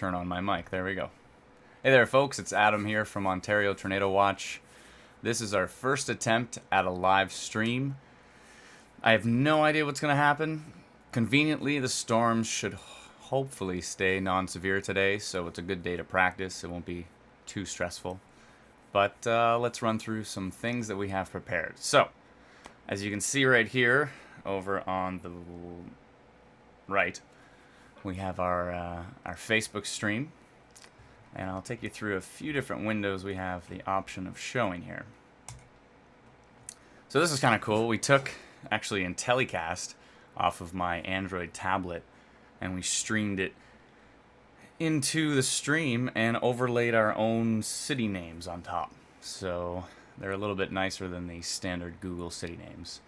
turn on my mic. There we go. Hey there, folks. It's Adam here from Ontario Tornado Watch. This is our first attempt at a live stream. I have no idea what's going to happen. Conveniently, the storms should hopefully stay non-severe today, so it's a good day to practice. It won't be too stressful. But let's run through some things that we have prepared. So, as you can see right here, over on the right, we have our Facebook stream. And I'll take you through a few different windows we have the option of showing here. So this is kind of cool. We took, actually, IntelliCast off of my Android tablet, and we streamed it into the stream and overlaid our own city names on top. So they're a little bit nicer than the standard Google city names.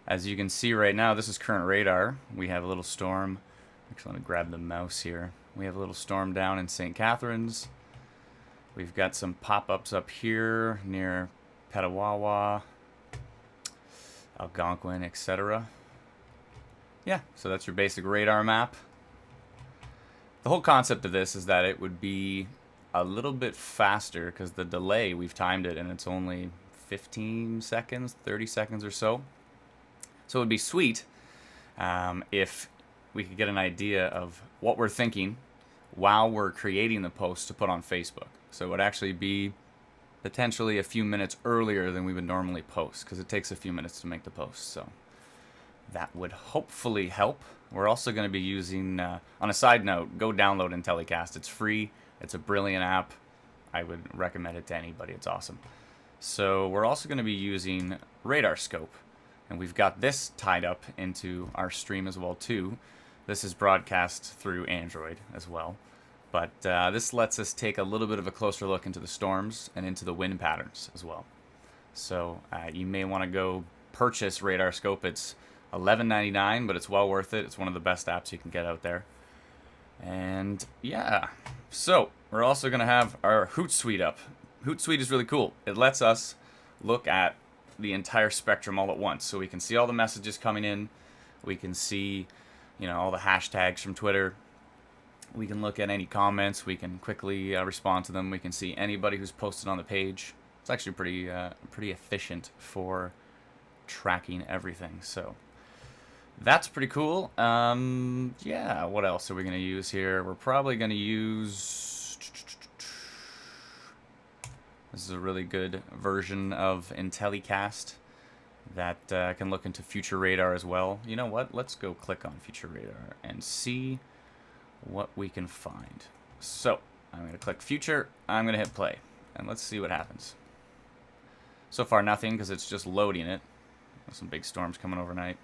As you can see right now, this is current radar. We have a little storm. Actually, let me grab the mouse here. We have a little storm down in St. Catharines. We've got some pop-ups up here near Petawawa, Algonquin, etc. Yeah, so that's your basic radar map. The whole concept of this is that it would be a little bit faster because the delay, we've timed it and it's only 15 seconds, 30 seconds or so. So it would be sweet if we could get an idea of what we're thinking while we're creating the post to put on Facebook. So it would actually be potentially a few minutes earlier than we would normally post because it takes a few minutes to make the post. So that would hopefully help. We're also going to be using, on a side note, go download IntelliCast. It's free. It's a brilliant app. I would recommend it to anybody. It's awesome. So we're also going to be using Radar Scope. And we've got this tied up into our stream as well, too. This is broadcast through Android as well. But this lets us take a little bit of a closer look into the storms and into the wind patterns as well. So you may want to go purchase Radar Scope. It's $11.99, but it's well worth it. It's one of the best apps you can get out there. And yeah, so we're also going to have our Hootsuite up. Hootsuite is really cool. It lets us look at the entire spectrum all at once. So we can see all the messages coming in. We can see, all the hashtags from Twitter. We can look at any comments. We can quickly respond to them. We can see anybody who's posted on the page. It's actually pretty efficient for tracking everything. So that's pretty cool. Yeah, what else are we going to use here? We're probably going to use... This is a really good version of IntelliCast that can look into Future Radar as well. You know what? Let's go click on Future Radar and see what we can find. So, I'm going to click Future. I'm going to hit play. And let's see what happens. So far, nothing because it's just loading it. There's some big storms coming overnight.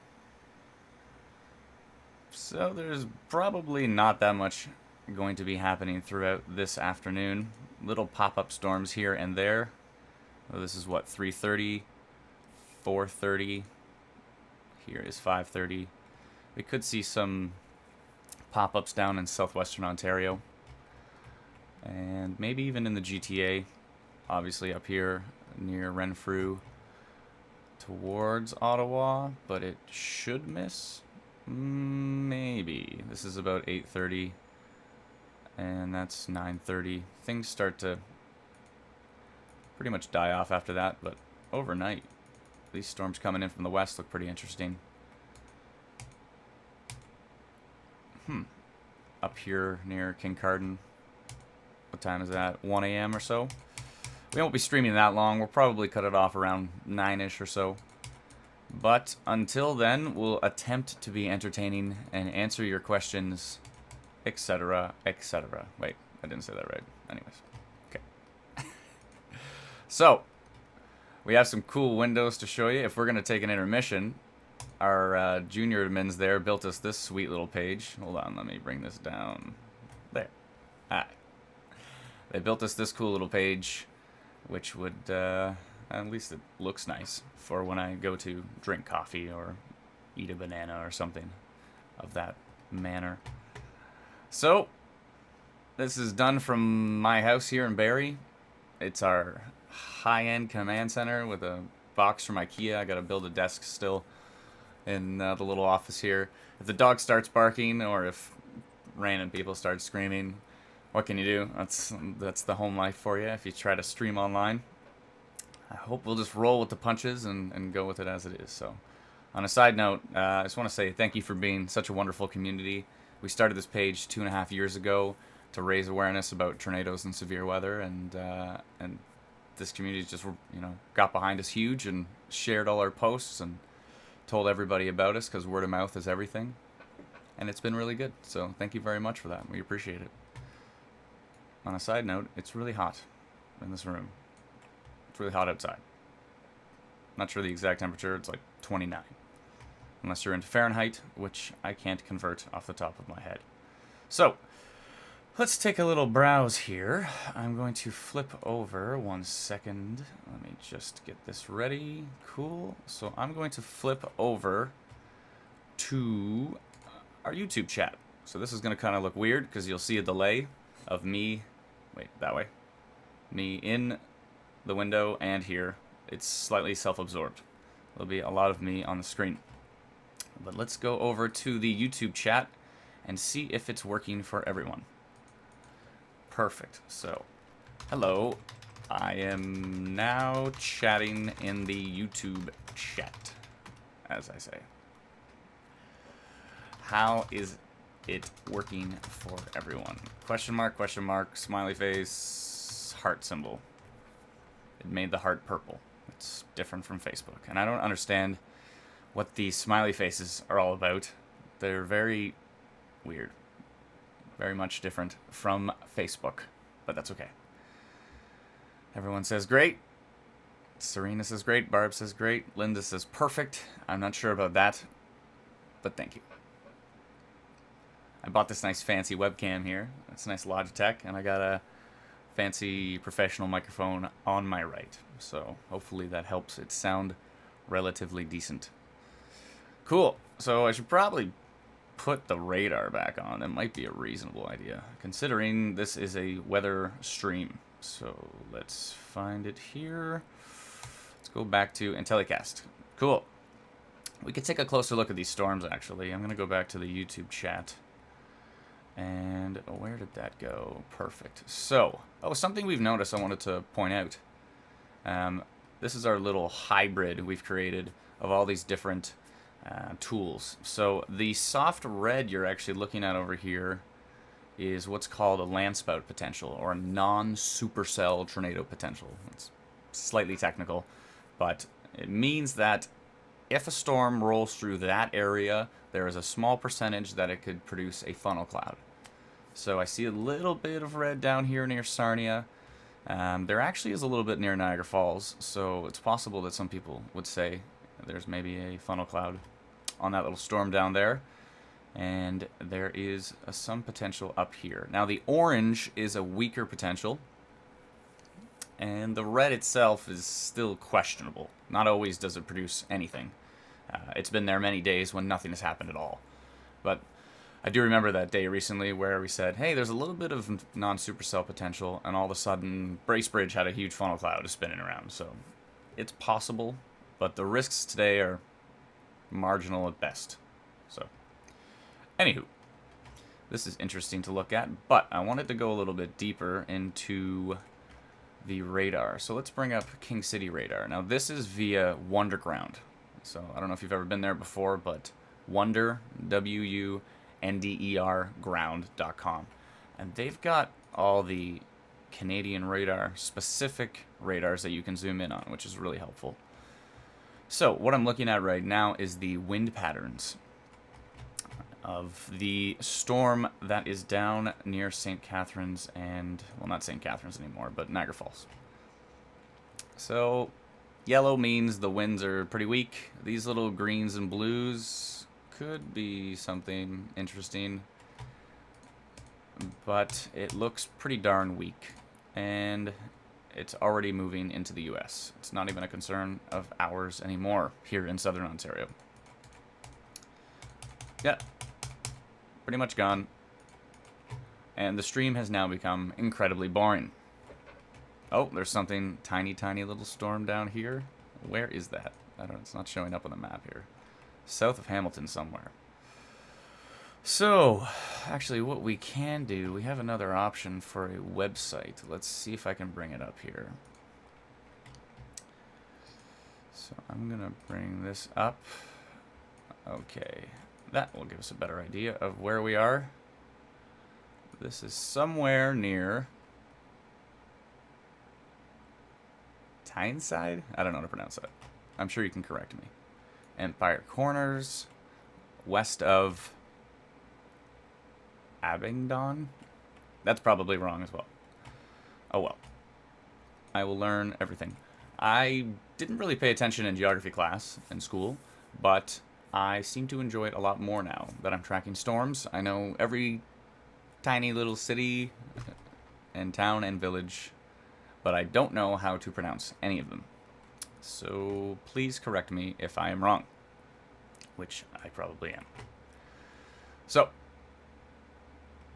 So, there's probably not that much going to be happening throughout this afternoon. Little pop-up storms here and there. Well, this is what, 3:30, 4:30. Here is 5:30. We could see some pop-ups down in southwestern Ontario. And maybe even in the GTA. Obviously up here near Renfrew towards Ottawa. But it should miss. Maybe. This is about 8:30. And that's 9:30. Things start to pretty much die off after that, but overnight, these storms coming in from the west look pretty interesting. Up here near Kincardine, what time is that? 1 a.m. or so? We won't be streaming that long. We'll probably cut it off around 9-ish or so. But until then, we'll attempt to be entertaining and answer your questions, etc., etc. Wait, I didn't say that right. Anyways, okay. So, we have some cool windows to show you. If we're going to take an intermission, our junior admins there built us this sweet little page. Hold on, let me bring this down. There. All right. They built us this cool little page, which would, at least it looks nice, for when I go to drink coffee or eat a banana or something of that manner. So, this is done from my house here in Barrie. It's our high-end command center with a box from IKEA. I gotta build a desk still in the little office here. If the dog starts barking or if random people start screaming, what can you do? That's the home life for you if you try to stream online. I hope we'll just roll with the punches and go with it as it is. So, on a side note, I just want to say thank you for being such a wonderful community. We started this page 2.5 years ago to raise awareness about tornadoes and severe weather, and this community just got behind us huge and shared all our posts and told everybody about us because word of mouth is everything, and it's been really good. So thank you very much for that. We appreciate it. On a side note, it's really hot in this room. It's really hot outside. Not sure the exact temperature. It's like 29. Unless you're into Fahrenheit, which I can't convert off the top of my head. So, let's take a little browse here. I'm going to flip over 1 second. Let me just get this ready. Cool. So I'm going to flip over to our YouTube chat. So this is going to kind of look weird because you'll see a delay of me, that way, me in the window and here. It's slightly self-absorbed. There'll be a lot of me on the screen. But let's go over to the YouTube chat and see if it's working for everyone. Perfect. So, hello. I am now chatting in the YouTube chat, as I say. How is it working for everyone? Question mark, smiley face, heart symbol. It made the heart purple. It's different from Facebook. And I don't understand what these smiley faces are all about. They're very weird. Very much different from Facebook. But that's okay. Everyone says great. Serena says great. Barb says great. Linda says perfect. I'm not sure about that, but thank you. I bought this nice fancy webcam here. It's a nice Logitech, and I got a fancy professional microphone on my right. So hopefully that helps it sound relatively decent. Cool. So I should probably put the radar back on. That might be a reasonable idea, considering this is a weather stream. So let's find it here. Let's go back to IntelliCast. Cool. We could take a closer look at these storms, actually. I'm going to go back to the YouTube chat. And where did that go? Perfect. So, something we've noticed I wanted to point out. This is our little hybrid we've created of all these different tools. So the soft red you're actually looking at over here is what's called a landspout potential, or a non-supercell tornado potential. It's slightly technical, but it means that if a storm rolls through that area, there is a small percentage that it could produce a funnel cloud. So I see a little bit of red down here near Sarnia. There actually is a little bit near Niagara Falls, so it's possible that some people would say there's maybe a funnel cloud on that little storm down there. And there is some potential up here. Now the orange is a weaker potential, and the red itself is still questionable. Not always does it produce anything. It's been there many days when nothing has happened at all. But I do remember that day recently where we said, hey, there's a little bit of non-supercell potential, and all of a sudden Bracebridge had a huge funnel cloud spinning around. So it's possible, but the risks today are marginal at best. So anywho, this is interesting to look at, but I wanted to go a little bit deeper into the radar. So let's bring up King City radar. Now this is via Wonderground. So I don't know if you've ever been there before, but Wonder, WUNDER, ground.com. And they've got all the Canadian radar, specific radars that you can zoom in on, which is really helpful. So what I'm looking at right now is the wind patterns of the storm that is down near St. Catharines and, well, not St. Catharines anymore, but Niagara Falls. So yellow means the winds are pretty weak. These little greens and blues could be something interesting, but it looks pretty darn weak, and it's already moving into the US. It's not even a concern of ours anymore here in southern Ontario. Yeah, pretty much gone. And the stream has now become incredibly boring. Oh, there's something tiny, tiny little storm down here. Where is that? I don't. It's not showing up on the map here. South of Hamilton somewhere. So, actually, what we can do, we have another option for a website. Let's see if I can bring it up here. So I'm going to bring this up. Okay, that will give us a better idea of where we are. This is somewhere near Tyneside? I don't know how to pronounce that. I'm sure you can correct me. Empire Corners, west of Abingdon? That's probably wrong as well. Oh well. I will learn everything. I didn't really pay attention in geography class in school, but I seem to enjoy it a lot more now that I'm tracking storms. I know every tiny little city and town and village, but I don't know how to pronounce any of them. So please correct me if I am wrong, which I probably am. So,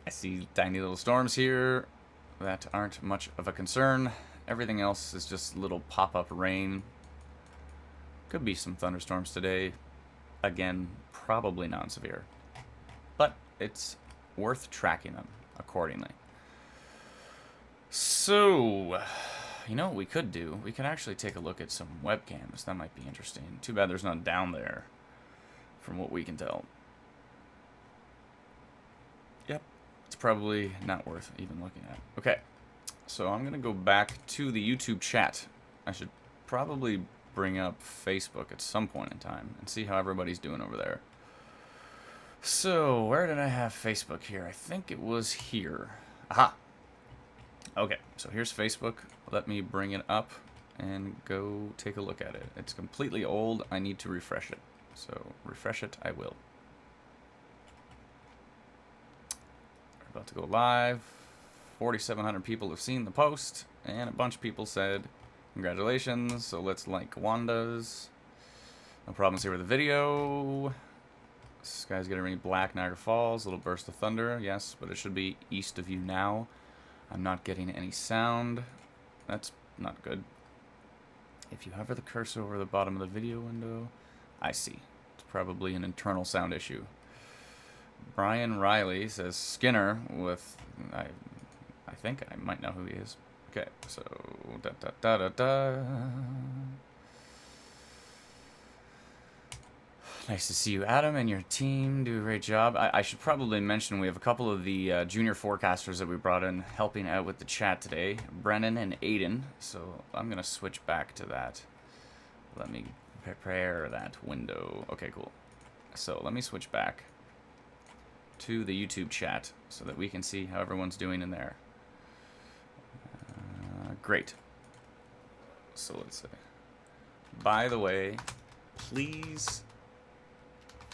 I see tiny little storms here that aren't much of a concern. Everything else is just little pop-up rain. Could be some thunderstorms today. Again, probably non-severe. But it's worth tracking them accordingly. So, you know what we could do? We could actually take a look at some webcams. That might be interesting. Too bad there's none down there, from what we can tell. Yep, it's probably not worth even looking at. Okay, so I'm going to go back to the YouTube chat. I should probably bring up Facebook at some point in time and see how everybody's doing over there. So, where did I have Facebook here? I think it was here. Aha! Okay, so here's Facebook. Let me bring it up and go take a look at it. It's completely old. I need to refresh it. So, refresh it, I will. We're about to go live. 4,700 people have seen the post, and a bunch of people said, congratulations, so let's like Wanda's. No problems here with the video. Sky's getting really black, Niagara Falls, little burst of thunder, yes, but it should be east of you now. I'm not getting any sound. That's not good. If you hover the cursor over the bottom of the video window, I see. It's probably an internal sound issue. Brian Riley says Skinner with, I think I might know who he is. Okay, so Nice to see you, Adam, and your team do a great job. I should probably mention we have a couple of the junior forecasters that we brought in helping out with the chat today, Brennan and Aiden. So I'm going to switch back to that. Let me prepare that window. Okay, cool. So let me switch back to the YouTube chat so that we can see how everyone's doing in there. Great. So let's say, by the way, please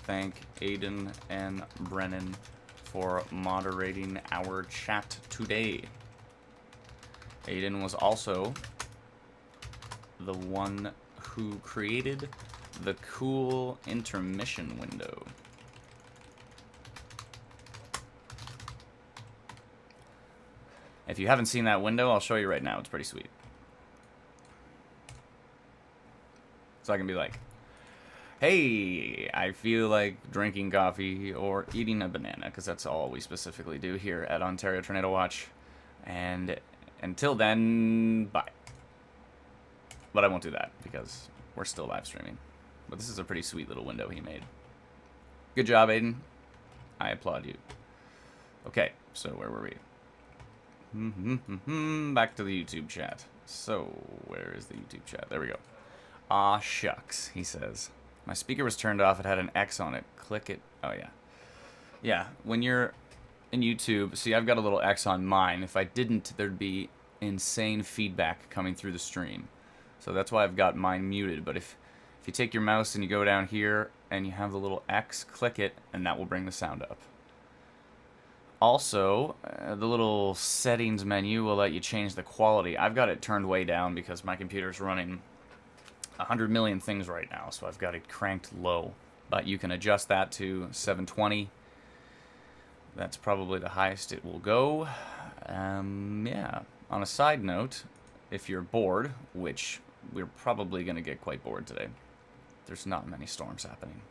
thank Aiden and Brennan for moderating our chat today. Aiden was also the one who created the cool intermission window. If you haven't seen that window, I'll show you right now. It's pretty sweet. So I can be like, hey, I feel like drinking coffee or eating a banana, because that's all we specifically do here at Ontario Tornado Watch. And until then, bye. But I won't do that, because we're still live streaming. But this is a pretty sweet little window he made. Good job, Aiden. I applaud you. Okay, so where were we? Back to the YouTube chat. So, where is the YouTube chat? There we go. Aw, shucks, he says. My speaker was turned off. It had an X on it. Click it. Oh, yeah. Yeah, when you're in YouTube, see, I've got a little X on mine. If I didn't, there'd be insane feedback coming through the stream. So that's why I've got mine muted. But if you take your mouse and you go down here and you have the little X, click it, and that will bring the sound up. Also, the little settings menu will let you change the quality. I've got it turned way down because my computer's running 100 million things right now, so I've got it cranked low. But you can adjust that to 720. That's probably the highest it will go. Yeah. On a side note, if you're bored, which we're probably going to get quite bored today, there's not many storms happening.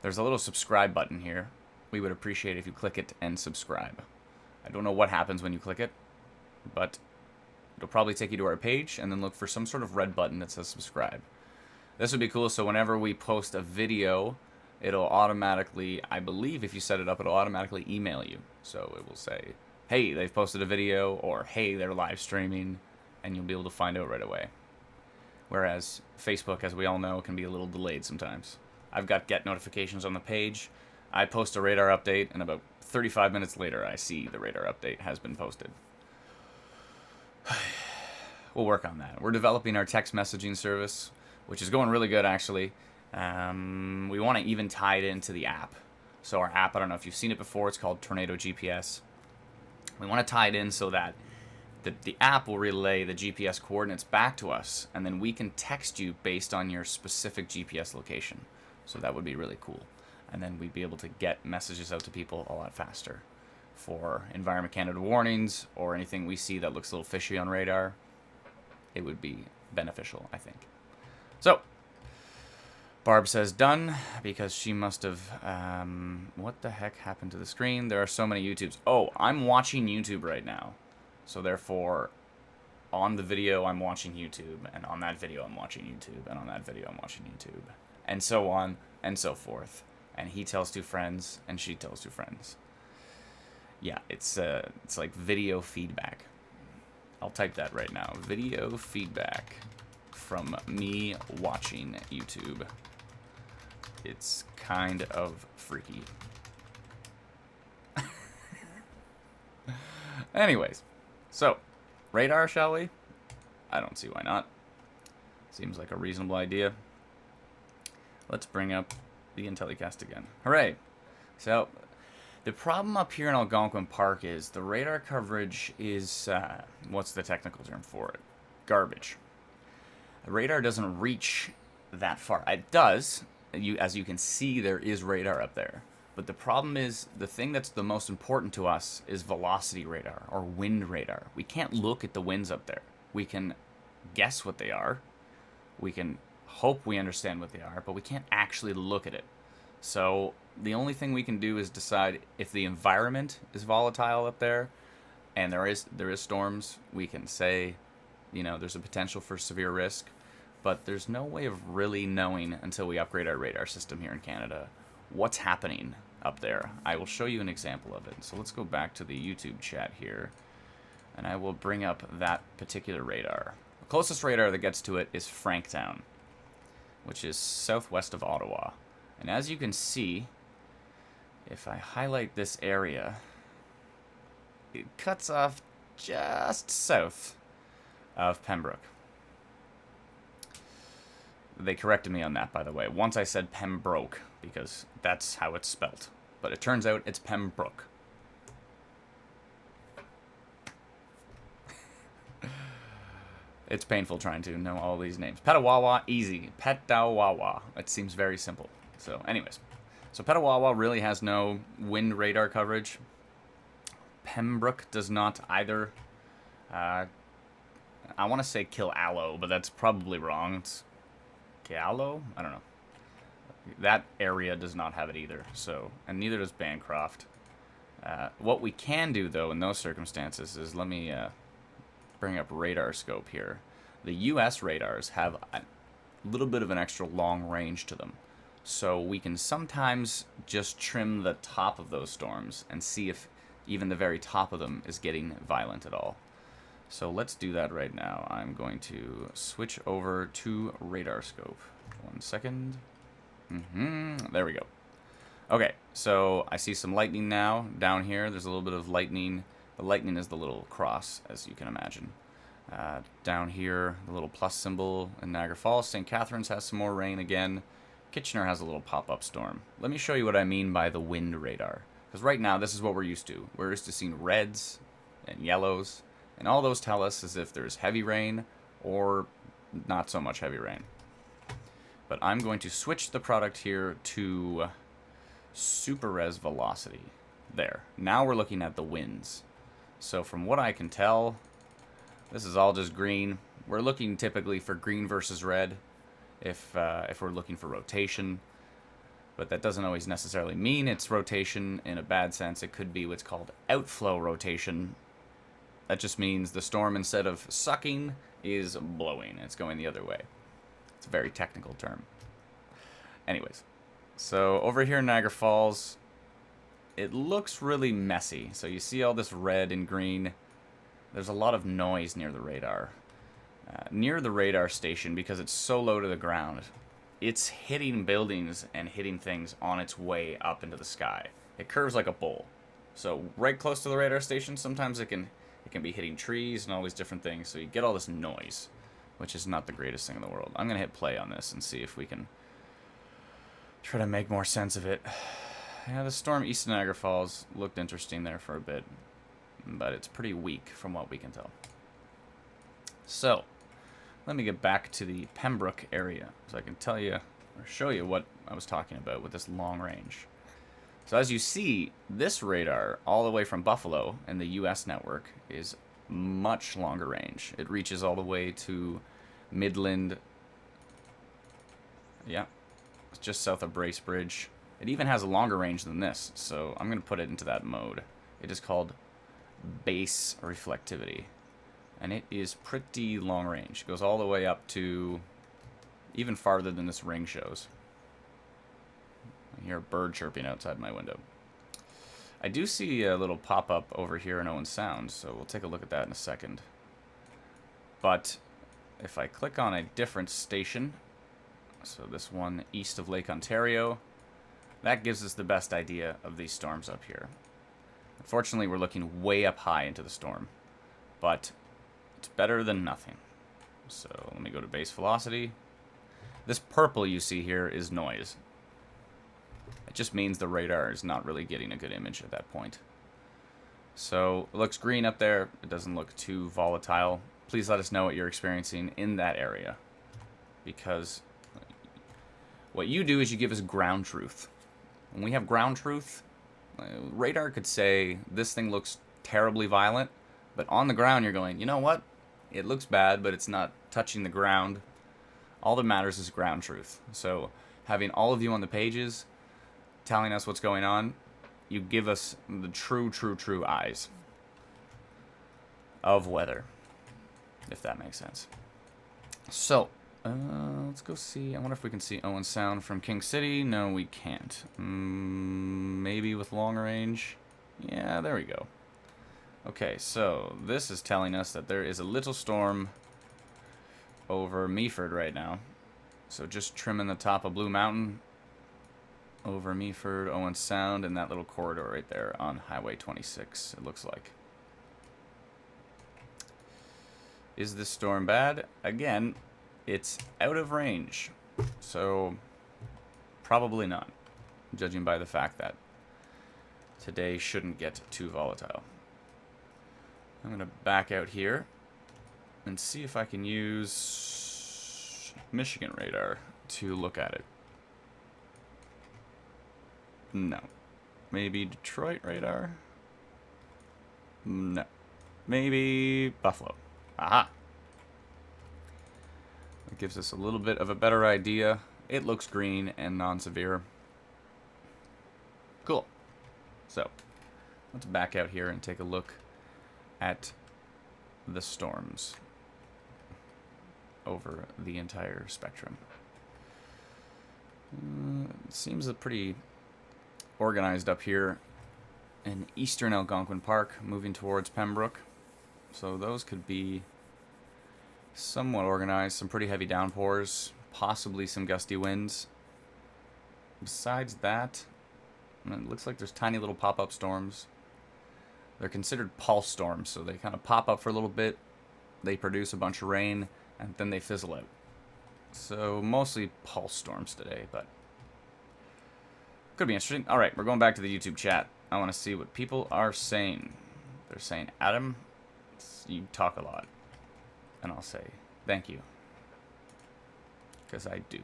There's a little subscribe button here. we would appreciate if you click it and subscribe. I don't know what happens when you click it, but it'll probably take you to our page, and then look for some sort of red button that says subscribe. This would be cool, so whenever we post a video, it'll automatically, I believe if you set it up, it'll automatically email you. So it will say, hey, they've posted a video, or hey, they're live streaming, and you'll be able to find out right away. Whereas Facebook, as we all know, can be a little delayed sometimes. I've got get notifications on the page. I post a radar update, and about 35 minutes later, I see the radar update has been posted. We'll work on that. We're developing our text messaging service, which is going really good, actually. We want to even tie it into the app. So our app, I don't know if you've seen it before, it's called Tornado GPS. We want to tie it in so that the app will relay the GPS coordinates back to us, and then we can text you based on your specific GPS location. So that would be really cool. And then we'd be able to get messages out to people a lot faster for Environment Canada warnings or anything we see that looks a little fishy on radar. It would be beneficial, I think. So, Barb says done, because she must have... what the heck happened to the screen? There are so many YouTubes. Oh, I'm watching YouTube right now. So therefore, on the video, I'm watching YouTube. And on that video, I'm watching YouTube. And on that video, I'm watching YouTube. And so on, and so forth. And he tells two friends, and she tells two friends. Yeah, it's like video feedback. I'll type that right now. Video feedback from me watching YouTube. It's kind of freaky. Anyways, so radar, shall we? I don't see why not. Seems like a reasonable idea. Let's bring up the Intellicast again. Hooray! So, the problem up here in Algonquin Park is the radar coverage is, what's the technical term for it? Garbage. The radar doesn't reach that far. It does. As you can see, there is radar up there. But the problem is, the thing that's the most important to us is velocity radar, or wind radar. We can't look at the winds up there. We can guess what they are. We can hope we understand what they are, but we can't actually look at it. So the only thing we can do is decide if the environment is volatile up there, and there is storms. We can say, you know, there's a potential for severe risk, but there's no way of really knowing until we upgrade our radar system here in Canada what's happening up there. I will show you an example of it. So let's go back to the YouTube chat here, and I will bring up that particular radar. The closest radar that gets to it is Franktown, which is southwest of Ottawa. And as you can see, if I highlight this area, it cuts off just south of Pembroke. They corrected me on that, by the way. Once I said Pembroke, because that's how it's spelt. But it turns out it's Pembroke. It's painful trying to know all these names. Petawawa, easy. Petawawa. It seems very simple. So, anyways. So, Petawawa really has no wind radar coverage. Pembroke does not either. I want to say Killaloe, but that's probably wrong. It's Killaloe? I don't know. That area does not have it either. So, and neither does Bancroft. What we can do, though, in those circumstances is, let me bring up radar scope here. The U.S. radars have a little bit of an extra long range to them. So we can sometimes just trim the top of those storms and see if even the very top of them is getting violent at all. So let's do that right now. I'm going to switch over to radar scope. 1 second. There we go. Okay, so I see some lightning now down here. There's a little bit of lightning. The lightning is the little cross, as you can imagine. Down here, the little plus symbol in Niagara Falls. St. Catharines has some more rain again. Kitchener has a little pop-up storm. Let me show you what I mean by the wind radar. Because right now, this is what we're used to. We're used to seeing reds and yellows. And all those tell us as if there's heavy rain or not so much heavy rain. But I'm going to switch the product here to Super Res Velocity. There. Now we're looking at the winds. So from what I can tell, this is all just green. We're looking typically for green versus red if we're looking for rotation. But that doesn't always necessarily mean it's rotation in a bad sense. It could be what's called outflow rotation. That just means the storm, instead of sucking, is blowing. It's going the other way. It's a very technical term. Anyways, so over here in Niagara Falls, it looks really messy. So you see all this red and green. There's a lot of noise near the radar. Near the radar station, because it's so low to the ground, it's hitting buildings and hitting things on its way up into the sky. It curves like a bowl. So right close to the radar station, sometimes it can be hitting trees and all these different things. So you get all this noise, which is not the greatest thing in the world. I'm going to hit play on this and see if we can try to make more sense of it. Yeah, the storm east of Niagara Falls looked interesting there for a bit, but it's pretty weak from what we can tell. So let me get back to the Pembroke area so I can tell you or show you what I was talking about with this long range. So as you see, this radar all the way from Buffalo and the US network is much longer range. It reaches all the way to Midland. Yeah, it's just south of Bracebridge. It even has a longer range than this, so I'm going to put it into that mode. It is called base reflectivity. And it is pretty long range. It goes all the way up to even farther than this ring shows. I hear a bird chirping outside my window. I do see a little pop-up over here in Owen Sound, so we'll take a look at that in a second. But if I click on a different station, so this one east of Lake Ontario, that gives us the best idea of these storms up here. Unfortunately, we're looking way up high into the storm, but it's better than nothing. So let me go to base velocity. This purple you see here is noise. It just means the radar is not really getting a good image at that point. So it looks green up there. It doesn't look too volatile. Please let us know what you're experiencing in that area, because what you do is you give us ground truth. When we have ground truth, radar could say this thing looks terribly violent, but on the ground you're going, you know what? It looks bad, but it's not touching the ground. All that matters is ground truth. So having all of you on the pages telling us what's going on, you give us the true eyes of weather, if that makes sense. So let's go see. I wonder if we can see Owen Sound from King City. No, we can't. Maybe with long range. Yeah, there we go. Okay, so this is telling us that there is a little storm over Meaford right now. So just trimming the top of Blue Mountain over Meaford, Owen Sound, and that little corridor right there on Highway 26, it looks like. Is this storm bad? Again, it's out of range, so probably not, judging by the fact that today shouldn't get too volatile. I'm going to back out here and see if I can use Michigan radar to look at it. No. Maybe Detroit radar? No. Maybe Buffalo. Aha! It gives us a little bit of a better idea. It looks green and non-severe. Cool. So, let's back out here and take a look at the storms over the entire spectrum. It seems pretty organized up here in eastern Algonquin Park, moving towards Pembroke. So those could be somewhat organized. Some pretty heavy downpours, possibly some gusty winds. Besides that, it looks like there's tiny little pop-up storms. They're considered pulse storms, so they kind of pop up for a little bit, they produce a bunch of rain, and then they fizzle out. So mostly pulse storms today, but could be interesting. All right, we're going back to the YouTube chat. I want to see what people are saying. They're saying, Adam, you talk a lot. And I'll say, thank you. Because I do.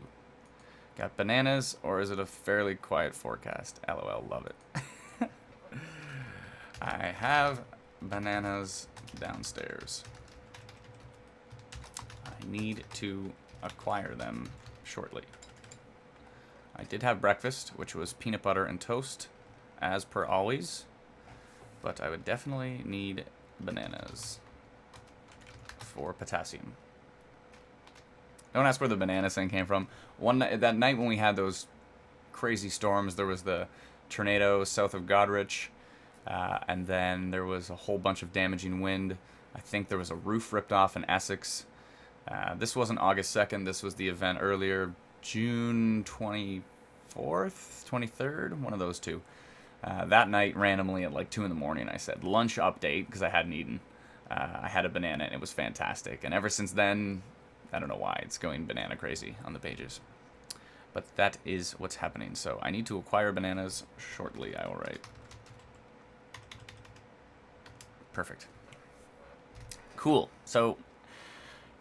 Got bananas, or is it a fairly quiet forecast? LOL, love it. I have bananas downstairs. I need to acquire them shortly. I did have breakfast, which was peanut butter and toast, as per always. But I would definitely need bananas for potassium. Don't ask where the banana thing came from. That night when we had those crazy storms, there was the tornado south of Goderich, and then there was a whole bunch of damaging wind. I think there was a roof ripped off in Essex. This wasn't August 2nd. This was the event earlier, June 24th, 23rd, one of those two. That night, randomly at like 2 in the morning, I said, lunch update, because I hadn't eaten. I had a banana, and it was fantastic. And ever since then, I don't know why, it's going banana crazy on the pages. But that is what's happening. So I need to acquire bananas shortly, I will write. Perfect. Cool. So,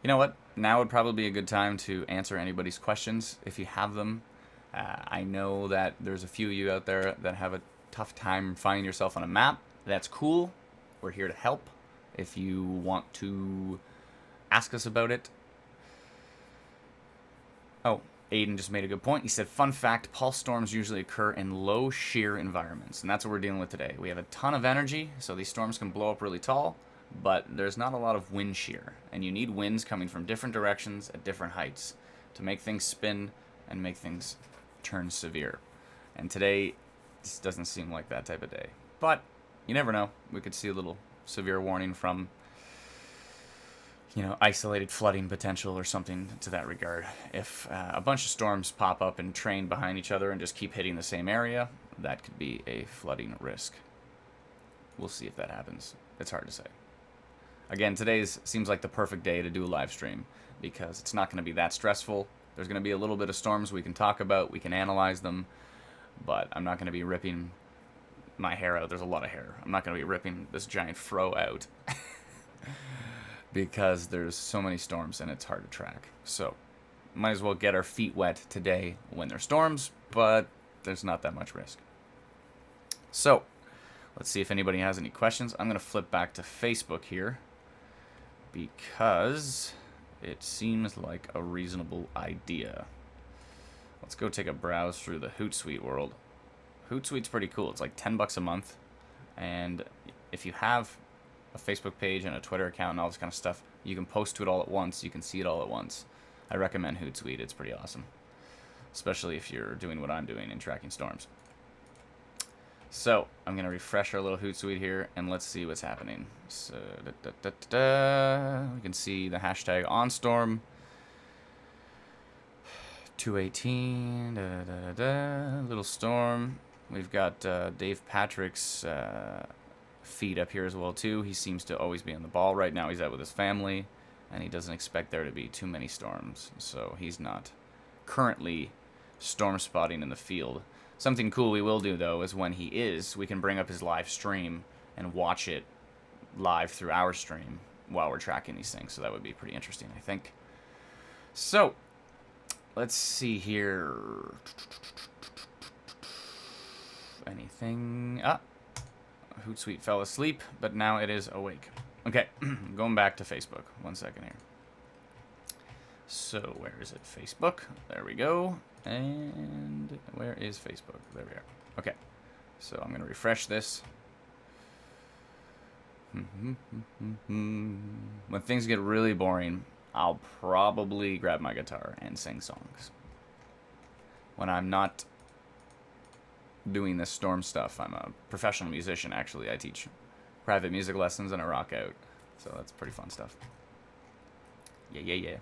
you know what? Now would probably be a good time to answer anybody's questions, if you have them. I know that there's a few of you out there that have a tough time finding yourself on a map. That's cool. We're here to help. If you want to ask us about it. Oh, Aiden just made a good point. He said, fun fact, pulse storms usually occur in low shear environments. And that's what we're dealing with today. We have a ton of energy, so these storms can blow up really tall, but there's not a lot of wind shear. And you need winds coming from different directions at different heights to make things spin and make things turn severe. And today, this doesn't seem like that type of day. But you never know. We could see a little severe warning from, isolated flooding potential or something to that regard. If a bunch of storms pop up and train behind each other and just keep hitting the same area, that could be a flooding risk. We'll see if that happens. It's hard to say. Again, seems like the perfect day to do a live stream because it's not going to be that stressful. There's going to be a little bit of storms we can talk about, we can analyze them, but I'm not going to be ripping my hair out. There's a lot of hair. I'm not going to be ripping this giant fro out because there's so many storms and it's hard to track. So, might as well get our feet wet today when there's storms, but there's not that much risk. So, let's see if anybody has any questions. I'm going to flip back to Facebook here because it seems like a reasonable idea. Let's go take a browse through the Hootsuite world. Hootsuite's pretty cool. It's like $10 a month, and if you have a Facebook page and a Twitter account and all this kind of stuff, you can post to it all at once. You can see it all at once. I recommend Hootsuite. It's pretty awesome, especially if you're doing what I'm doing and tracking storms. So I'm going to refresh our little Hootsuite here, and let's see what's happening. So we can see the hashtag OnStorm. 218, little storm. We've got Dave Patrick's feed up here as well too. He seems to always be on the ball. Right now he's out with his family, and he doesn't expect there to be too many storms, so he's not currently storm spotting in the field. Something cool we will do though is when he is, we can bring up his live stream and watch it live through our stream while we're tracking these things, so that would be pretty interesting, I think. So let's see here. Anything? Hootsuite fell asleep, but now it is awake. Okay, going back to Facebook. 1 second here. So where is it? Facebook. There we go. And where is Facebook? There we are. Okay, so I'm going to refresh this. When things get really boring, I'll probably grab my guitar and sing songs. When I'm not doing this storm stuff, I'm a professional musician, actually. I teach private music lessons and I rock out. So that's pretty fun stuff. Yeah.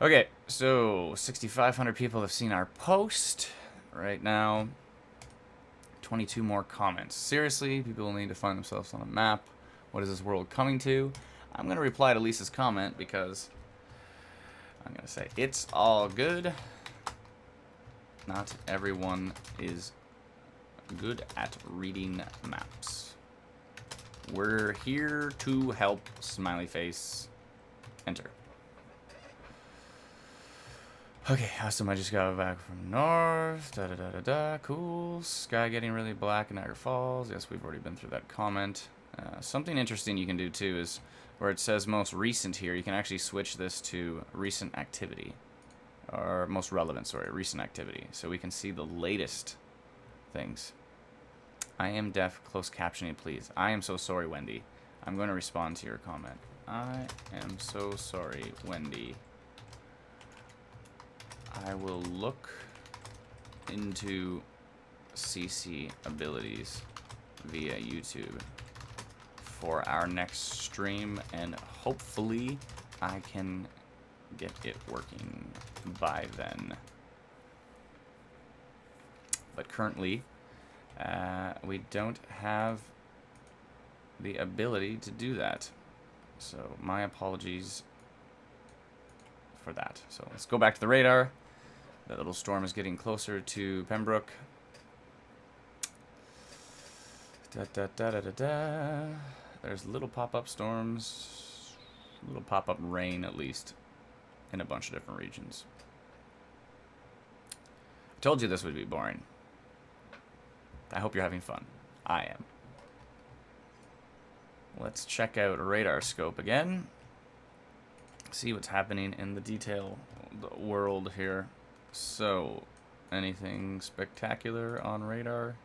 Okay, so 6,500 people have seen our post right now. 22 more comments. Seriously, people need to find themselves on a map. What is this world coming to? I'm going to reply to Lisa's comment because I'm going to say it's all good. Not everyone is good at reading maps. We're here to help. Smiley face. Enter. Okay, awesome. I just got back from north. Cool. Sky getting really black in Niagara Falls. Yes, we've already been through that comment. Something interesting you can do too is where it says most recent here, you can actually switch this to recent activity. Or most relevant, sorry, recent activity. So we can see the latest things. I am deaf. Close captioning, please. I am so sorry, Wendy. I'm going to respond to your comment. I am so sorry, Wendy. I will look into CC abilities via YouTube for our next stream, and hopefully I can get it working by then. But currently, we don't have the ability to do that. So my apologies for that. So let's go back to the radar. That little storm is getting closer to Pembroke. There's little pop-up storms, little pop-up rain at least, in a bunch of different regions. I told you this would be boring. I hope you're having fun. I am. Let's check out radar scope again. See what's happening in the detail world here. So, anything spectacular on radar?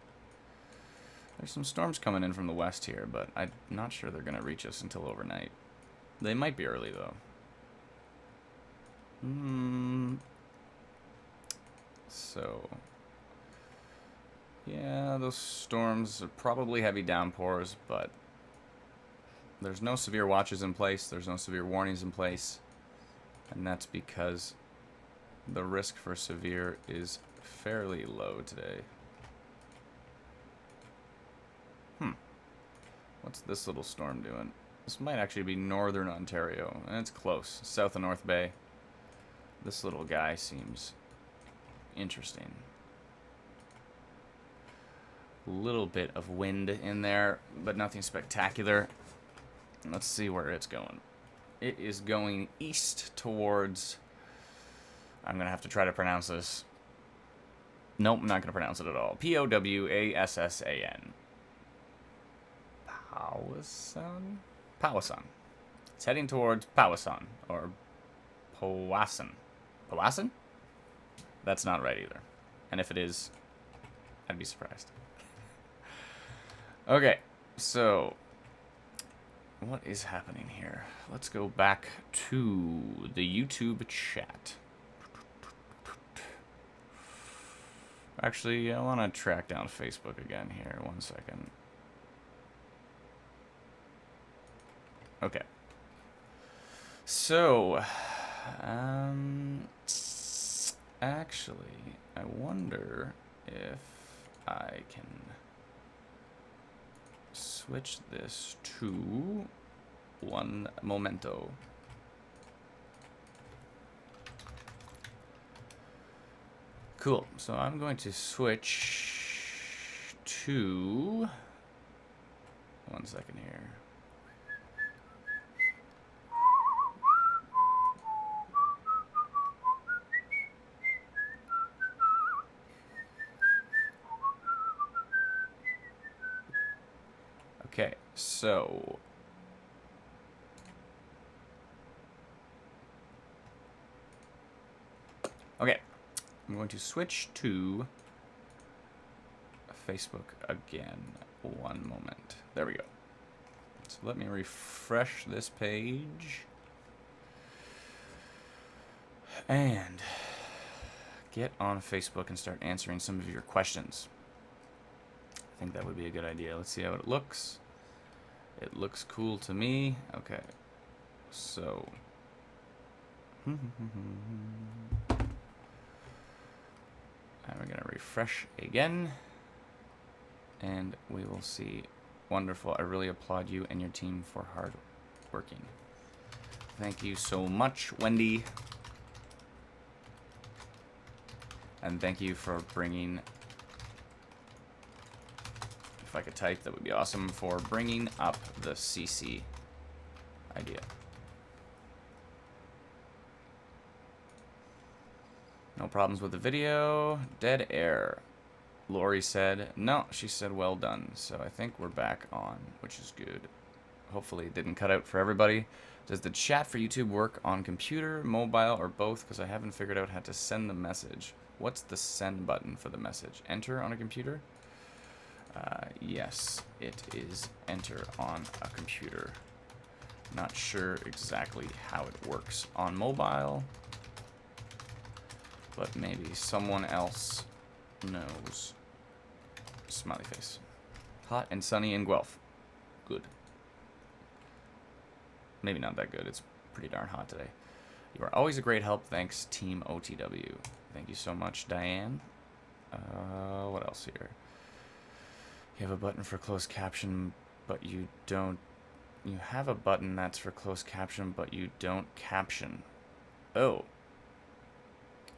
There's some storms coming in from the west here, but I'm not sure they're going to reach us until overnight. They might be early, though. So, yeah, those storms are probably heavy downpours, but there's no severe watches in place. There's no severe warnings in place. And that's because the risk for severe is fairly low today. What's this little storm doing? This might actually be northern Ontario, and it's close. South of North Bay. This little guy seems interesting. A little bit of wind in there, but nothing spectacular. Let's see where it's going. It is going east towards... I'm going to have to try to pronounce this. Nope, I'm not going to pronounce it at all. Powassan. Powassan? Powassan. It's heading towards Powassan, or Powassan. Powassan? That's not right either. And if it is, I'd be surprised. Okay, so what is happening here? Let's go back to the YouTube chat. Actually, I want to track down Facebook again here. 1 second. Okay. So, actually, I wonder if I can switch this to one momento. Cool. So I'm going to switch to... 1 second here. Okay, so... Okay, I'm going to switch to Facebook again. 1 moment. There we go. So let me refresh this page. And get on Facebook and start answering some of your questions. I think that would be a good idea. Let's see how it looks. It looks cool to me. Okay. So. And we're going to refresh again. And we will see. Wonderful. I really applaud you and your team for hard working. Thank you so much, Wendy. And thank you for bringing... If I could type, that would be awesome, for bringing up the CC idea. No problems with the video. Dead air. Lori said, no, she said well done. So I think we're back on, which is good. hopefully it didn't cut out for everybody. Does the chat for YouTube work on computer, mobile, or both? Because I haven't figured out how to send the message. What's the send button for the message? Enter on a computer? Yes, it is enter on a computer. Not sure exactly how it works on mobile, but maybe someone else knows. Smiley face. Hot and sunny in Guelph. Good. Maybe not that good. It's pretty darn hot today. You are always a great help. Thanks, Team OTW. Thank you so much, Diane. What else here? You have a button for closed caption, but you don't... You have a button that's for closed caption, but you don't caption. Oh.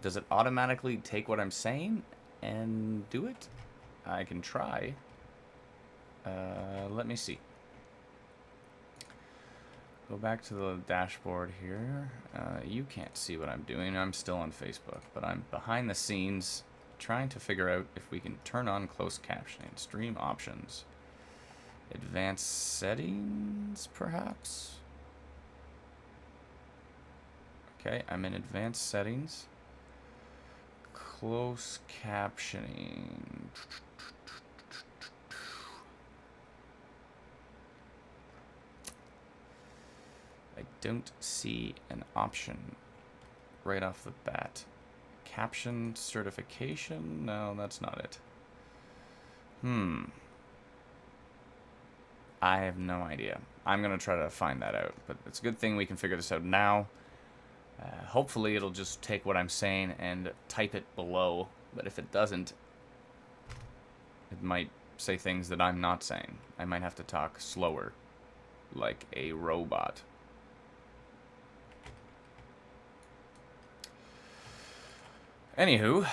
Does it automatically take what I'm saying and do it? I can try. Let me see. Go back to the dashboard here. You can't see what I'm doing. I'm still on Facebook, but I'm behind the scenes trying to figure out if we can turn on closed captioning. Stream options. Advanced settings, perhaps? Okay, I'm in advanced settings. Closed captioning. I don't see an option right off the bat. Caption certification? No, that's not it. I have no idea. I'm going to try to find that out, but it's a good thing we can figure this out now. Hopefully it'll just take what I'm saying and type it below, but if it doesn't, it might say things that I'm not saying. I might have to talk slower, like a robot. Anywho,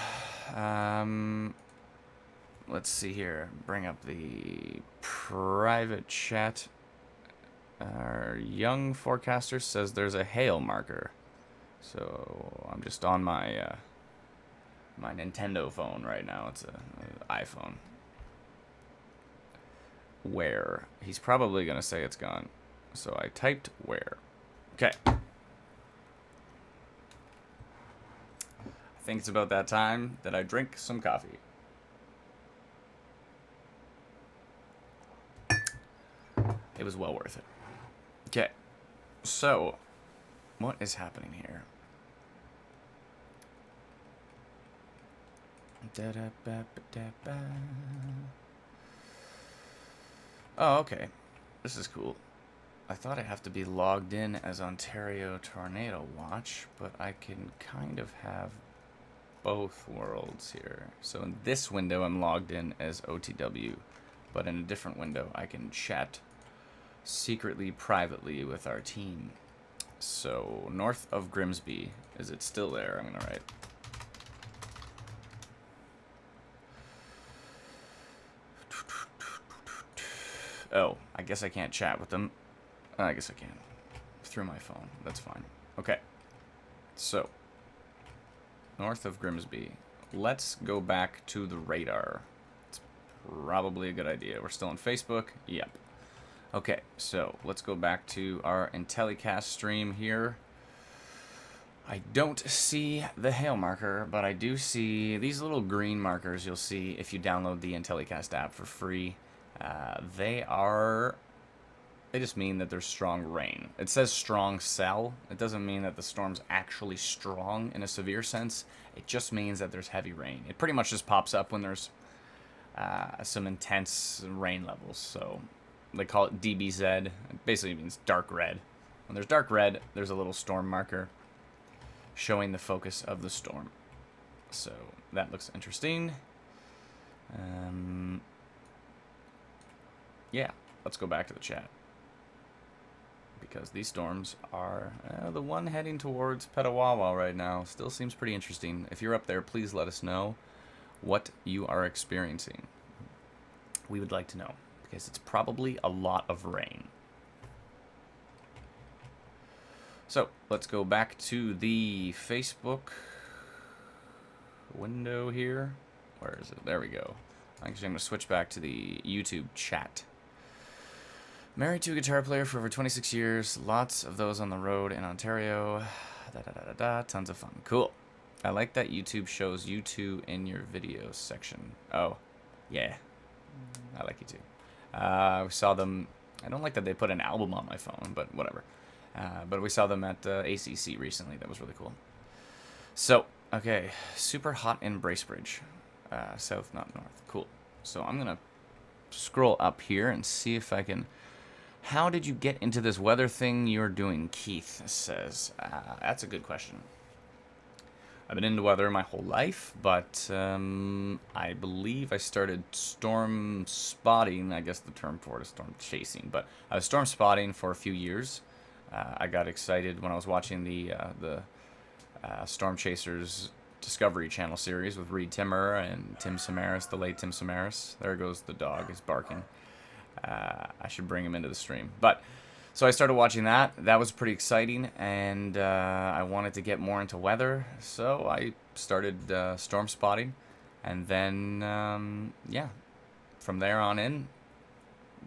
let's see here. Bring up the private chat. Our young forecaster says there's a hail marker. So I'm just on my my Nintendo phone right now. It's an iPhone. Where? He's probably going to say it's gone. So I typed where. Okay. I think it's about that time that I drink some coffee. It was well worth it. Okay. So, what is happening here? Oh, okay. This is cool. I thought I'd have to be logged in as Ontario Tornado Watch, but I can kind of have both worlds here. So in this window, I'm logged in as OTW, but in a different window, I can chat secretly, privately with our team. So north of Grimsby, is it still there? I'm gonna write. Oh, I guess I can't chat with them. I guess I can. Through my phone. That's fine. Okay. So, north of Grimsby. Let's go back to the radar. It's probably a good idea. We're still on Facebook. Yep. Okay, so let's go back to our IntelliCast stream here. I don't see the hail marker, but I do see these little green markers you'll see if you download the IntelliCast app for free. They just mean that there's strong rain. It says strong cell. It doesn't mean that the storm's actually strong in a severe sense. It just means that there's heavy rain. It pretty much just pops up when there's some intense rain levels. So they call it DBZ. It basically means dark red. When there's dark red, there's a little storm marker showing the focus of the storm. So that looks interesting. Yeah, let's go back to the chat. Because these storms are the one heading towards Petawawa right now. Still seems pretty interesting. If you're up there, please let us know what you are experiencing. We would like to know, because it's probably a lot of rain. So, let's go back to the Facebook window here. Where is it? There we go. Actually, I'm going to switch back to the YouTube chat. Married to a guitar player for over 26 years. Lots of those on the road in Ontario. Da, da, da, da, da. Tons of fun. Cool. I like that YouTube shows you two in your videos section. Oh, yeah. I like you too. We saw them. I don't like that they put an album on my phone, but whatever. But we saw them at ACC recently. That was really cool. So, okay. Super hot in Bracebridge. South, not north. Cool. So I'm going to scroll up here and see if I can... How did you get into this weather thing you're doing, Keith says? That's a good question. I've been into weather my whole life, but I believe I started storm spotting. I guess the term for it is storm chasing, but I was storm spotting for a few years. I got excited when I was watching the Storm Chasers Discovery Channel series with Reed Timmer and Tim Samaras, the late Tim Samaras. There goes the dog, he's barking. I should bring him into the stream. But so I started watching that. That was pretty exciting, and I wanted to get more into weather, so I started storm spotting, and then yeah, from there on in,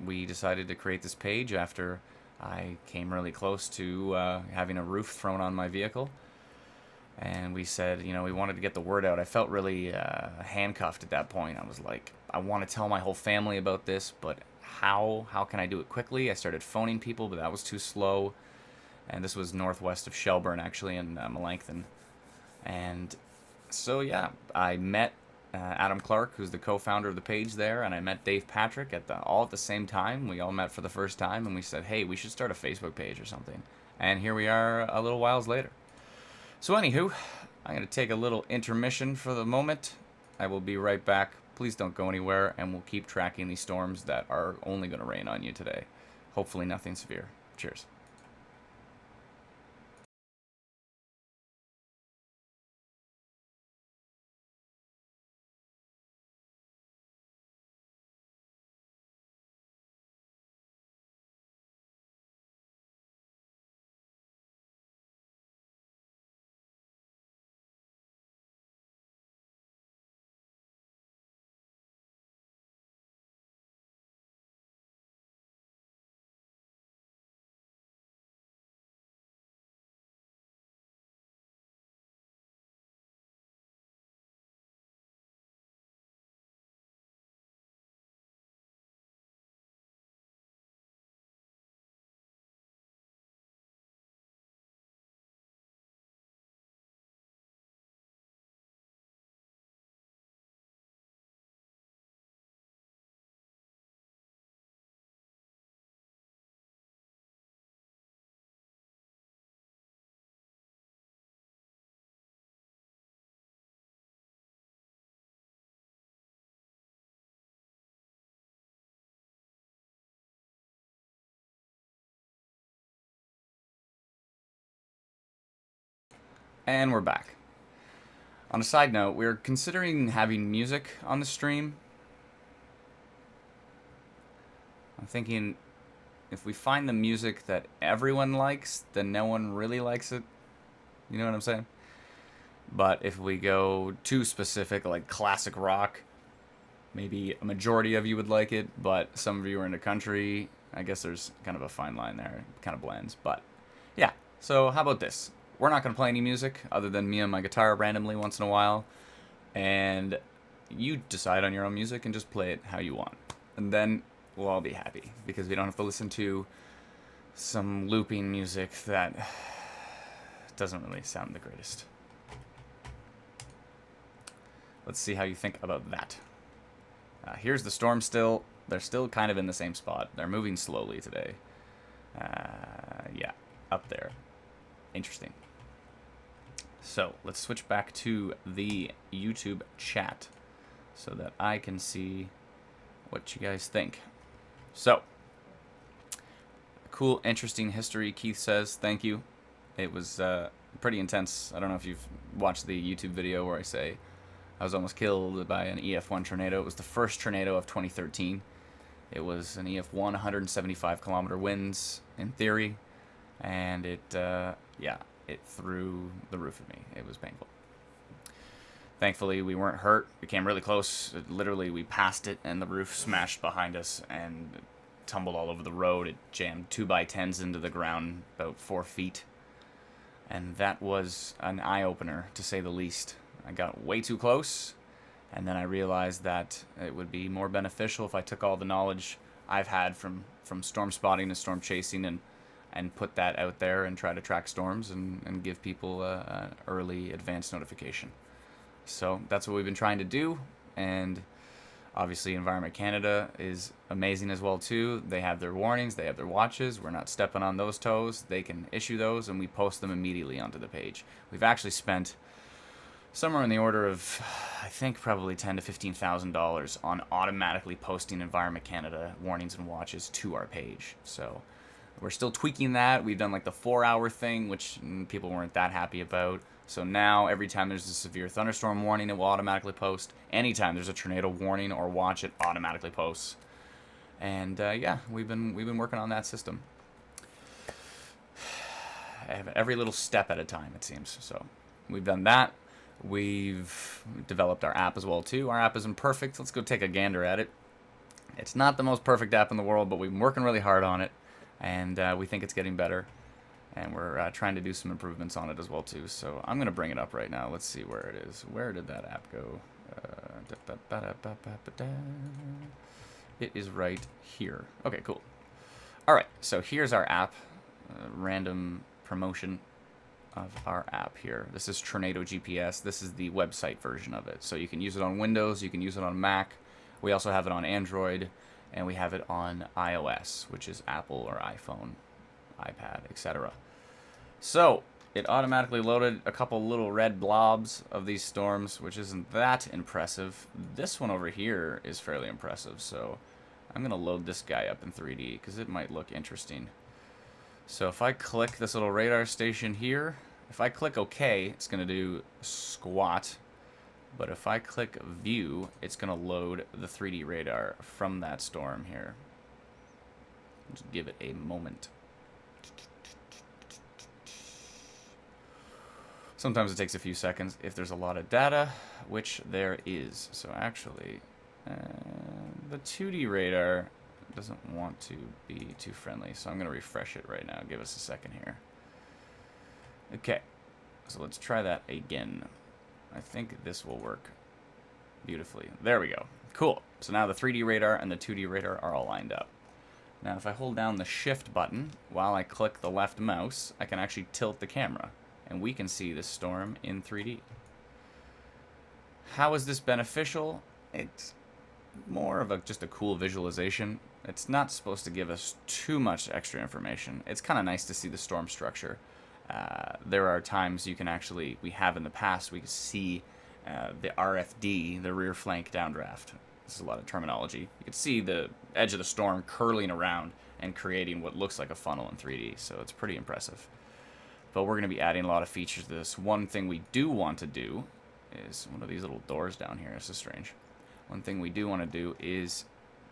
we decided to create this page after I came really close to having a roof thrown on my vehicle. And we said, you know, we wanted to get the word out. I felt really handcuffed at that point. I was like, I want to tell my whole family about this, but how can I do it quickly? I started phoning people, but that was too slow. And this was northwest of Shelburne, actually, in Melanchthon. And so, yeah, I met Adam Clark, who's the co-founder of the page there, and I met Dave Patrick all at the same time. We all met for the first time, and we said, hey, we should start a Facebook page or something. And here we are a little whiles later. So anywho, I'm going to take a little intermission for the moment. I will be right back. Please don't go anywhere, and we'll keep tracking these storms that are only going to rain on you today. Hopefully nothing severe. Cheers. And we're back. On a side note, we're considering having music on the stream. I'm thinking if we find the music that everyone likes, then no one really likes it. You know what I'm saying? But if we go too specific, like classic rock, maybe a majority of you would like it, but some of you are into country. I guess there's kind of a fine line there. It kind of blends. But yeah, so how about this? We're not going to play any music other than me and my guitar randomly once in a while. And you decide on your own music and just play it how you want. And then we'll all be happy because we don't have to listen to some looping music that doesn't really sound the greatest. Let's see how you think about that. Here's the storm still. They're still kind of in the same spot. They're moving slowly today. Yeah, up there. Interesting. So let's switch back to the YouTube chat so that I can see what you guys think. So, cool, interesting history, Keith says. Thank you. It was pretty intense. I don't know if you've watched the YouTube video where I say I was almost killed by an EF1 tornado. It was the first tornado of 2013. It was an EF1, 175 kilometer winds in theory, and it, yeah, it threw the roof at me. It was painful. Thankfully, we weren't hurt. We came really close. Literally, we passed it, and the roof smashed behind us, and tumbled all over the road. It jammed 2x10s into the ground about 4 feet. And that was an eye-opener, to say the least. I got way too close, and then I realized that it would be more beneficial if I took all the knowledge I've had from storm spotting and storm chasing and put that out there and try to track storms and give people an early advance notification. So that's what we've been trying to do, and obviously Environment Canada is amazing as well too. They have their warnings, they have their watches. We're not stepping on those toes. They can issue those and we post them immediately onto the page. We've actually spent somewhere in the order of, I think, probably $10,000 to $15,000 on automatically posting Environment Canada warnings and watches to our page. So we're still tweaking that. We've done like the 4-hour thing, which people weren't that happy about. So now every time there's a severe thunderstorm warning, it will automatically post. Anytime there's a tornado warning or watch, it automatically posts. And yeah, we've been working on that system. Every little step at a time, it seems. So we've done that. We've developed our app as well too. Our app isn't perfect. Let's go take a gander at it. It's not the most perfect app in the world, but we've been working really hard on it, and we think it's getting better. And we're trying to do some improvements on it as well too. So I'm going to bring it up right now. Let's see where it is. Where did that app go? It is right here. Okay, cool. All right, so here's our app. Random promotion of our app here. This is Tornado GPS. This is the website version of it. So you can use it on Windows. You can use it on Mac. We also have it on Android. And we have it on iOS, which is Apple or iPhone, iPad, etc. So it automatically loaded a couple little red blobs of these storms, which isn't that impressive. This one over here is fairly impressive, so I'm going to load this guy up in 3D because it might look interesting. So if I click this little radar station here, if I click OK, it's going to do squat. But if I click view, it's going to load the 3D radar from that storm here. Just give it a moment. Sometimes it takes a few seconds if there's a lot of data, which there is. So actually, the 2D radar doesn't want to be too friendly, so I'm going to refresh it right now. Give us a second here. Okay, so let's try that again. I think this will work beautifully. There we go. Cool. So now the 3D radar and the 2D radar are all lined up. Now if I hold down the shift button while I click the left mouse, I can actually tilt the camera and we can see the storm in 3D. How is this beneficial? It's more of just a cool visualization. It's not supposed to give us too much extra information. It's kind of nice to see the storm structure. There are times you can actually, we have in the past, we can see the RFD, the rear flank downdraft. This is a lot of terminology. You can see the edge of the storm curling around and creating what looks like a funnel in 3D, so it's pretty impressive. But we're going to be adding a lot of features to this. One thing we do want to do is, one of these little doors down here, this is strange. One thing we do want to do is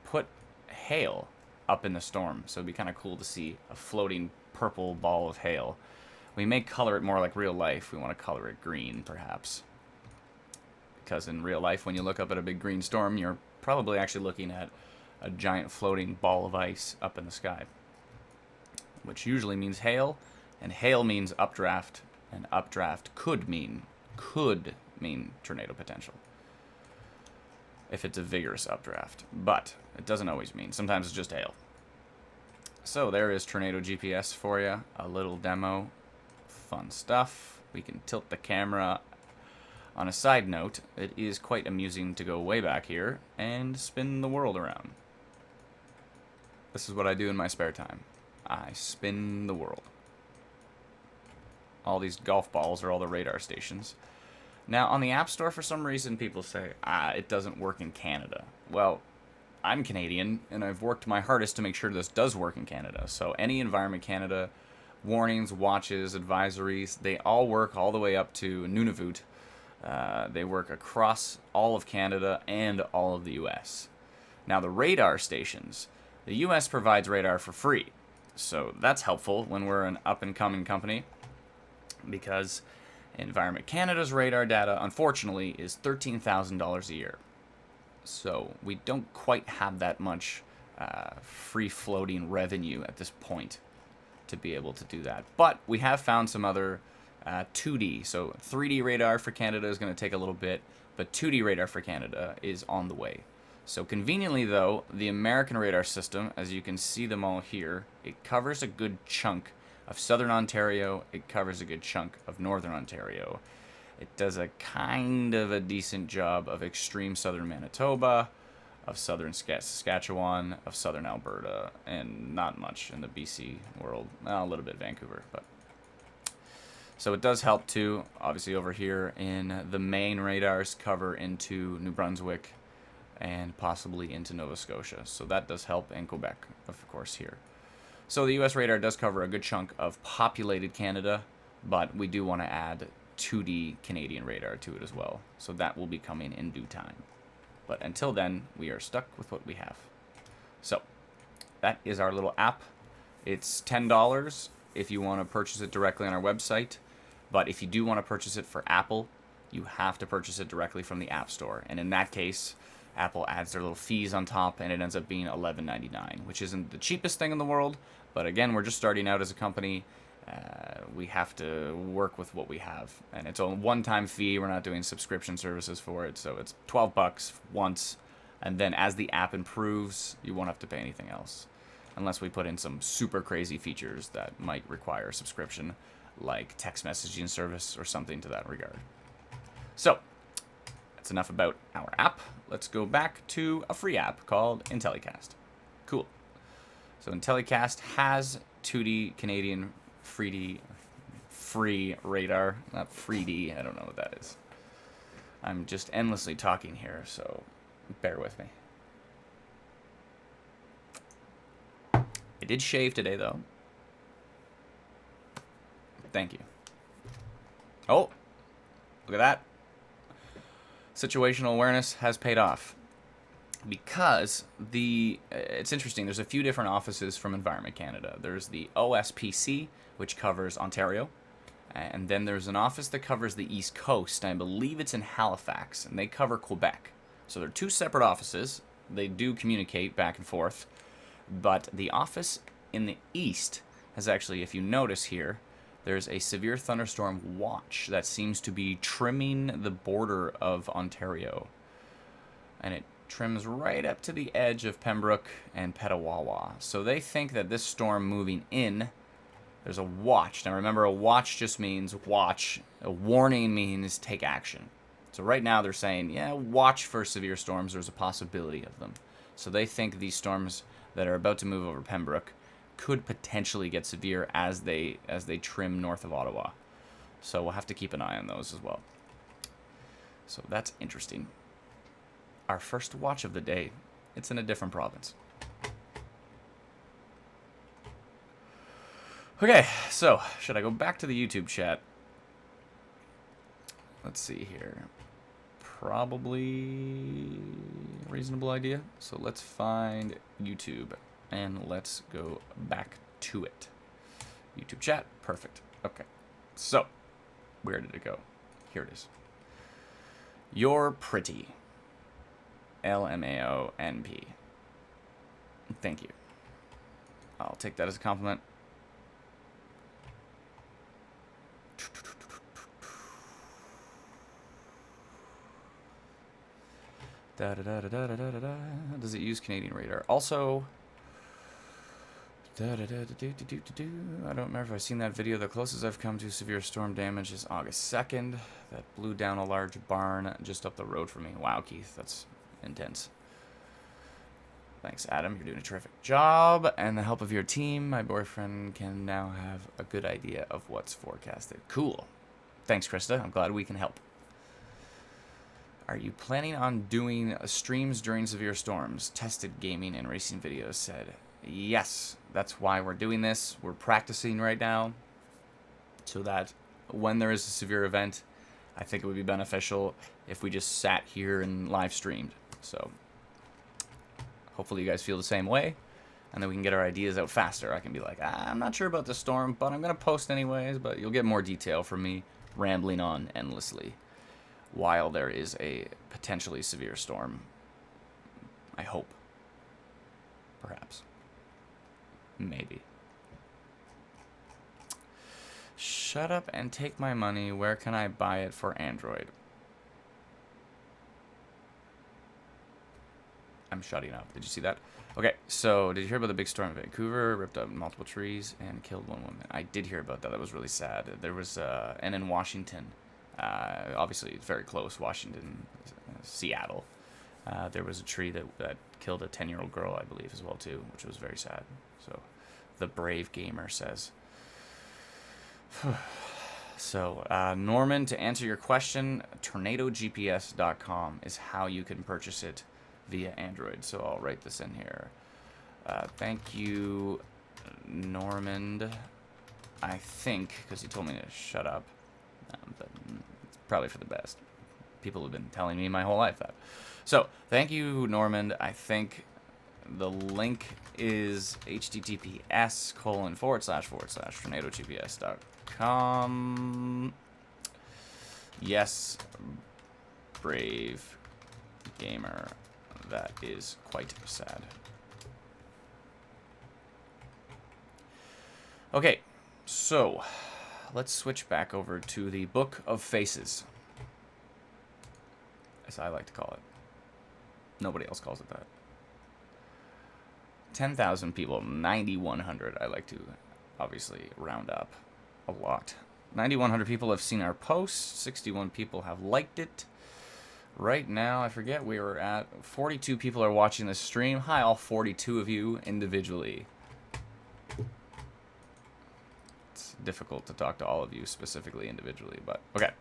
put hail up in the storm, so it'd be kind of cool to see a floating purple ball of hail. We may color it more like real life. We want to color it green, perhaps. Because in real life, when you look up at a big green storm, you're probably actually looking at a giant floating ball of ice up in the sky. Which usually means hail, and hail means updraft, and updraft could mean tornado potential. If it's a vigorous updraft. But it doesn't always mean. Sometimes it's just hail. So there is Tornado GPS for you. A little demo. Fun stuff. We can tilt the camera. On a side note, it is quite amusing to go way back here and spin the world around. This is what I do in my spare time. I spin the world. All these golf balls are all the radar stations. Now, on the App Store, for some reason, people say, it doesn't work in Canada. Well, I'm Canadian, and I've worked my hardest to make sure this does work in Canada. So any Environment Canada warnings, watches, advisories, they all work all the way up to Nunavut. They work across all of Canada and all of the U.S. Now, the radar stations, the U.S. provides radar for free. So that's helpful when we're an up-and-coming company, because Environment Canada's radar data, unfortunately, is $13,000 a year. So we don't quite have that much free-floating revenue at this point to be able to do that. But we have found some other 2D. So 3D radar for Canada is going to take a little bit, but 2D radar for Canada is on the way. So conveniently, though, the American radar system, as you can see them all here, it covers a good chunk of southern Ontario. It covers a good chunk of northern Ontario. It does a kind of a decent job of extreme southern Manitoba, of southern Saskatchewan, of southern Alberta, and not much in the BC world. Well, a little bit Vancouver, but... So it does help too. Obviously over here in the main radars cover into New Brunswick and possibly into Nova Scotia. So that does help, and Quebec, of course, here. So the US radar does cover a good chunk of populated Canada, but we do want to add 2D Canadian radar to it as well. So that will be coming in due time. But until then, we are stuck with what we have. So that is our little app. It's $10 if you want to purchase it directly on our website. But if you do want to purchase it for Apple, you have to purchase it directly from the App Store. And in that case, Apple adds their little fees on top, and it ends up being $11.99, which isn't the cheapest thing in the world. But again, we're just starting out as a company. We have to work with what we have. And it's a one-time fee. We're not doing subscription services for it. So it's $12 once. And then as the app improves, you won't have to pay anything else. Unless we put in some super crazy features that might require a subscription, like text messaging service or something to that regard. So that's enough about our app. Let's go back to a free app called IntelliCast. Cool. So IntelliCast has 2D Canadian free radar. Not 3D, I don't know what that is. I'm just endlessly talking here, so bear with me. I did shave today, though. Thank you. Oh, look at that. Situational awareness has paid off. Because it's interesting, there's a few different offices from Environment Canada. There's the OSPC, which covers Ontario. And then there's an office that covers the East Coast. I believe it's in Halifax, and they cover Quebec. So they're two separate offices. They do communicate back and forth. But the office in the East has actually, if you notice here, there's a severe thunderstorm watch that seems to be trimming the border of Ontario. And it trims right up to the edge of Pembroke and Petawawa. So they think that this storm moving in, there's a watch. Now remember, a watch just means watch. A warning means take action. So right now they're saying, yeah, watch for severe storms. There's a possibility of them. So they think these storms that are about to move over Pembroke could potentially get severe as they trim north of Ottawa. So we'll have to keep an eye on those as well. So that's interesting. Our first watch of the day. It's in a different province. Okay, so should I go back to the YouTube chat? Let's see here. Probably a reasonable idea. So let's find YouTube and let's go back to it. YouTube chat, perfect. Okay, so where did it go? Here it is. You're pretty. LMAONP. Thank you. I'll take that as a compliment. Does it use Canadian radar? Also, I don't remember if I've seen that video. The closest I've come to severe storm damage is August 2nd. That blew down a large barn just up the road from me. Wow, Keith, that's intense. Thanks, Adam. You're doing a terrific job. And the help of your team, my boyfriend can now have a good idea of what's forecasted. Cool. Thanks, Krista. I'm glad we can help. Are you planning on doing streams during severe storms? Tested gaming and racing videos said. Yes, that's why we're doing this. We're practicing right now so that when there is a severe event, I think it would be beneficial if we just sat here and live streamed. So hopefully you guys feel the same way, and then we can get our ideas out faster. I can be like, I'm not sure about the storm, but I'm going to post anyways, but you'll get more detail from me rambling on endlessly while there is a potentially severe storm. I hope. Perhaps. Maybe. Shut up and take my money. Where can I buy it for Android? I'm shutting up. Did you see that? Okay, so did you hear about the big storm in Vancouver? Ripped up multiple trees and killed one woman. I did hear about that. That was really sad. There was, and in Washington, obviously it's very close, Washington, Seattle. There was a tree that killed a 10-year-old girl, I believe, as well, too, which was very sad. So, the brave gamer says. So, Norman, to answer your question, tornadogps.com is how you can purchase it via Android. So, I'll write this in here. Thank you, Normand. I think, because he told me to shut up, but it's probably for the best. People have been telling me my whole life that. So, thank you, Normand. I think the link is https://tornadogps.com. Yes, brave gamer. That is quite sad. Okay, so let's switch back over to the Book of Faces, as I like to call it. Nobody else calls it that. 10,000 people, 9,100. I like to obviously round up a lot. 9,100 people have seen our post. 61 people have liked it. Right now, I forget, we were at 42 people are watching this stream. Hi, all 42 of you individually. It's difficult to talk to all of you specifically individually, but okay.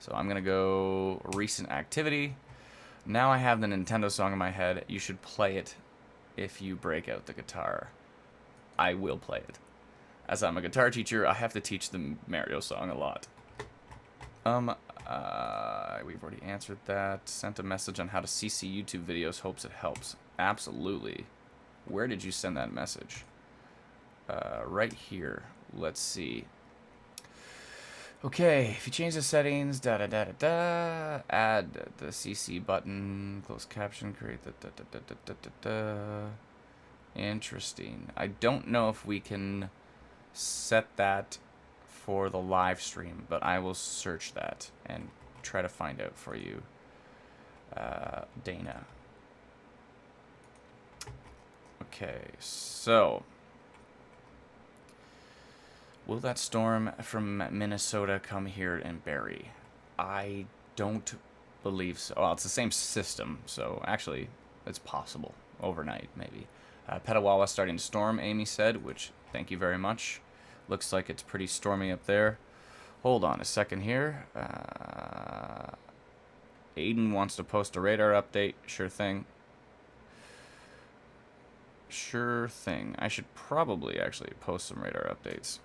So I'm going to go recent activity. Now I have the Nintendo song in my head. You should play it if you break out the guitar. I will play it. As I'm a guitar teacher, I have to teach the Mario song a lot. We've already answered that. Sent a message on how to CC YouTube videos. Hopes it helps. Absolutely. Where did you send that message? Right here. Let's see. Okay, if you change the settings, add the CC button, closed caption, create the Interesting. I don't know if we can set that for the live stream, but I will search that and try to find out for you, Dana. Okay, so will that storm from Minnesota come here and bury? I don't believe so. Well, it's the same system, so actually it's possible. Overnight, maybe. Petawawa starting to storm, Amy said, which, thank you very much. Looks like it's pretty stormy up there. Hold on a second here. Aiden wants to post a radar update. Sure thing. Sure thing. I should probably actually post some radar updates.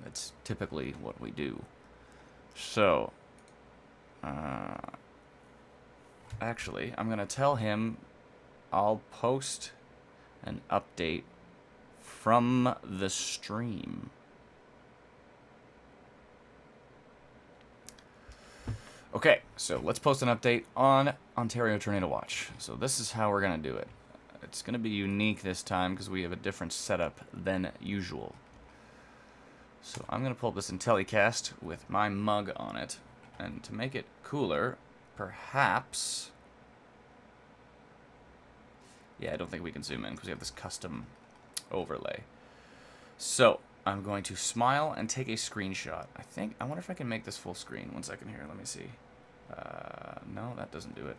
That's typically what we do. So, actually, I'm going to tell him I'll post an update from the stream. Okay, so let's post an update on Ontario Tornado Watch. So this is how we're going to do it. It's going to be unique this time because we have a different setup than usual. So I'm going to pull up this IntelliCast with my mug on it. And to make it cooler, perhaps... Yeah, I don't think we can zoom in because we have this custom overlay. So I'm going to smile and take a screenshot. I wonder if I can make this full screen. 1 second here, let me see. No, that doesn't do it.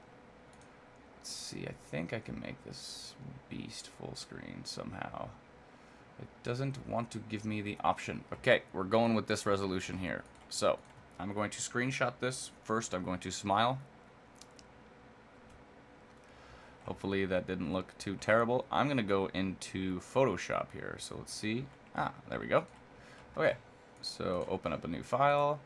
Let's see, I think I can make this beast full screen somehow. It doesn't want to give me the option. Okay, we're going with this resolution here. So I'm going to screenshot this. First, I'm going to smile. Hopefully that didn't look too terrible. I'm going to go into Photoshop here. So let's see. There we go. Okay, so open up a new file.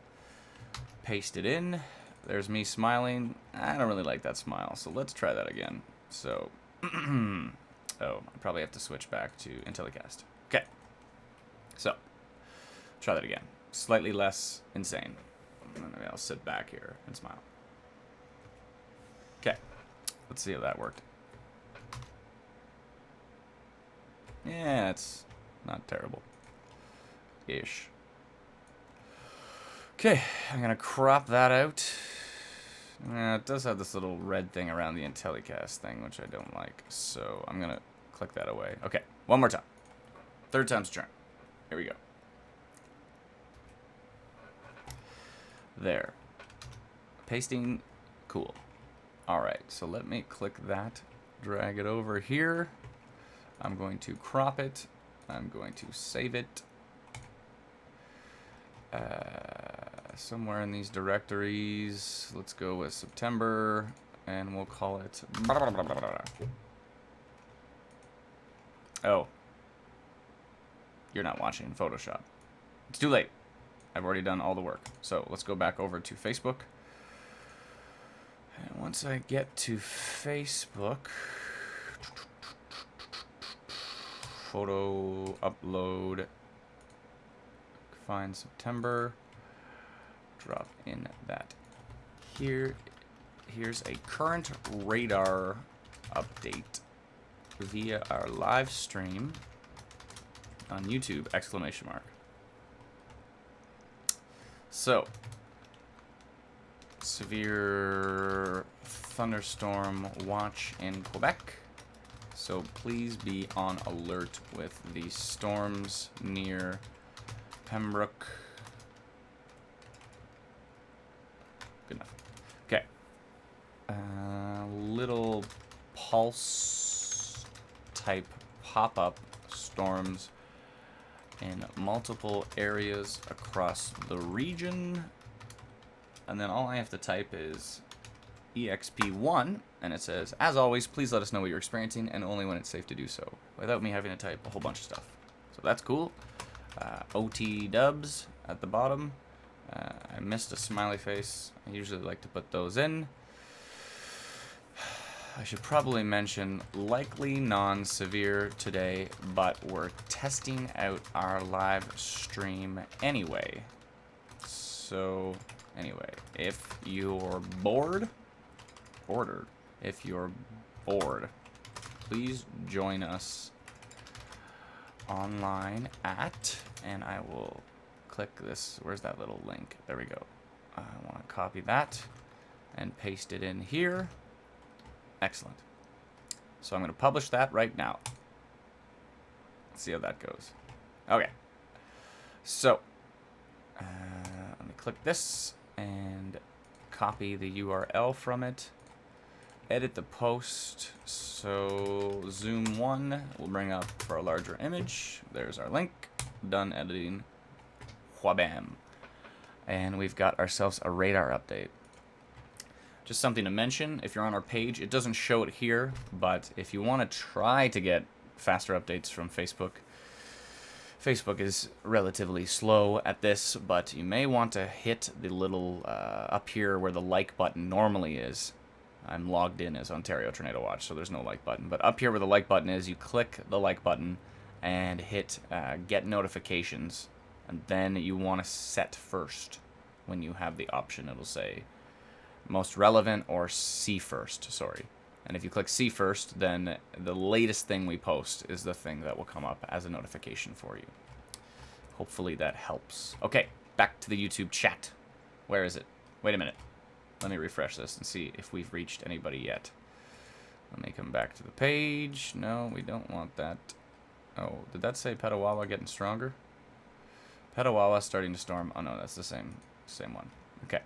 Paste it in. There's me smiling. I don't really like that smile, so let's try that again. So, oh, I probably have to switch back to IntelliCast. Okay, so, try that again. Slightly less insane. And then maybe I'll sit back here and smile. Okay, let's see how that worked. Yeah, it's not terrible. Ish. Okay, I'm going to crop that out. It does have this little red thing around the IntelliCast thing, which I don't like. So I'm going to click that away. Okay, one more time. Third time's a charm. Here we go. There. Pasting. Cool. Alright, so let me click that. Drag it over here. I'm going to crop it. I'm going to save it. Somewhere in these directories. Let's go with September. And we'll call it... Oh. You're not watching Photoshop. It's too late. I've already done all the work. So let's go back over to Facebook. And once I get to Facebook, photo upload, find September, drop in that here. Here's a current radar update via our live stream on YouTube, exclamation mark. So, severe thunderstorm watch in Quebec. So please be on alert with the storms near Pembroke. Good enough. Okay. Little pulse type pop-up storms in multiple areas across the region. And then all I have to type is EXP1, and it says, as always, please let us know what you're experiencing, and only when it's safe to do so, without me having to type a whole bunch of stuff. So that's cool. OT dubs at the bottom. I missed a smiley face. I usually like to put those in. I should probably mention likely non-severe today, but we're testing out our live stream anyway. So anyway, if you're bored, please join us online at, and I will click this, where's that little link? There we go. I want to copy that and paste it in here. Excellent. So I'm going to publish that right now. Let's see how that goes. Okay. So, let me click this and copy the URL from it. Edit the post. So, zoom 1 will bring up for a larger image. There's our link. Done editing. Whabam. And we've got ourselves a radar update. Just something to mention, if you're on our page, it doesn't show it here, but if you want to try to get faster updates from Facebook, Facebook is relatively slow at this, but you may want to hit the little up here where the like button normally is. I'm logged in as Ontario Tornado Watch, so there's no like button. But up here where the like button is, you click the like button and hit get notifications, and then you want to set first when you have the option. It'll say most relevant or see first, sorry. And if you click see first, then the latest thing we post is the thing that will come up as a notification for you. Hopefully that helps. Okay, back to the YouTube chat. Where is it? Wait a minute. Let me refresh this and see if we've reached anybody yet. Let me come back to the page. No, we don't want that. Oh, did that say Petawawa getting stronger? Petawawa starting to storm. Oh no, that's the same one. Okay.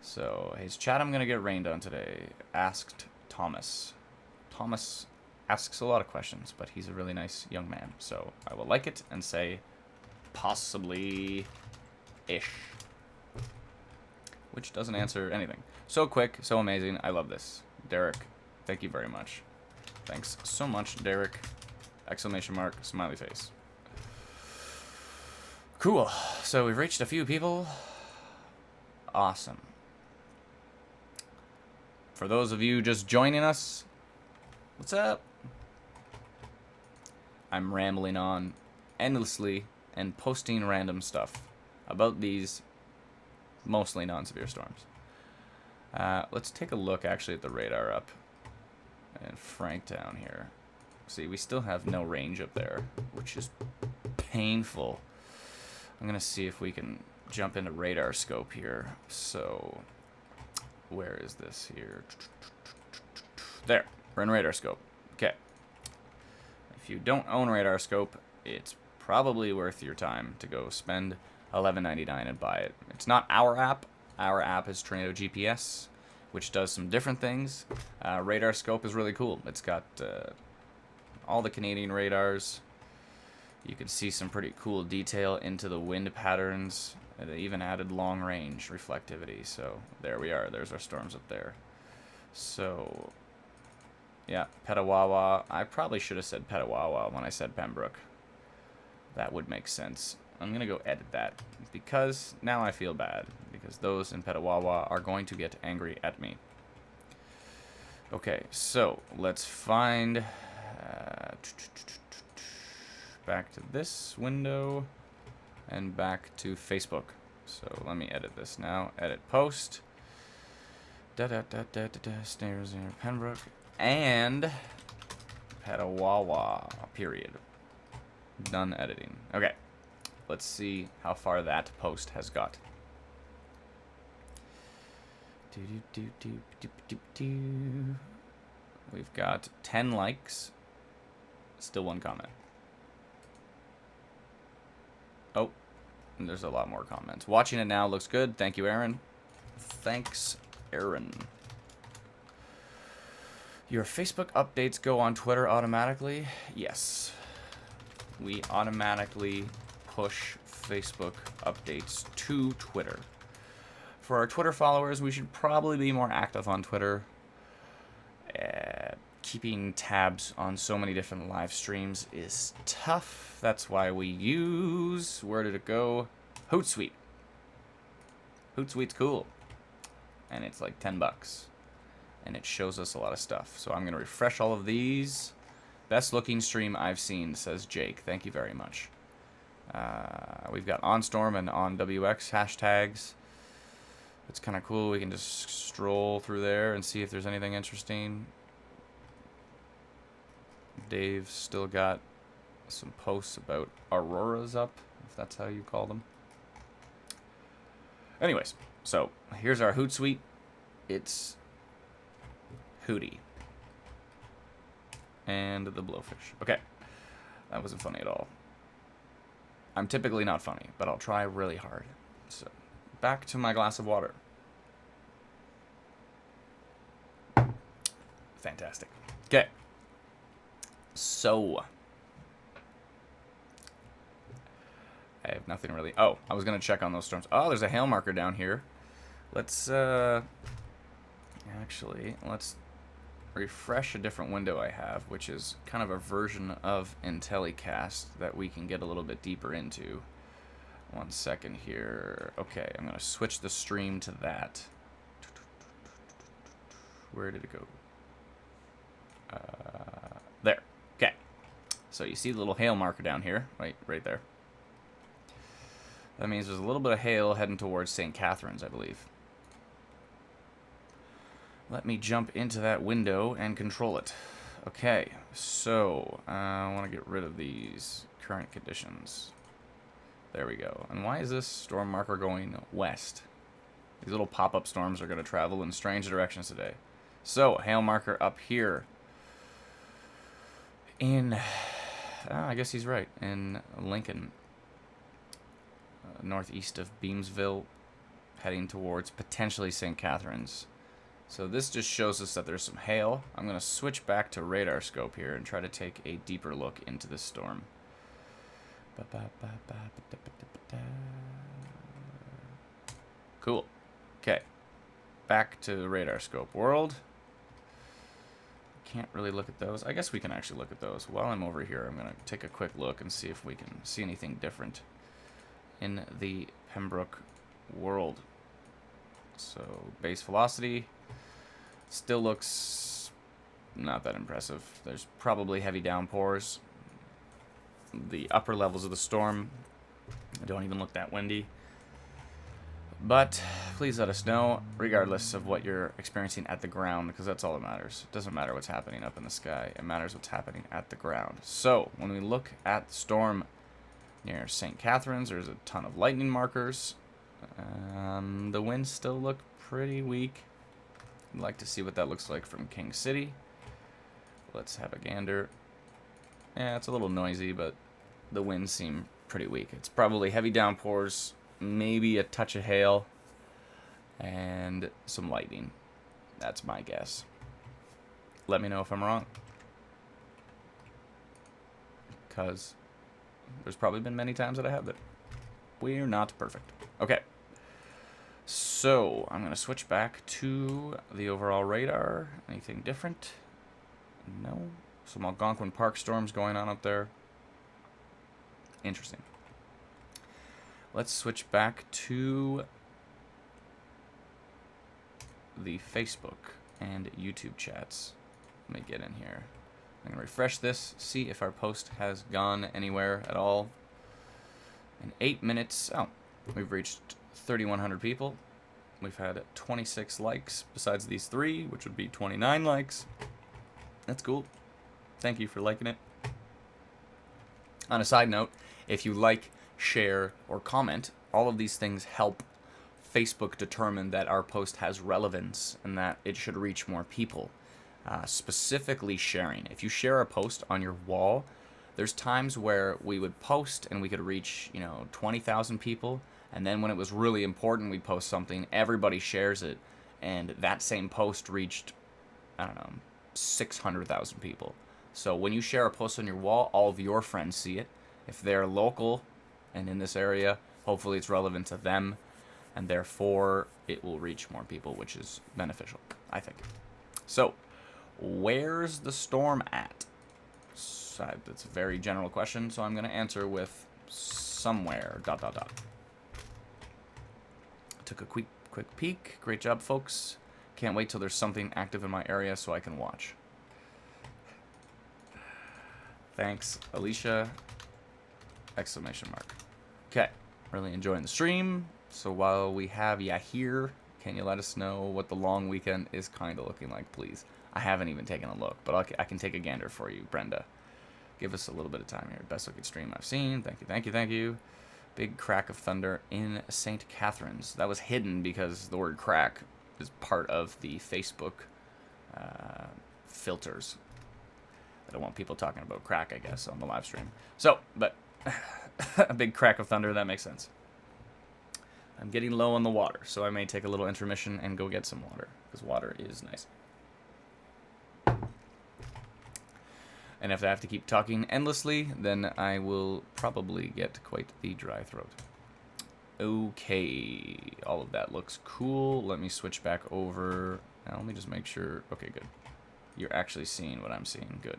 So, his chat I'm going to get rained on today. Asked Thomas. Thomas asks a lot of questions, but he's a really nice young man. So, I will like it and say, possibly-ish. Which doesn't answer anything. So quick, so amazing. I love this. Derek, thank you very much. Thanks so much, Derek. Exclamation mark, smiley face. Cool. So, we've reached a few people. Awesome. For those of you just joining us, what's up? I'm rambling on endlessly and posting random stuff about these mostly non-severe storms. Let's take a look actually at the radar up in Franktown here. See, we still have no range up there, which is painful. I'm going to see if we can jump into radar scope here. So, where is this here? There, we're in radar scope. Okay. If you don't own radar scope, it's probably worth your time to go spend $11.99 and buy it. It's not our app. Our app is Tornado GPS, which does some different things. Radar scope is really cool. It's got all the Canadian radars. You can see some pretty cool detail into the wind patterns. And they even added long range reflectivity. So there we are. There's our storms up there. So yeah, Petawawa. I probably should have said Petawawa when I said Pembroke. That would make sense. I'm going to go edit that because now I feel bad because those in Petawawa are going to get angry at me. Okay, so let's find back to this window and back to Facebook. So let me edit this now. Edit post. Snares near Pembroke and Petawawa. Period. Done editing. Okay. Let's see how far that post has got. We've got 10 likes. Still 1 comment. Oh, and there's a lot more comments. Watching it now looks good. Thank you, Aaron. Thanks, Aaron. Your Facebook updates go on Twitter automatically? Yes. We automatically push Facebook updates to Twitter. For our Twitter followers, we should probably be more active on Twitter. Keeping tabs on so many different live streams is tough. That's why we use, where did it go? Hootsuite. Hootsuite's cool. And it's like $10. And it shows us a lot of stuff. So I'm going to refresh all of these. Best looking stream I've seen, says Jake. Thank you very much. We've got OnStorm and OnWX hashtags. It's kind of cool. We can just stroll through there and see if there's anything interesting. Dave's still got some posts about auroras up, if that's how you call them. Anyways, so here's our Hootsuite. It's Hootie. And the blowfish. Okay. That wasn't funny at all. I'm typically not funny, but I'll try really hard. So, back to my glass of water. Fantastic. Okay. So, I have nothing really. Oh, I was going to check on those storms. Oh, there's a hail marker down here. Let's, actually, let's refresh a different window I have, which is kind of a version of IntelliCast that we can get a little bit deeper into. 1 second here. Okay, I'm going to switch the stream to that. Where did it go? There. Okay. So you see the little hail marker down here, right there. That means there's a little bit of hail heading towards St. Catharines, I believe. Let me jump into that window and control it. Okay, so I want to get rid of these current conditions. There we go. And why is this storm marker going west? These little pop-up storms are going to travel in strange directions today. So, hail marker up here. In, I guess he's right, in Lincoln. Northeast of Beamsville, heading towards potentially St. Catharines. So this just shows us that there's some hail. I'm going to switch back to radar scope here and try to take a deeper look into this storm. Cool. Okay. Back to radar scope world. Can't really look at those. I guess we can actually look at those. While I'm over here, I'm going to take a quick look and see if we can see anything different in the Pembroke world. So, base velocity still looks not that impressive. There's probably heavy downpours. The upper levels of the storm don't even look that windy. But please let us know, regardless of what you're experiencing at the ground, because that's all that matters. It doesn't matter what's happening up in the sky. It matters what's happening at the ground. So, when we look at the storm near St. Catharines, there's a ton of lightning markers. The winds still look pretty weak. I'd like to see what that looks like from King City. Let's have a gander. Yeah, it's a little noisy, but the winds seem pretty weak. It's probably heavy downpours, maybe a touch of hail, and some lightning. That's my guess. Let me know if I'm wrong, because there's probably been many times that I have that. We're not perfect. Okay. So, I'm going to switch back to the overall radar. Anything different? No. Some Algonquin Park storms going on up there. Interesting. Let's switch back to the Facebook and YouTube chats. Let me get in here. I'm going to refresh this, see if our post has gone anywhere at all. In 8 minutes, we've reached 3,100 people. We've had 26 likes besides these 3, which would be 29 likes. That's cool. Thank you for liking it. On a side note, if you like, share, or comment, all of these things help Facebook determine that our post has relevance and that it should reach more people. Specifically sharing. If you share a post on your wall, there's times where we would post and we could reach, 20,000 people. And then when it was really important, we'd post something, everybody shares it. And that same post reached, 600,000 people. So when you share a post on your wall, all of your friends see it. If they're local and in this area, hopefully it's relevant to them. And therefore, it will reach more people, which is beneficial, I think. So, where's the storm at? That's a very general question, so I'm going to answer with somewhere, ... Took a quick peek. Great job, folks. Can't wait till there's something active in my area so I can watch. Thanks, Alicia! ! Okay, really enjoying the stream. So while we have ya here, can you let us know what the long weekend is kind of looking like, please? I haven't even taken a look, but I can take a gander for you, Brenda. Give us a little bit of time here. Best looking stream I've seen. Thank you, thank you, thank you. Big crack of thunder in St. Catharines. That was hidden because the word crack is part of the Facebook filters. I don't want people talking about crack, I guess, on the live stream. So, but a big crack of thunder, that makes sense. I'm getting low on the water, so I may take a little intermission and go get some water, because water is nice. And if I have to keep talking endlessly, then I will probably get quite the dry throat. Okay, all of that looks cool. Let me switch back over. Now, let me just make sure. Okay, good. You're actually seeing what I'm seeing. Good.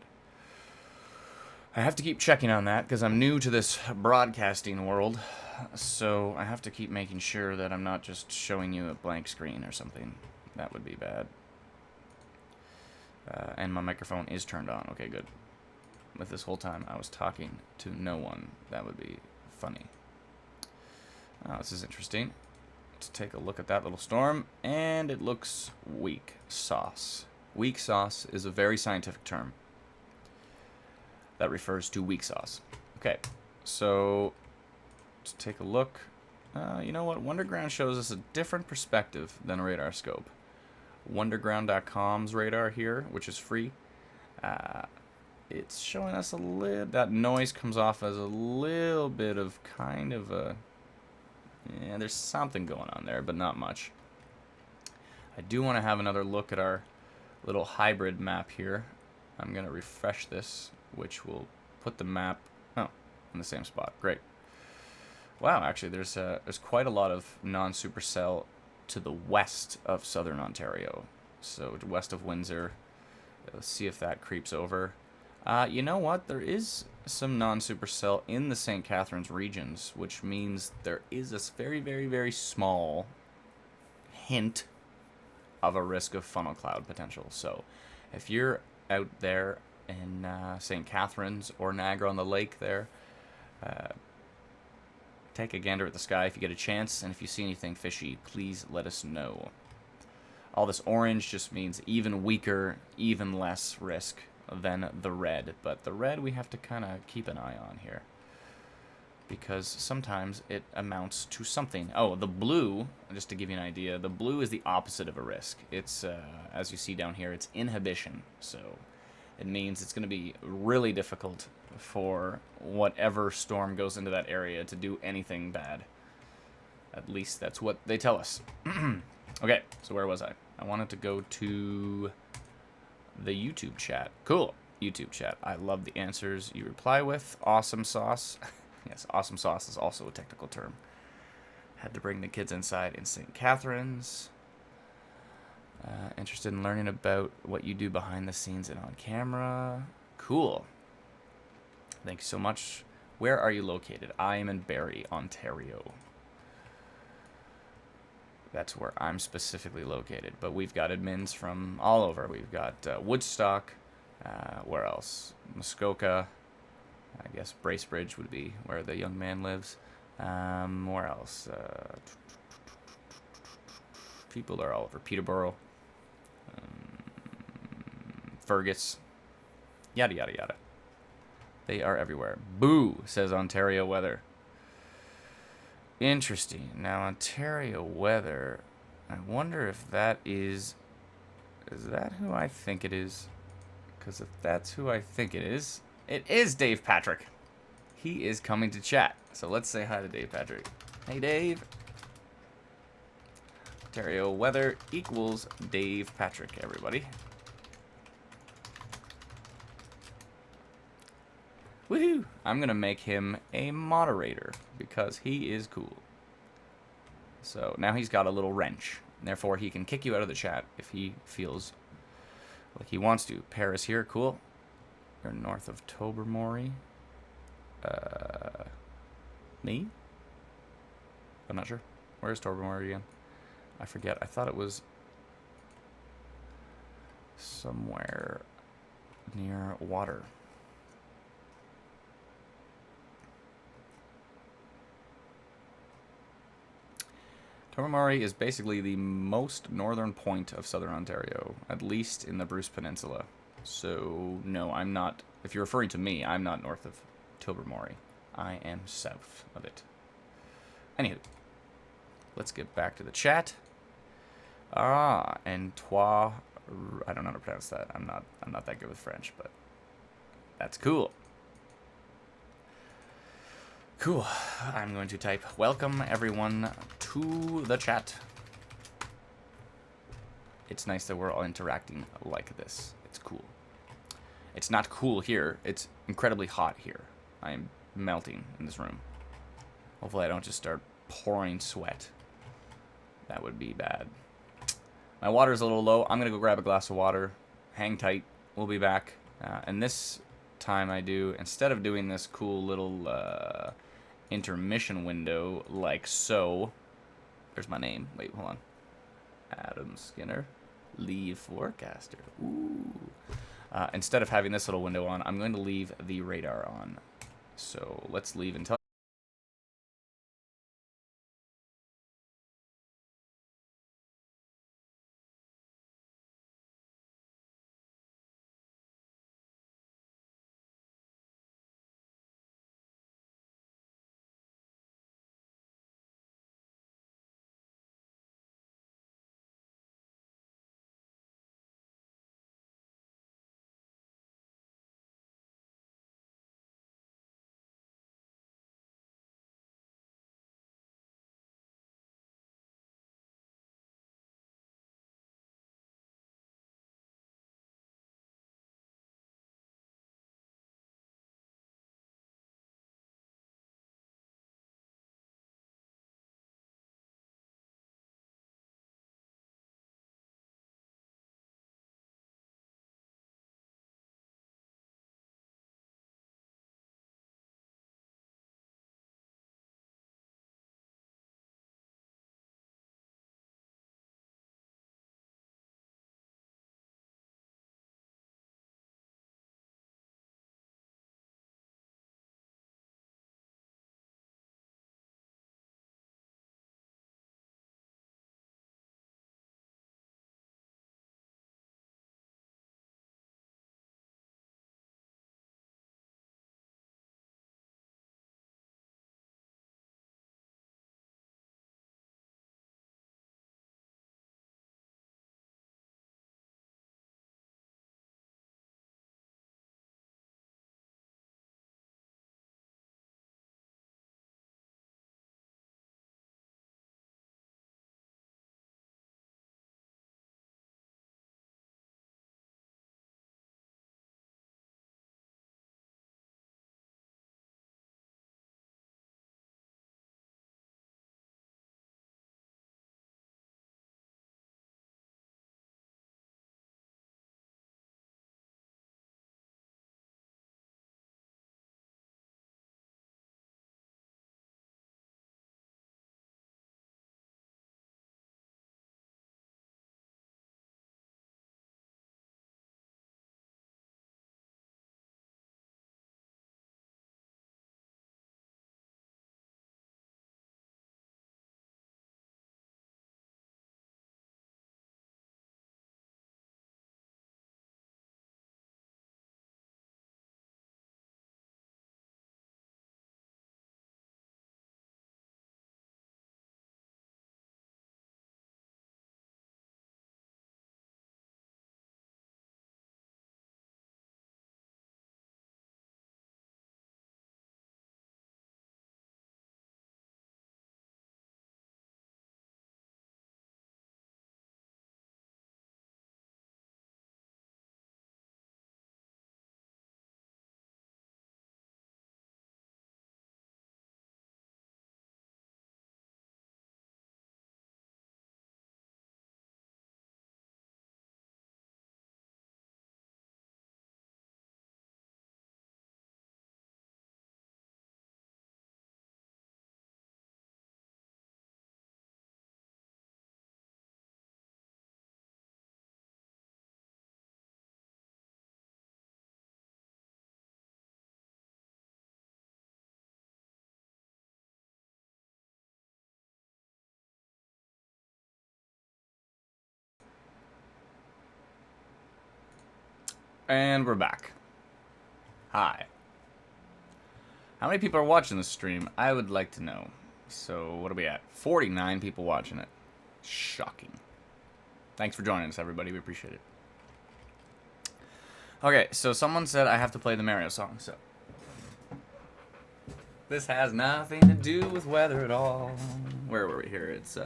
I have to keep checking on that because I'm new to this broadcasting world. So I have to keep making sure that I'm not just showing you a blank screen or something. That would be bad. And my microphone is turned on. Okay, good. With this whole time I was talking to no one. That would be funny. Oh, this is interesting. Let's take a look at that little storm. And it looks weak sauce. Weak sauce is a very scientific term that refers to weak sauce. Okay, so let's take a look. You know what? Wonderground shows us a different perspective than Radar Scope. Wonderground.com's radar here, which is free. It's showing us a little... That noise comes off as a little bit of kind of a... Yeah, there's something going on there, but not much. I do want to have another look at our little hybrid map here. I'm going to refresh this, which will put the map... Oh, in the same spot. Great. Wow, actually, there's quite a lot of non-supercell to the west of southern Ontario. So, west of Windsor. Let's see if that creeps over. You know what? There is some non-supercell in the St. Catharines regions, which means there is this very, very, very small hint of a risk of funnel cloud potential. So, if you're out there in St. Catharines or Niagara on the Lake there, take a gander at the sky if you get a chance, and if you see anything fishy, please let us know. All this orange just means even weaker, even less risk than the red. But the red we have to kind of keep an eye on here, because sometimes it amounts to something. Oh, the blue, just to give you an idea, the blue is the opposite of a risk. It's, as you see down here, it's inhibition. So it means it's going to be really difficult for whatever storm goes into that area to do anything bad. At least that's what they tell us. Okay, so where was I? I wanted to go to the YouTube chat. Cool. YouTube chat. I love the answers you reply with. Awesome sauce. Yes, awesome sauce is also a technical term. Had to bring the kids inside in St. Catharines. Interested in learning about what you do behind the scenes and on camera. Cool. Thank you so much. Where are you located? I am in Barrie, Ontario. That's where I'm specifically located. But we've got admins from all over. We've got Woodstock. Where else? Muskoka. I guess Bracebridge would be where the young man lives. Where else? People are all over. Peterborough. Fergus. Yada, yada, yada. They are everywhere. Boo, says Ontario weather. Interesting. Now, Ontario weather, I wonder if that is that who I think it is? Because if that's who I think it is Dave Patrick. He is coming to chat. So let's say hi to Dave Patrick. Hey, Dave. Ontario weather equals Dave Patrick, everybody. Woohoo! I'm going to make him a moderator because he is cool. So now he's got a little wrench. Therefore, he can kick you out of the chat if he feels like he wants to. Paris here, cool. You're north of Tobermory. Me? I'm not sure. Where's Tobermory again? I forget. I thought it was somewhere near water. Tobermory is basically the most northern point of southern Ontario, at least in the Bruce Peninsula. So, no, I'm not. If you're referring to me, I'm not north of Tobermory. I am south of it. Anywho, let's get back to the chat. And toi, I don't know how to pronounce that. I'm not that good with French, but that's cool. Cool. I'm going to type welcome everyone to the chat. It's nice that we're all interacting like this. It's cool. It's not cool here. It's incredibly hot here. I am melting in this room. Hopefully I don't just start pouring sweat. That would be bad. My water's a little low. I'm going to go grab a glass of water. Hang tight. We'll be back. And this time I do, instead of doing this cool little intermission window like so. There's my name. Wait, hold on. Adam Skinner. Leave forecaster. Ooh. Instead of having this little window on, I'm going to leave the radar on. So let's leave until And we're back. Hi. How many people are watching this stream? I would like to know. So, what are we at? 49 people watching it. Shocking. Thanks for joining us, everybody. We appreciate it. Okay, so someone said I have to play the Mario song, so. This has nothing to do with weather at all. Where were we here? It's,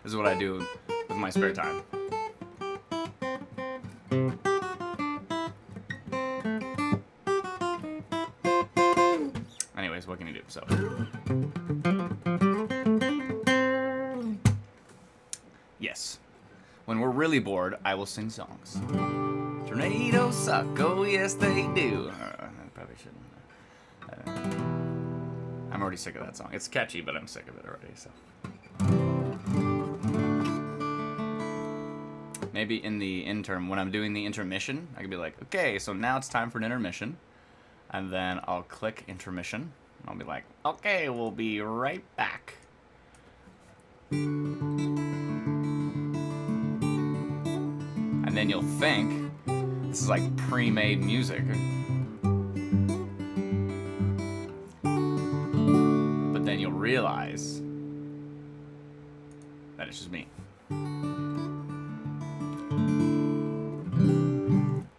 This is what I do with my spare time. Anyways, what can you do? So, yes. When we're really bored, I will sing songs. Tornadoes suck, oh yes they do. I probably shouldn't. I'm already sick of that song. It's catchy, but I'm sick of it already, so. Maybe in the interim, when I'm doing the intermission, I could be like, okay, so now it's time for an intermission. And then I'll click intermission. And I'll be like, okay, we'll be right back. And then you'll think this is like pre-made music. But then you'll realize that it's just me.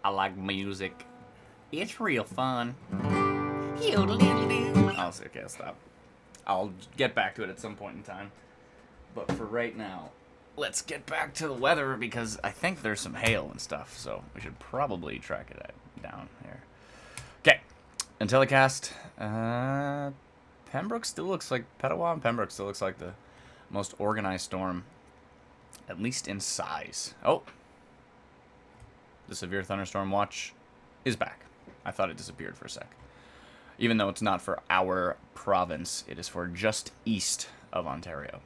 I like music. It's real fun. Oh, okay, I'll stop. I'll get back to it at some point in time. But for right now, let's get back to the weather because I think there's some hail and stuff, so we should probably track it down here. Okay, Intellicast. Pembroke still looks like Petawa and Pembroke still looks like the most organized storm, at least in size. Oh. The severe thunderstorm watch is back. I thought it disappeared for a sec. Even though it's not for our province, it is for just east of Ontario.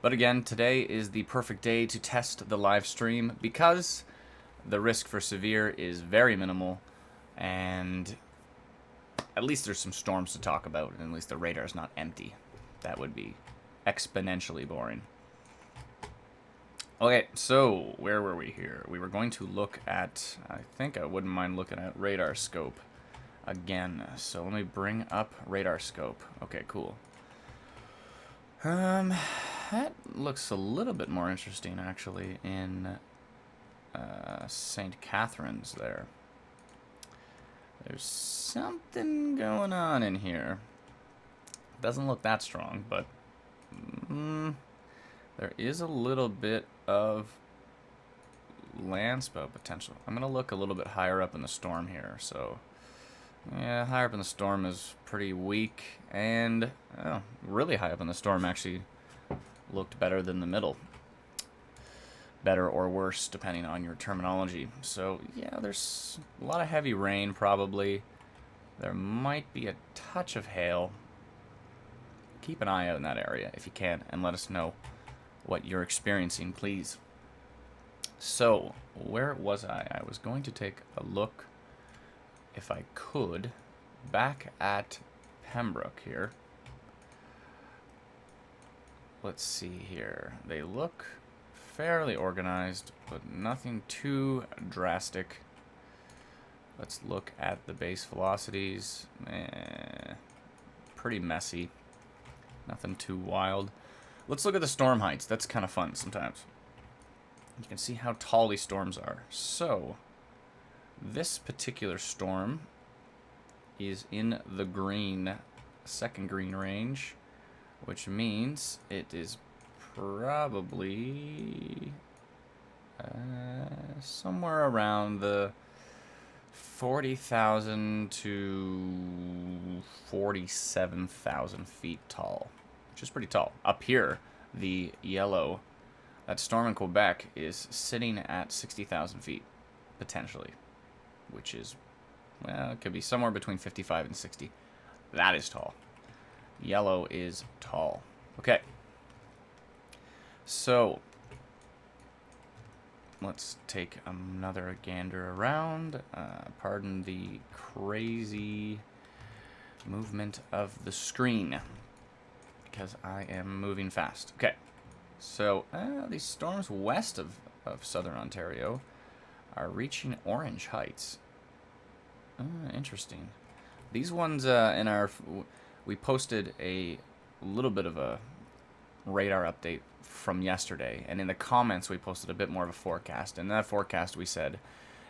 But again, today is the perfect day to test the live stream because the risk for severe is very minimal and at least there's some storms to talk about and at least the radar is not empty. That would be exponentially boring. Okay, so where were we here? We were going to look at, I think I wouldn't mind looking at radar scope again. So let me bring up radar scope. Okay, cool. That looks a little bit more interesting actually in St. Catharines there. There's something going on in here. Doesn't look that strong, but there is a little bit of landspout potential. I'm going to look a little bit higher up in the storm here. So, yeah, higher up in the storm is pretty weak. And really high up in the storm actually looked better than the middle. Better or worse, depending on your terminology. So, yeah, there's a lot of heavy rain probably. There might be a touch of hail. Keep an eye out in that area if you can and let us know what you're experiencing, please. So, where was I? I was going to take a look, if I could, back at Pembroke here. Let's see here. They look fairly organized, but nothing too drastic. Let's look at the base velocities. Pretty messy. Nothing too wild. Let's look at the storm heights. That's kind of fun sometimes. You can see how tall these storms are. So, this particular storm is in the green, second green range, which means it is probably somewhere around the 40,000 to 47,000 feet tall, which is pretty tall. Up here, the yellow, that storm in Quebec is sitting at 60,000 feet, potentially, which is, well, it could be somewhere between 55 and 60. That is tall. Yellow is tall. Okay. So, let's take another gander around. Pardon the crazy movement of the screen. because I am moving fast. Okay, so these storms west of southern Ontario are reaching orange heights. Interesting. These ones in our... We posted a little bit of a radar update from yesterday, and in the comments we posted a bit more of a forecast. And in that forecast we said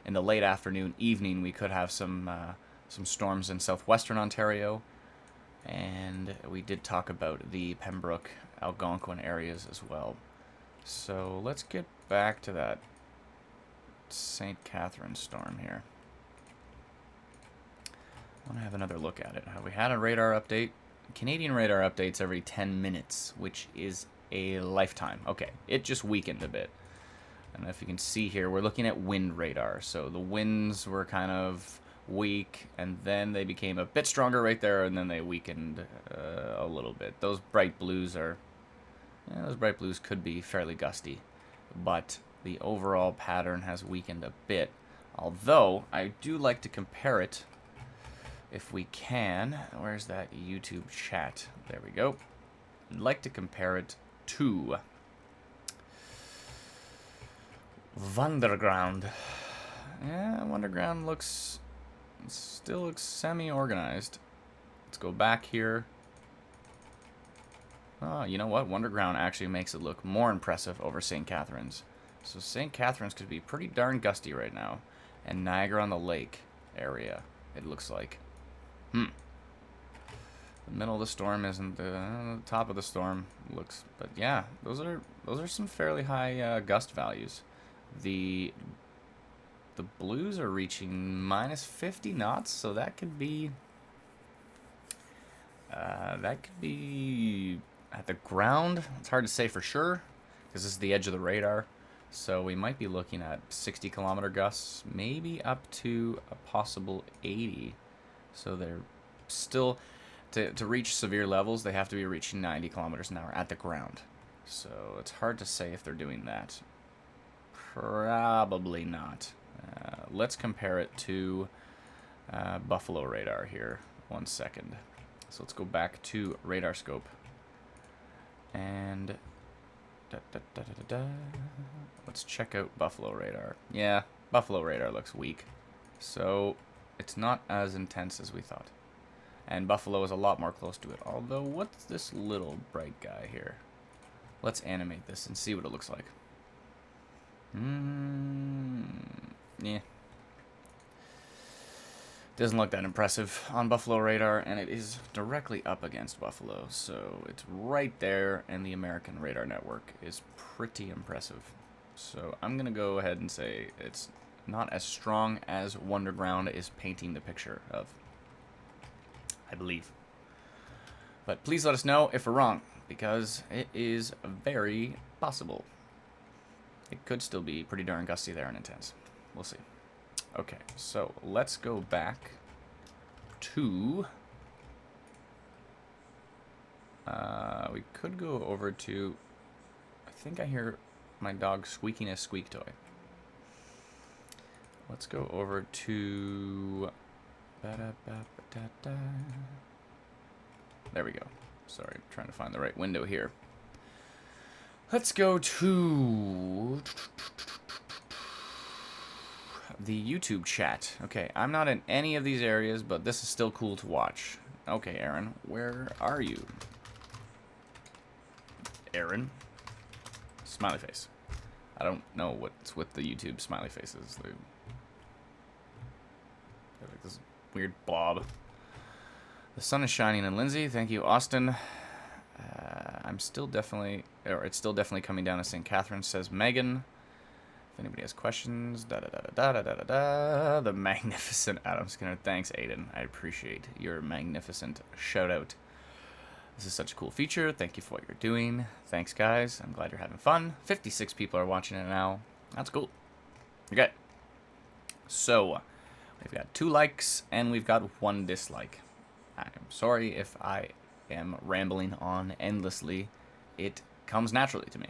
in the late afternoon, evening, we could have some storms in southwestern Ontario, and we did talk about the Pembroke, Algonquin areas as well. So let's get back to that St. Catharines storm here. I want to have another look at it. We had a radar update. Canadian radar updates every 10 minutes, which is a lifetime. Okay, it just weakened a bit. I don't know if you can see here, we're looking at wind radar. So the winds were kind of weak, and then they became a bit stronger right there, and then they weakened a little bit. Those bright blues are... Yeah, those bright blues could be fairly gusty, but the overall pattern has weakened a bit. Although, I do like to compare it, if we can. Where's that YouTube chat? There we go. I'd like to compare it to Wonderground. Yeah, Wonderground still looks semi-organized. Let's go back here. Oh, you know what? Wonderground actually makes it look more impressive over St. Catharines. So St. Catharines could be pretty darn gusty right now. And Niagara-on-the-Lake area, it looks like. The middle of the storm isn't the top of the storm looks, but yeah, those are some fairly high gust values. The blues are reaching minus 50 knots, so that could be at the ground. It's hard to say for sure because this is the edge of the radar. So we might be looking at 60 kilometer gusts, maybe up to a possible 80. So they're still, to reach severe levels, they have to be reaching 90 kilometers an hour at the ground. So it's hard to say if they're doing that. Probably not. Let's compare it to Buffalo radar here. 1 second. So let's go back to radar scope. And let's check out Buffalo radar. Yeah, Buffalo radar looks weak. So it's not as intense as we thought. And Buffalo is a lot more close to it. Although, what's this little bright guy here? Let's animate this and see what it looks like. Yeah. Doesn't look that impressive on Buffalo radar, and it is directly up against Buffalo. So it's right there, and the American radar network is pretty impressive. So I'm going to go ahead and say it's not as strong as Wonderground is painting the picture of, I believe. But please let us know if we're wrong, because it is very possible. It could still be pretty darn gusty there and intense. We'll see. Okay, so let's go back to... we could go over to... I think I hear my dog squeaking a squeak toy. Let's go over to... There we go. Sorry, I'm trying to find the right window here. Let's go to the YouTube chat. Okay, I'm not in any of these areas, but this is still cool to watch. Okay, Aaron, where are you? Aaron? Smiley face. I don't know what's with the YouTube smiley faces. They're like this weird blob. The sun is shining in Lindsay. Thank you, Austin. It's still definitely coming down to St. Catharines, says Megan. If anybody has questions, The magnificent Adam Skinner. Thanks, Aiden. I appreciate your magnificent shout out. This is such a cool feature. Thank you for what you're doing. Thanks, guys. I'm glad you're having fun. 56 people are watching it now. That's cool. Okay. So, we've got 2 likes and we've got 1 dislike. I'm sorry if I am rambling on endlessly. It comes naturally to me.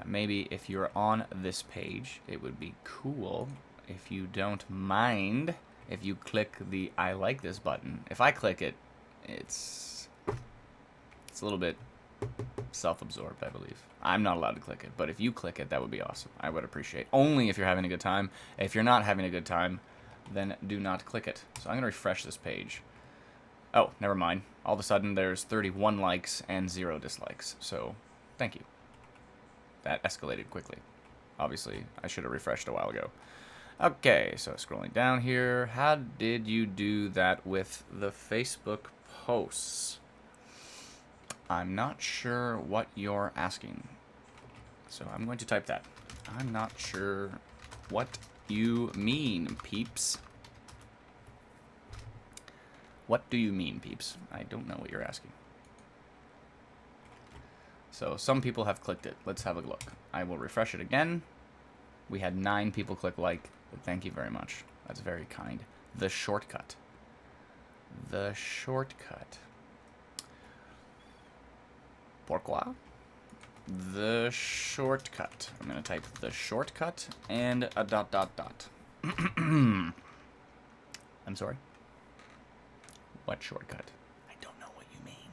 Maybe if you're on this page, it would be cool if you don't mind if you click the I like this button. If I click it, it's It's a little bit self-absorbed, I believe. I'm not allowed to click it, but if you click it, that would be awesome. I would appreciate. Only if you're having a good time. If you're not having a good time, then do not click it. So I'm going to refresh this page. Oh, never mind. All of a sudden, there's 31 likes and 0 dislikes. So, thank you. That escalated quickly. Obviously, I should have refreshed a while ago. Okay, so scrolling down here. How did you do that with the Facebook posts? I'm not sure what you're asking. So I'm going to type that. I'm not sure what you mean, peeps. What do you mean, peeps? I don't know what you're asking. So some people have clicked it. Let's have a look. I will refresh it again. We had 9 people click like. Thank you very much. That's very kind. The shortcut. The shortcut. Pourquoi? The shortcut. I'm going to type the shortcut and a ... I'm sorry? What shortcut? I don't know what you mean.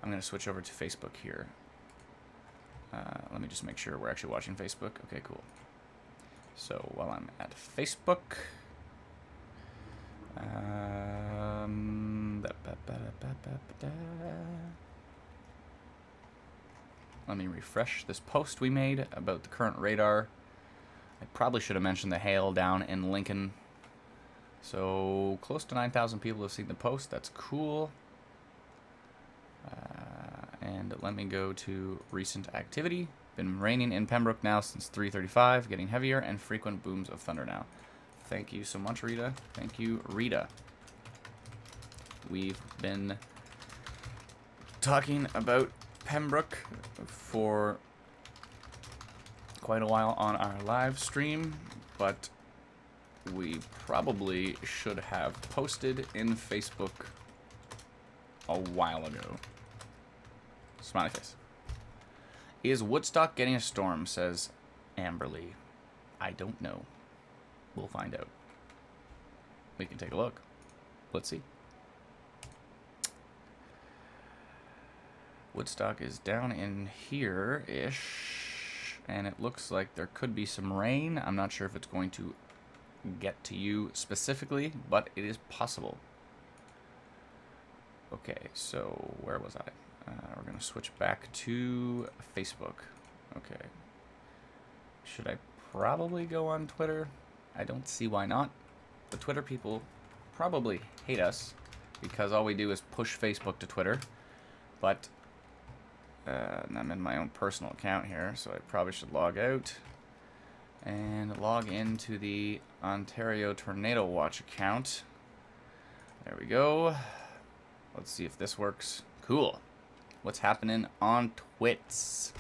I'm going to switch over to Facebook here. Let me just make sure we're actually watching Facebook. Okay, cool. So while I'm at Facebook... let me refresh this post we made about the current radar. I probably should have mentioned the hail down in Lincoln. So close to 9,000 people have seen the post. That's cool. And let me go to recent activity. Been raining in Pembroke now since 3:35, getting heavier and frequent booms of thunder now. Thank you so much, Rita. Thank you, Rita. We've been talking about Pembroke for quite a while on our live stream, but we probably should have posted in Facebook a while ago. Smiley face. Is Woodstock getting a storm, says Amberly. I don't know. We'll find out. We can take a look. Let's see. Woodstock is down in here-ish, and it looks like there could be some rain. I'm not sure if it's going to get to you specifically, but it is possible. Okay, so where was I? We're going to switch back to Facebook. Okay. Should I probably go on Twitter? I don't see why not. The Twitter people probably hate us because all we do is push Facebook to Twitter. But I'm in my own personal account here, so I probably should log out and log into the Ontario Tornado Watch account. There we go. Let's see if this works. Cool. What's happening on Twits?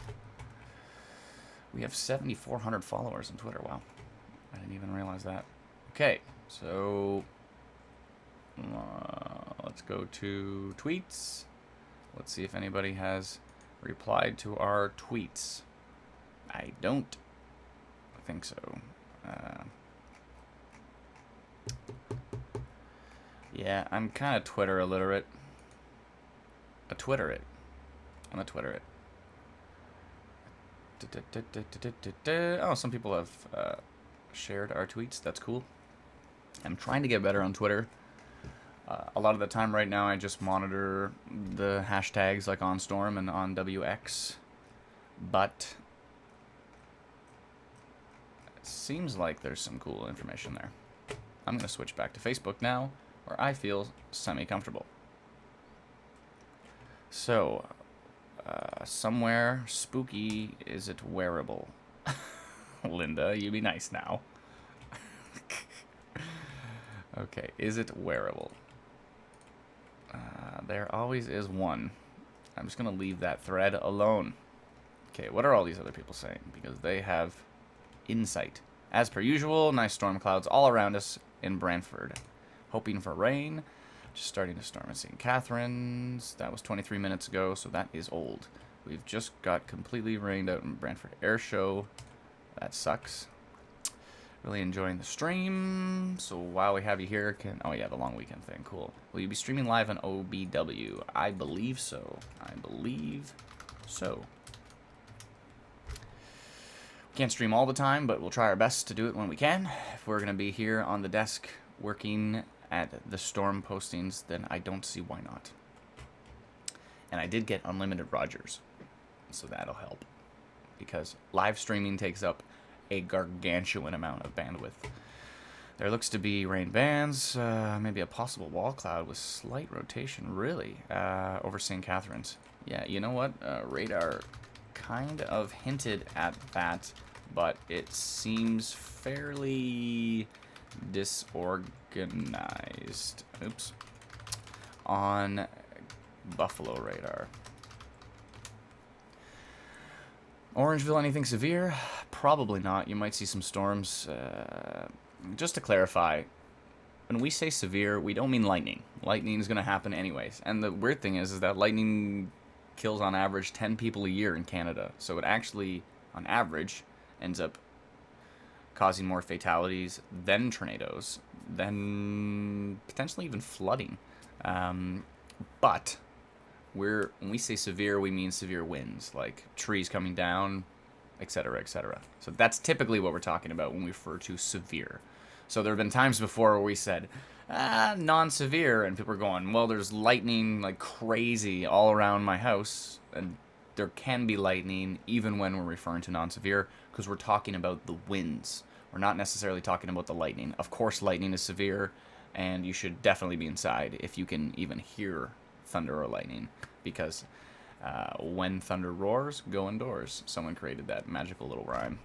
We have 7,400 followers on Twitter. Wow. I didn't even realize that. Okay, so let's go to tweets. Let's see if anybody has replied to our tweets. I don't think so. Yeah, I'm kind of Twitter illiterate. I'm a Twitterate. Oh, some people have shared our tweets. That's cool. I'm trying to get better on Twitter. A lot of the time right now I just monitor the hashtags like on Storm and on WX. But it seems like there's some cool information there. I'm going to switch back to Facebook now, where I feel semi-comfortable. So, somewhere spooky, is it wearable? Linda, you be nice now. Okay, is it wearable? There always is one. I'm just going to leave that thread alone. Okay, what are all these other people saying? Because they have insight. As per usual, nice storm clouds all around us in Brantford. Hoping for rain. Just starting to storm in St. Catharines. That was 23 minutes ago, so that is old. We've just got completely rained out in Brantford Air Show. That sucks. Really enjoying the stream. So while we have you here, oh yeah, the long weekend thing, cool. Will you be streaming live on OBW? I believe so. I believe so. Can't stream all the time, but we'll try our best to do it when we can. If we're gonna be here on the desk working at the storm postings, then I don't see why not. And I did get unlimited Rogers, so that'll help. Because live streaming takes up a gargantuan amount of bandwidth. There looks to be rain bands, maybe a possible wall cloud with slight rotation, really, over St. Catharines. Yeah, you know what? Radar kind of hinted at that, but it seems fairly disorganized. Oops. On Buffalo radar. Orangeville, anything severe? Probably not. You might see some storms. Just to clarify, when we say severe, we don't mean lightning. Lightning is going to happen anyways. And the weird thing is that lightning kills on average 10 people a year in Canada. So it actually, on average, ends up causing more fatalities than tornadoes, than potentially even flooding. But when we say severe, we mean severe winds, like trees coming down, etc., etc. So that's typically what we're talking about when we refer to severe. So there have been times before where we said, non-severe, and people are going, well, there's lightning like crazy all around my house, and there can be lightning even when we're referring to non-severe, because we're talking about the winds. We're not necessarily talking about the lightning. Of course, lightning is severe, and you should definitely be inside if you can even hear thunder or lightning, because when thunder roars, go indoors. Someone created that magical little rhyme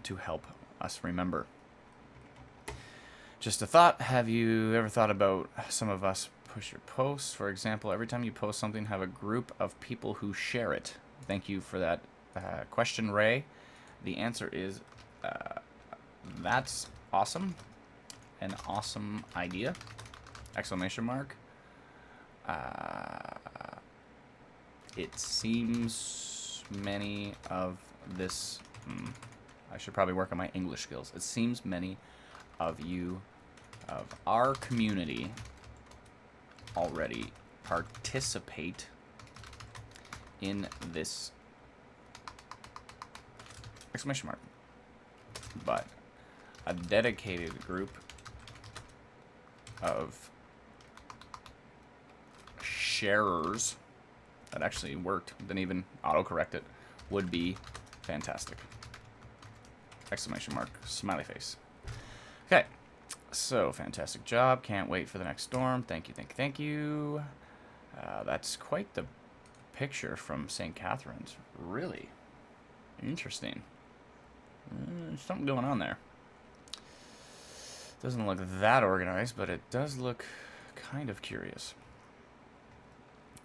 to help us remember. Just a thought, have you ever thought about some of us push your posts? For example, every time you post something, have a group of people who share it. Thank you for that question, Ray. The answer is, that's awesome. An awesome idea. Exclamation mark. It seems many of this... I should probably work on my English skills. It seems many of you, of our community, already participate in this... Exclamation mark. But a dedicated group of sharers that actually worked, didn't even autocorrect it, would be fantastic. Exclamation mark, smiley face. Okay, so fantastic job. Can't wait for the next storm. Thank you, thank you, thank you. That's quite the picture from St. Catharines. Really interesting. Something going on there. Doesn't look that organized, but it does look kind of curious.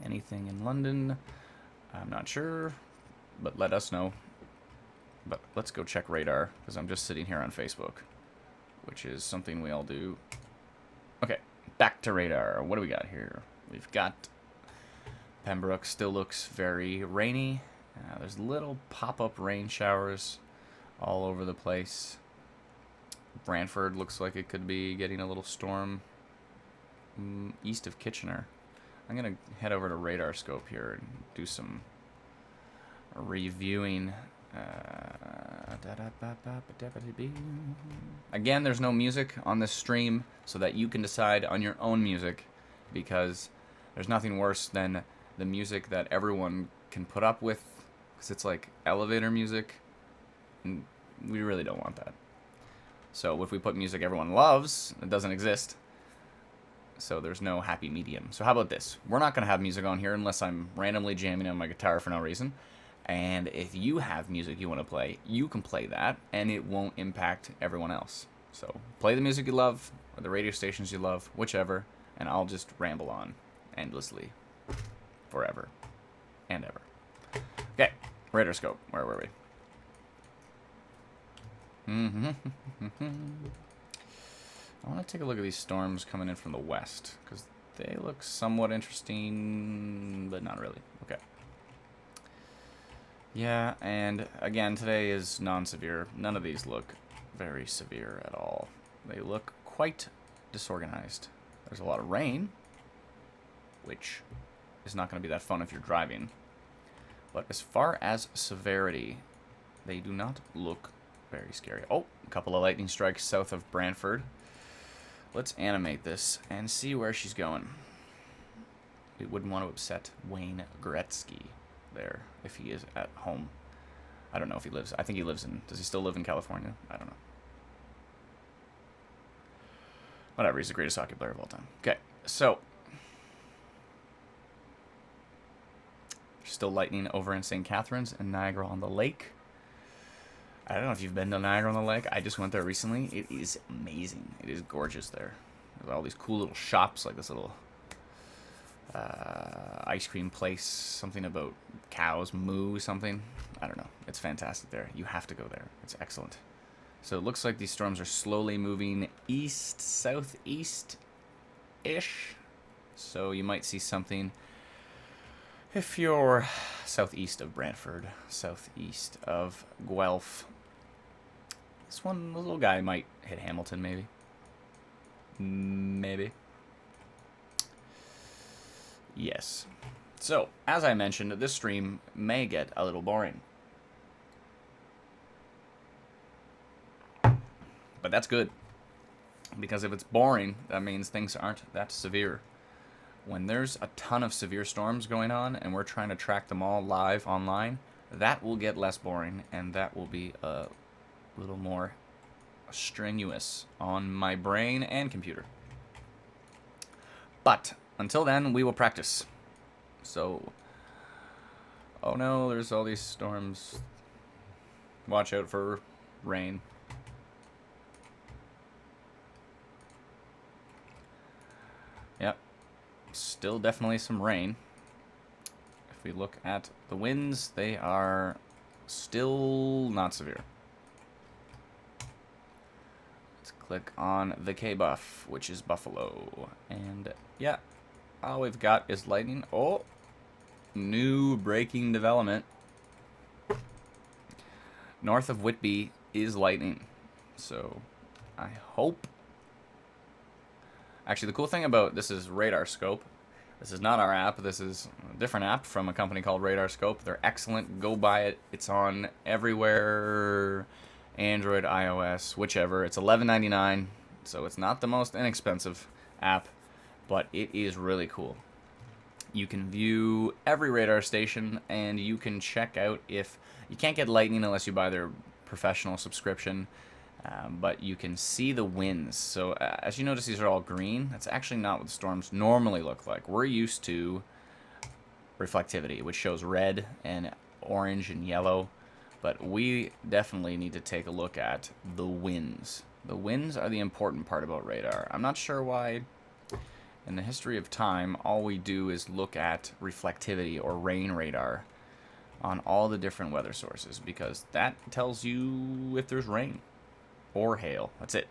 Anything in London? I'm not sure, but let us know. But let's go check radar, because I'm just sitting here on Facebook, which is something we all do. Okay, back to radar. What do we got here? We've got Pembroke still looks very rainy. There's little pop-up rain showers all over the place. Brantford looks like it could be getting a little storm east of Kitchener. I'm going to head over to Radar Scope here and do some reviewing. Again, there's no music on this stream, so that you can decide on your own music, because there's nothing worse than the music that everyone can put up with, because it's like elevator music, and we really don't want that. So if we put music everyone loves, it doesn't exist. So there's no happy medium. So how about this? We're not going to have music on here unless I'm randomly jamming on my guitar for no reason. And if you have music you want to play, you can play that, and it won't impact everyone else. So play the music you love, or the radio stations you love, whichever, and I'll just ramble on endlessly, forever and ever. Okay, Radar Scope, where were we? I want to take a look at these storms coming in from the west, because they look somewhat interesting, but not really. Okay. Yeah, and again, today is non-severe. None of these look very severe at all. They look quite disorganized. There's a lot of rain, which is not going to be that fun if you're driving. But as far as severity, they do not look very scary. Oh, a couple of lightning strikes south of Brantford. Let's animate this and see where she's going. We wouldn't want to upset Wayne Gretzky there if he is at home. I don't know if he lives. I think he lives in... Does he still live in California? I don't know. Whatever, he's the greatest hockey player of all time. Okay, so... Still lightning over in St. Catharines and Niagara-on-the-Lake. I don't know if you've been to Niagara-on-the-Lake. I just went there recently. It is amazing. It is gorgeous there. There's all these cool little shops, like this little ice cream place. Something about cows, moo, something. I don't know. It's fantastic there. You have to go there. It's excellent. So it looks like these storms are slowly moving east, southeast-ish. So you might see something if you're southeast of Brantford, southeast of Guelph. This little guy might hit Hamilton, maybe. Maybe. Yes. So, as I mentioned, this stream may get a little boring. But that's good. Because if it's boring, that means things aren't that severe. When there's a ton of severe storms going on and we're trying to track them all live online, that will get less boring and that will be a little more strenuous on my brain and computer. But until then, we will practice. So, oh no, there's all these storms. Watch out for rain. Yep. Still definitely some rain. If we look at the winds, they are still not severe. Let's click on the K-Buff, which is Buffalo. And yeah, all we've got is lightning. Oh, new breaking development. North of Whitby is lightning. So I hope... Actually, the cool thing about this is Radar Scope. This is not our app. This is a different app from a company called Radar Scope. They're excellent. Go buy it. It's on everywhere, Android, iOS, whichever. It's $11.99, so it's not the most inexpensive app, but it is really cool. You can view every radar station, and you can check out if... You can't get lightning unless you buy their professional subscription. But you can see the winds. So as you notice, these are all green. That's actually not what the storms normally look like. We're used to reflectivity, which shows red and orange and yellow. But we definitely need to take a look at the winds. The winds are the important part about radar. I'm not sure why in the history of time all we do is look at reflectivity or rain radar on all the different weather sources, because that tells you if there's rain or hail. That's it.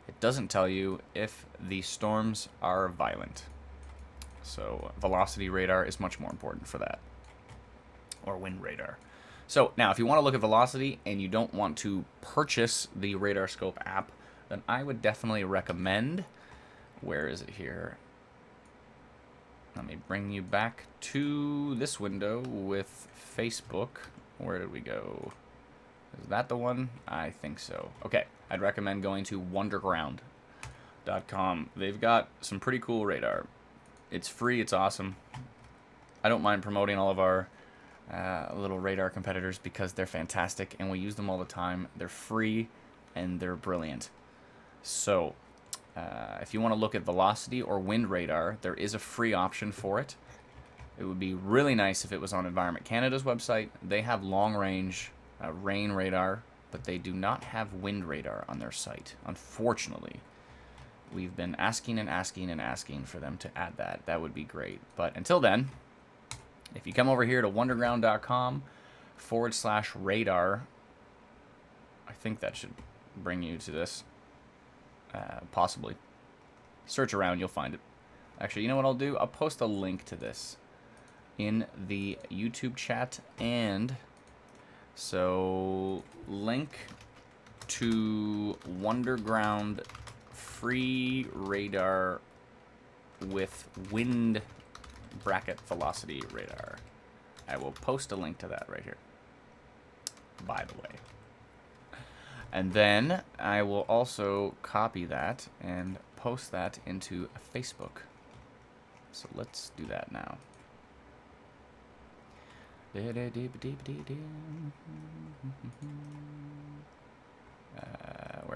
It doesn't tell you if the storms are violent. So velocity radar is much more important for that. Or wind radar. So now if you want to look at velocity and you don't want to purchase the Radar Scope app, then I would definitely recommend... Where is it here? Let me bring you back to this window with Facebook. Where did we go? Is that the one? I think so. Okay, I'd recommend going to wonderground.com. They've got some pretty cool radar. It's free, it's awesome. I don't mind promoting all of our little radar competitors because they're fantastic and we use them all the time. They're free and they're brilliant. So, if you want to look at velocity or wind radar, there is a free option for it. It would be really nice if it was on Environment Canada's website. They have long-range rain radar, but they do not have wind radar on their site, unfortunately. We've been asking and asking and asking for them to add that. That would be great. But until then, if you come over here to wonderground.com/radar, I think that should bring you to this. Possibly. Search around, you'll find it. Actually, you know what I'll do? I'll post a link to this in the YouTube chat, and so link to Wonderground free radar with wind bracket velocity radar. I will post a link to that right here, by the way. And then I will also copy that and post that into Facebook. So let's do that now. Where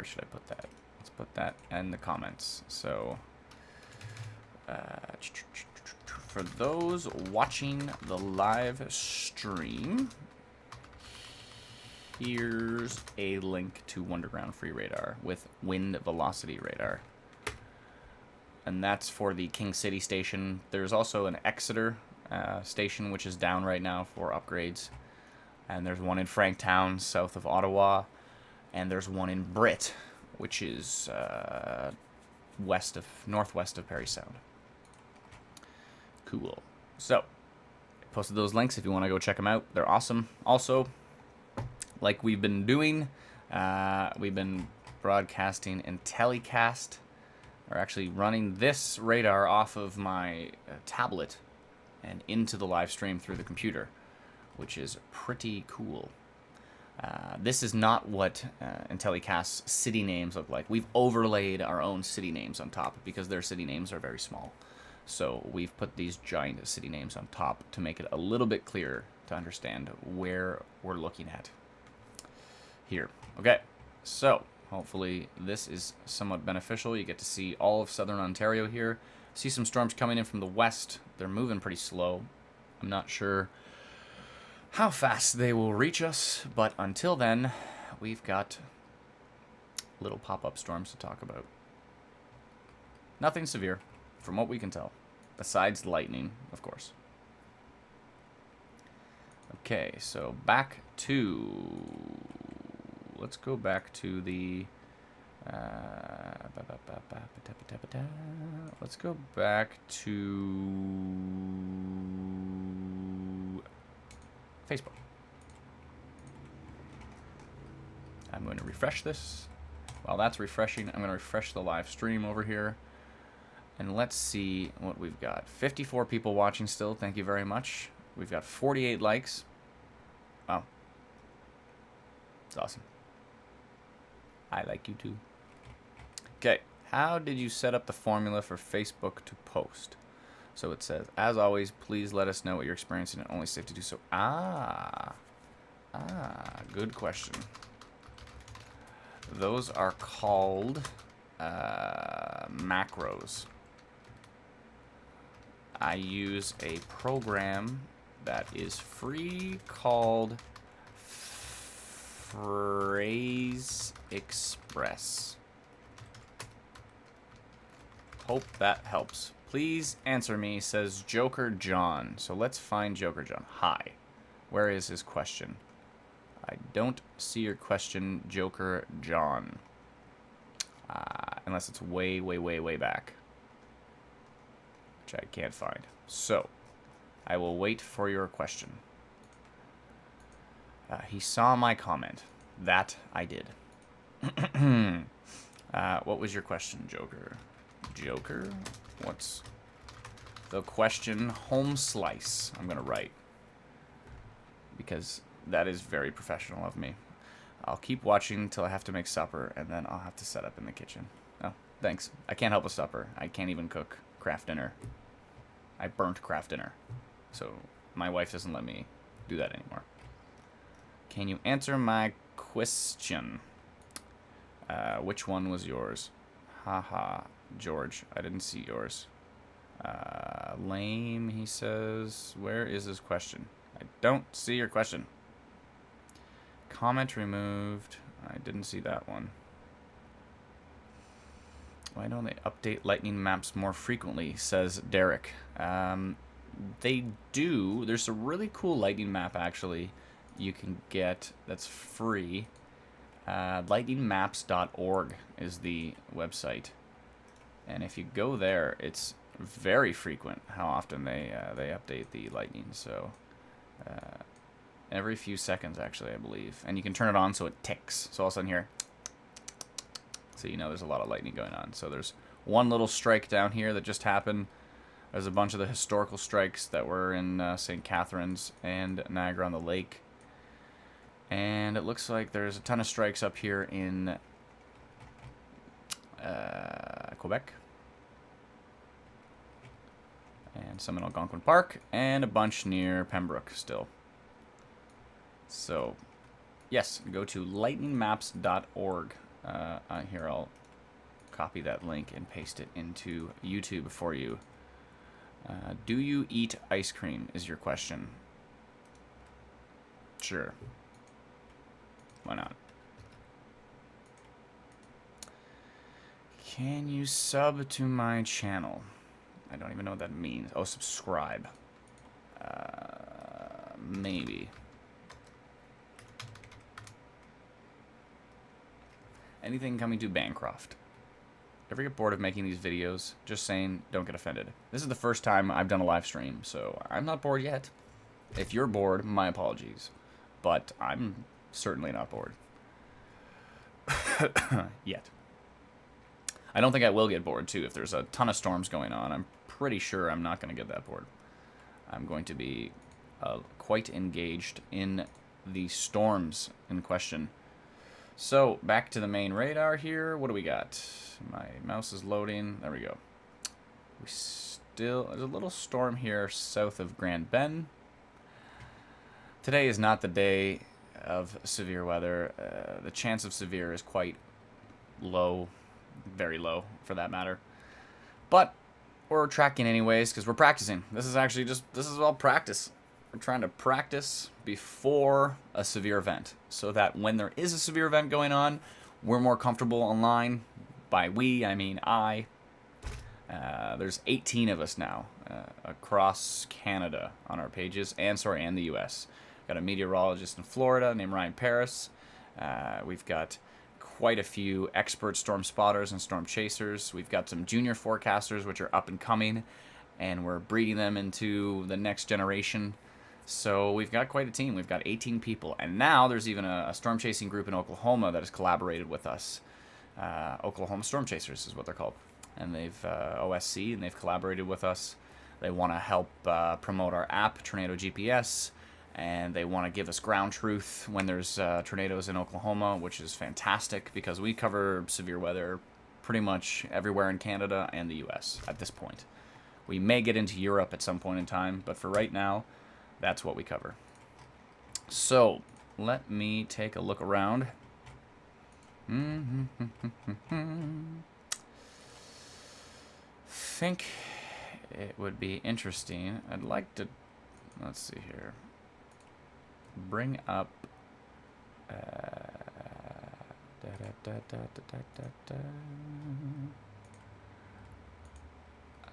should I put that? Let's put that in the comments. So for those watching the live stream, here's a link to Wonderground Free Radar with Wind Velocity Radar. And that's for the King City station. There's also an Exeter station, which is down right now for upgrades. And there's one in Franktown, south of Ottawa. And there's one in Britt, which is northwest of Parry Sound. Cool. So, I posted those links if you want to go check them out. They're awesome. Also, like we've been doing, we've been broadcasting in telecast, or actually running this radar off of my tablet and into the live stream through the computer, which is pretty cool. This is not what Intellicast's city names look like. We've overlaid our own city names on top because their city names are very small. So we've put these giant city names on top to make it a little bit clearer to understand where we're looking at here. Okay, so hopefully this is somewhat beneficial. You get to see all of southern Ontario here. See some storms coming in from the west. They're moving pretty slow. I'm not sure how fast they will reach us, but until then, we've got little pop-up storms to talk about. Nothing severe, from what we can tell, besides lightning, of course. Okay, so back to... Let's go back to the... Let's go back to... Facebook. I'm going to refresh this. While that's refreshing, I'm going to refresh the live stream over here. And let's see what we've got. 54 people watching still. Thank you very much. We've got 48 likes. Wow. It's awesome. I like you too. Okay. How did you set up the formula for Facebook to post? So it says, as always, please let us know what you're experiencing and only safe to do so. Good question. Those are called macros. I use a program that is free called Phrase Express. Hope that helps. Please answer me, says Joker John. So let's find Joker John. Hi. Where is his question? I don't see your question, Joker John. Unless it's way, way, way, way back. Which I can't find. So, I will wait for your question. He saw my comment. That I did. What was your question, Joker? Joker? What's the question? Home slice. I'm going to write. Because that is very professional of me. I'll keep watching until I have to make supper, and then I'll have to set up in the kitchen. Oh, thanks. I can't help with supper. I can't even cook craft dinner. I burnt craft dinner. So my wife doesn't let me do that anymore. Can you answer my question? Which one was yours? Haha, George. I didn't see yours. Lame, he says. Where is his question? I don't see your question. Comment removed. I didn't see that one. Why don't they update lightning maps more frequently, says Derek. They do. There's a really cool lightning map, actually, you can get that's free. Lightningmaps.org is the website. And if you go there, it's very frequent how often they update the lightning. So every few seconds, actually, I believe. And you can turn it on so it ticks. So all of a sudden here, So you know there's a lot of lightning going on. So there's one little strike down here that just happened. There's a bunch of the historical strikes that were in St. Catharines and Niagara-on-the-Lake. And it looks like there's a ton of strikes up here in Quebec. And some in Algonquin Park. And a bunch near Pembroke still. So, yes, go to lightningmaps.org. Here, I'll copy that link and paste it into YouTube for you. Do you eat ice cream is your question. Sure. Why not? Can you sub to my channel? I don't even know what that means. Oh, subscribe. Maybe. Anything coming to Bancroft. Ever get bored of making these videos? Just saying, don't get offended. This is the first time I've done a live stream, so I'm not bored yet. If you're bored, my apologies. But I'm certainly not bored. Yet. I don't think I will get bored, too. If there's a ton of storms going on, I'm pretty sure I'm not going to get that bored. I'm going to be quite engaged in the storms in question. So, back to the main radar here. What do we got? My mouse is loading. There we go. There's a little storm here south of Grand Bend. Today is not the day of severe weather. The chance of severe is quite low. Very low, for that matter. But we're tracking anyways, because we're practicing. This is actually this is all practice. We're trying to practice before a severe event, so that when there is a severe event going on, we're more comfortable online. By we, I mean I. There's 18 of us now across Canada on our pages, and the U.S. Got a meteorologist in Florida named Ryan Paris. We've got quite a few expert storm spotters and storm chasers. We've got some junior forecasters, which are up and coming, and we're breeding them into the next generation. So we've got quite a team. We've got 18 people, and now there's even a storm chasing group in Oklahoma that has collaborated with us. Oklahoma Storm Chasers is what they're called, and they've OSC, and they've collaborated with us. They want to help promote our app, Tornado GPS, and they want to give us ground truth when there's tornadoes in Oklahoma, which is fantastic because we cover severe weather pretty much everywhere in Canada and the US at this point. We may get into Europe at some point in time, but for right now, that's what we cover. So, let me take a look around. Think it would be interesting. I'd like to, let's see here, bring up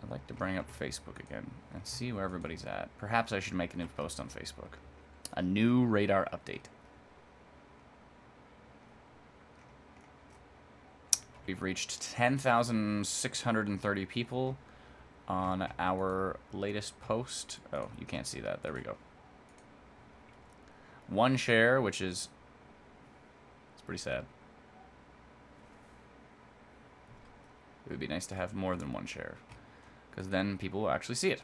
I'd like to bring up Facebook again and see where everybody's at. Perhaps I should make a new post on Facebook. A new radar update. We've reached 10,630 people on our latest post. Oh, you can't see that. There we go. One share, which is, it's pretty sad. It would be nice to have more than one share, because then people will actually see it.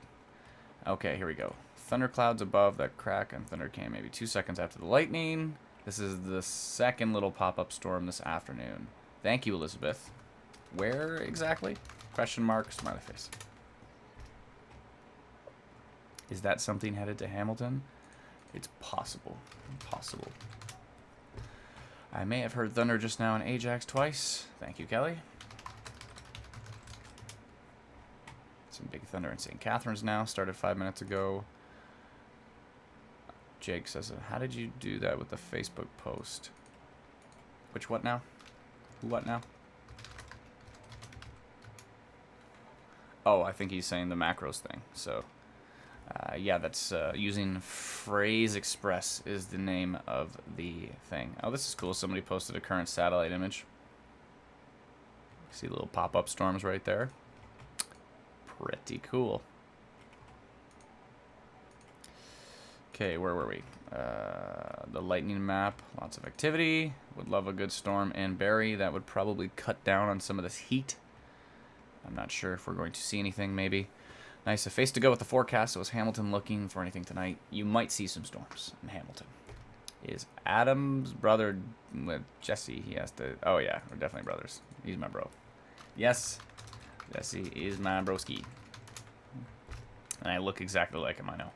Okay, here we go. Thunderclouds above that crack, and thunder came maybe 2 seconds after the lightning. This is the second little pop-up storm this afternoon. Thank you, Elizabeth. Where exactly? Question mark, smiley face. Is that something headed to Hamilton? It's possible. Possible. I may have heard thunder just now in Ajax twice. Thank you, Kelly. Some big thunder in St. Catharines now. Started 5 minutes ago. Jake says, how did you do that with the Facebook post? Which what now? What now? Oh, I think he's saying the macros thing. So, yeah, that's using Phrase Express is the name of the thing. Oh, this is cool. Somebody posted a current satellite image. See little pop-up storms right there. Pretty cool. Okay, where were we? The lightning map, lots of activity. Would love a good storm and Barry. That would probably cut down on some of this heat. I'm not sure if we're going to see anything, maybe. Nice, a face to go with the forecast. So is Hamilton looking for anything tonight? You might see some storms in Hamilton. Is Adam's brother with Jesse? He has to... Oh, yeah, we're definitely brothers. He's my bro. Yes, Jesse is my broski. And I look exactly like him, I know.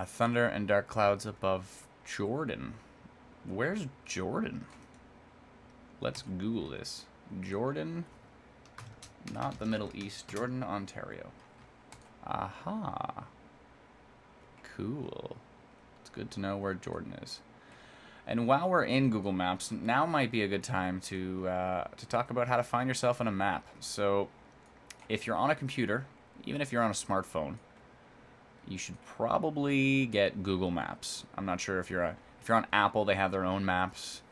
Thunder and dark clouds above Jordan. Where's Jordan? Let's Google this. Jordan, not the Middle East. Jordan, Ontario. Aha. Cool. It's good to know where Jordan is. And while we're in Google Maps, now might be a good time to talk about how to find yourself on a map. So, if you're on a computer, even if you're on a smartphone, you should probably get Google Maps. I'm not sure if you're on Apple, they have their own maps.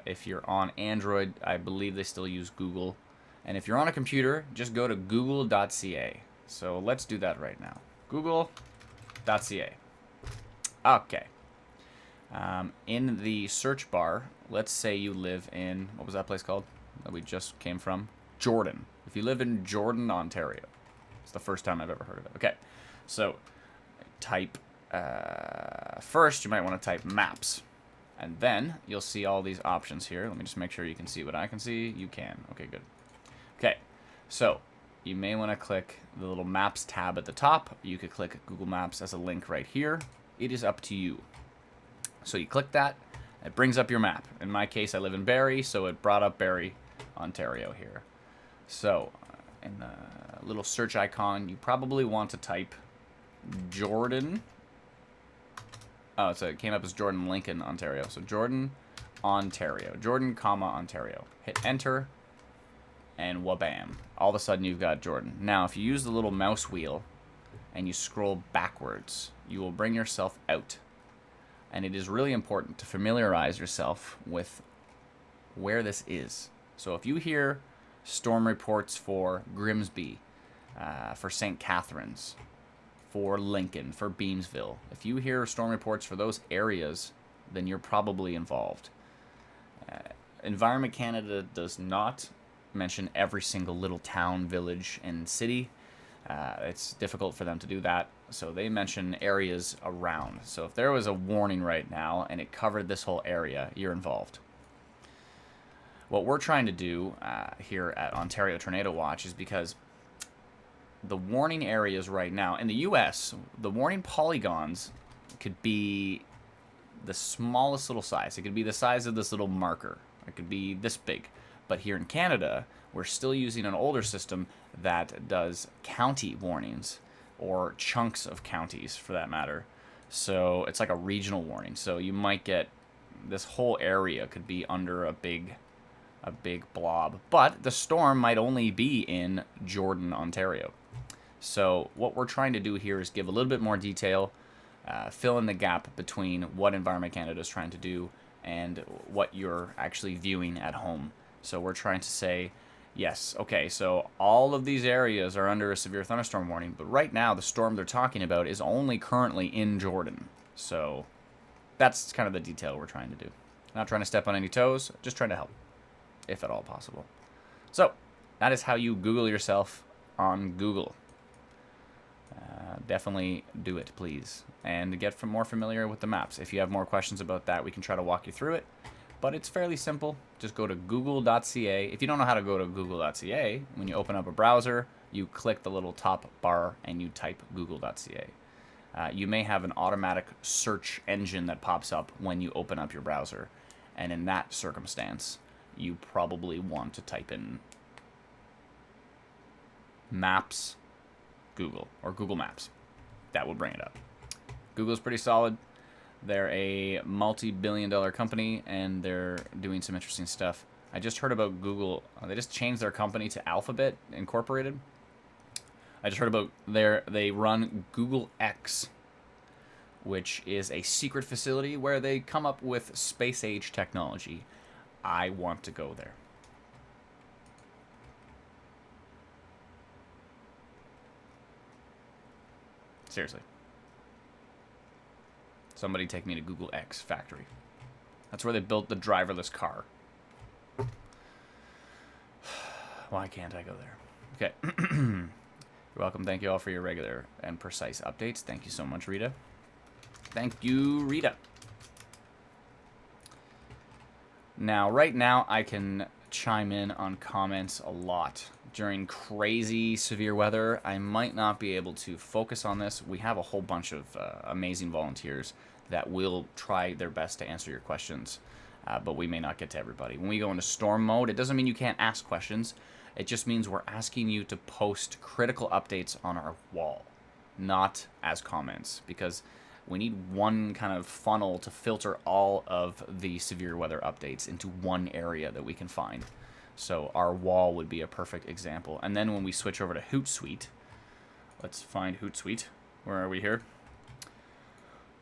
If you're on Android, I believe they still use Google. And if you're on a computer, just go to google.ca. So let's do that right now. Google.ca. Okay. In the search bar, let's say you live in, what was that place called that we just came from? Jordan. If you live in Jordan, Ontario. It's the first time I've ever heard of it. Okay. So type, first you might want to type maps. And then you'll see all these options here. Let me just make sure you can see what I can see. You can. Okay, good. Okay, so you may want to click the little Maps tab at the top. You could click Google Maps as a link right here. It is up to you. So you click that. It brings up your map. In my case, I live in Barrie, so it brought up Barrie, Ontario here. So in the little search icon, you probably want to type Jordan. Oh, so it came up as Jordan, Lincoln, Ontario. So Jordan, Ontario. Jordan, comma, Ontario. Hit enter, and wabam. All of a sudden, you've got Jordan. Now, if you use the little mouse wheel and you scroll backwards, you will bring yourself out. And it is really important to familiarize yourself with where this is. So if you hear storm reports for Grimsby, for St. Catharines, for Lincoln, for Beamsville. If you hear storm reports for those areas, then you're probably involved. Environment Canada does not mention every single little town, village, and city. It's difficult for them to do that, so they mention areas around. So if there was a warning right now and it covered this whole area, you're involved. What we're trying to do here at Ontario Tornado Watch is because the warning areas right now, in the US, the warning polygons could be the smallest little size. It could be the size of this little marker. It could be this big. But here in Canada, we're still using an older system that does county warnings, or chunks of counties for that matter. So it's like a regional warning. So you might get, this whole area could be under a big blob. But the storm might only be in Jordan, Ontario. So what we're trying to do here is give a little bit more detail, fill in the gap between what Environment Canada is trying to do and what you're actually viewing at home. So we're trying to say, yes, okay, so all of these areas are under a severe thunderstorm warning, but right now the storm they're talking about is only currently in Jordan. So that's kind of the detail we're trying to do. Not trying to step on any toes, just trying to help, if at all possible. So that is how you Google yourself on Google. Definitely do it, please, and get more familiar with the maps. If you have more questions about that, we can try to walk you through it, but it's fairly simple. Just go to google.ca. If you don't know how to go to google.ca, when you open up a browser, you click the little top bar and you type google.ca. You may have an automatic search engine that pops up when you open up your browser, and in that circumstance, you probably want to type in Maps Google, or Google Maps. That will bring it up. Google's pretty solid. They're a multi-billion-dollar company, and they're doing some interesting stuff. I just heard about Google. They just changed their company to Alphabet Incorporated. I just heard about they run Google X, which is a secret facility where they come up with space-age technology. I want to go there. Seriously. Somebody take me to Google X factory. That's where they built the driverless car. Why can't I go there? Okay. You're welcome. Thank you all for your regular and precise updates. Thank you so much, Rita. Thank you, Rita. Now, right now, I can chime in on comments a lot. During crazy severe weather, I might not be able to focus on this. We have a whole bunch of amazing volunteers that will try their best to answer your questions, but we may not get to everybody. When we go into storm mode, it doesn't mean you can't ask questions. It just means we're asking you to post critical updates on our wall, not as comments, because we need one kind of funnel to filter all of the severe weather updates into one area that we can find. So our wall would be a perfect example. And then when we switch over to Hootsuite, let's find Hootsuite. Where are we here?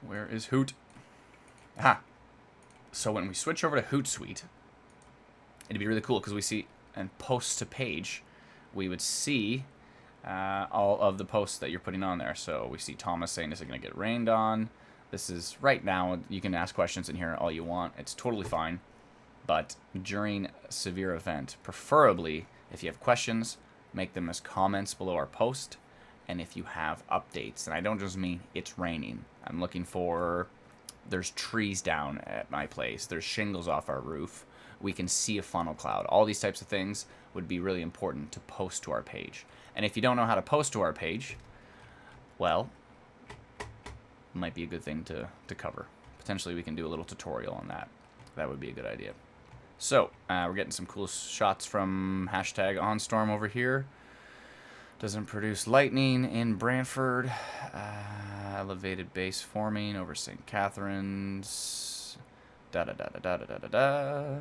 Where is Hoot? Ah. So when we switch over to Hootsuite, it'd be really cool because we see, and posts to page, we would see all of the posts that you're putting on there. So we see Thomas saying, is it going to get rained on? This is right now. You can ask questions in here all you want. It's totally fine. But during a severe event, preferably if you have questions, make them as comments below our post. And if you have updates, and I don't just mean it's raining. I'm looking for, there's trees down at my place. There's shingles off our roof. We can see a funnel cloud. All these types of things would be really important to post to our page. And if you don't know how to post to our page, well, it might be a good thing to cover. Potentially we can do a little tutorial on that. That would be a good idea. So, we're getting some cool shots from hashtag OnStorm over here. Doesn't produce lightning in Brantford. Elevated base forming over St. Catharines. Da-da-da-da-da-da-da-da.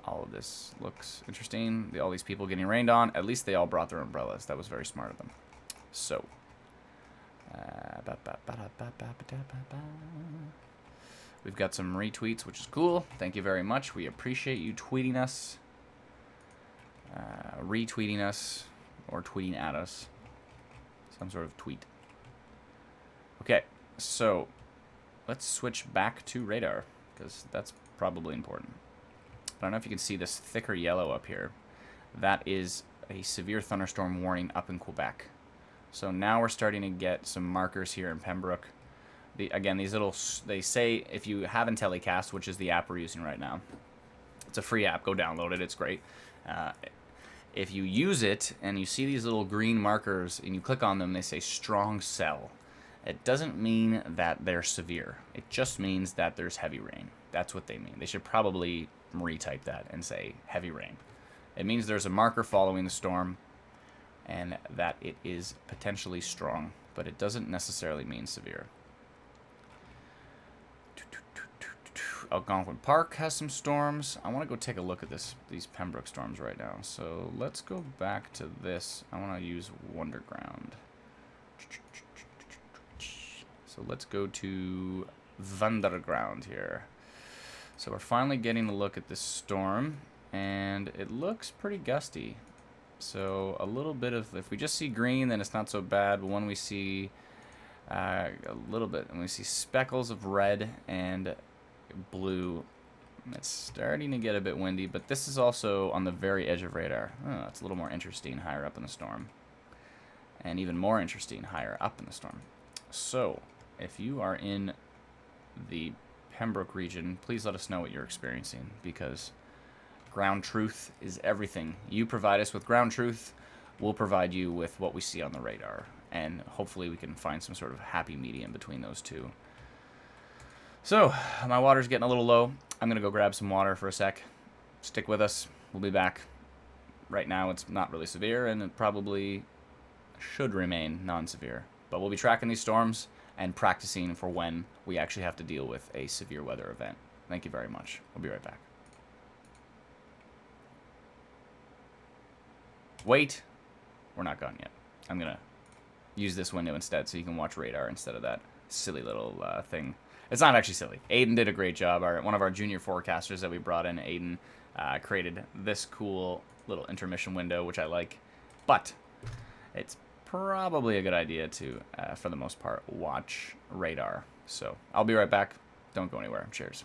All of this looks interesting. All these people getting rained on. At least they all brought their umbrellas. That was very smart of them. So. We've got some retweets, which is cool. Thank you very much. We appreciate you tweeting us. Retweeting us. Or tweeting at us. Some sort of tweet. Okay. So. Let's switch back to radar. Because that's probably important. I don't know if you can see this thicker yellow up here. That is a severe thunderstorm warning up in Quebec. So now we're starting to get some markers here in Pembroke. Again, these little, they say if you have IntelliCast, which is the app we're using right now. It's a free app. Go download it. It's great. If you use it and you see these little green markers and you click on them, they say strong cell. It doesn't mean that they're severe. It just means that there's heavy rain. That's what they mean. They should probably retype that and say heavy rain. It means there's a marker following the storm and that it is potentially strong, but it doesn't necessarily mean severe. Algonquin Park has some storms. I want to go take a look at these Pembroke storms right now. So let's go back to this. I want to use Wonderground. So let's go to Wonderground here. So we're finally getting a look at this storm, and it looks pretty gusty. So a little bit of, if we just see green, then it's not so bad. But when we see a little bit, and we see speckles of red and blue, it's starting to get a bit windy. But this is also on the very edge of radar. Oh, it's a little more interesting higher up in the storm, and even more interesting higher up in the storm. So if you are in the Pembroke region, please let us know what you're experiencing, because ground truth is everything. You provide us with ground truth, we'll provide you with what we see on the radar, and hopefully we can find some sort of happy medium between those two. So, my water's getting a little low. I'm going to go grab some water for a sec. Stick with us. We'll be back. Right now it's not really severe, and it probably should remain non-severe. But we'll be tracking these storms and practicing for when we actually have to deal with a severe weather event. Thank you very much. We'll be right back. Wait, we're not gone yet. I'm going to use this window instead so you can watch radar instead of that silly little thing. It's not actually silly. Aiden did a great job. One of our junior forecasters that we brought in, Aiden, created this cool little intermission window, which I like. But it's probably a good idea to, for the most part, watch radar. So I'll be right back. Don't go anywhere. Cheers.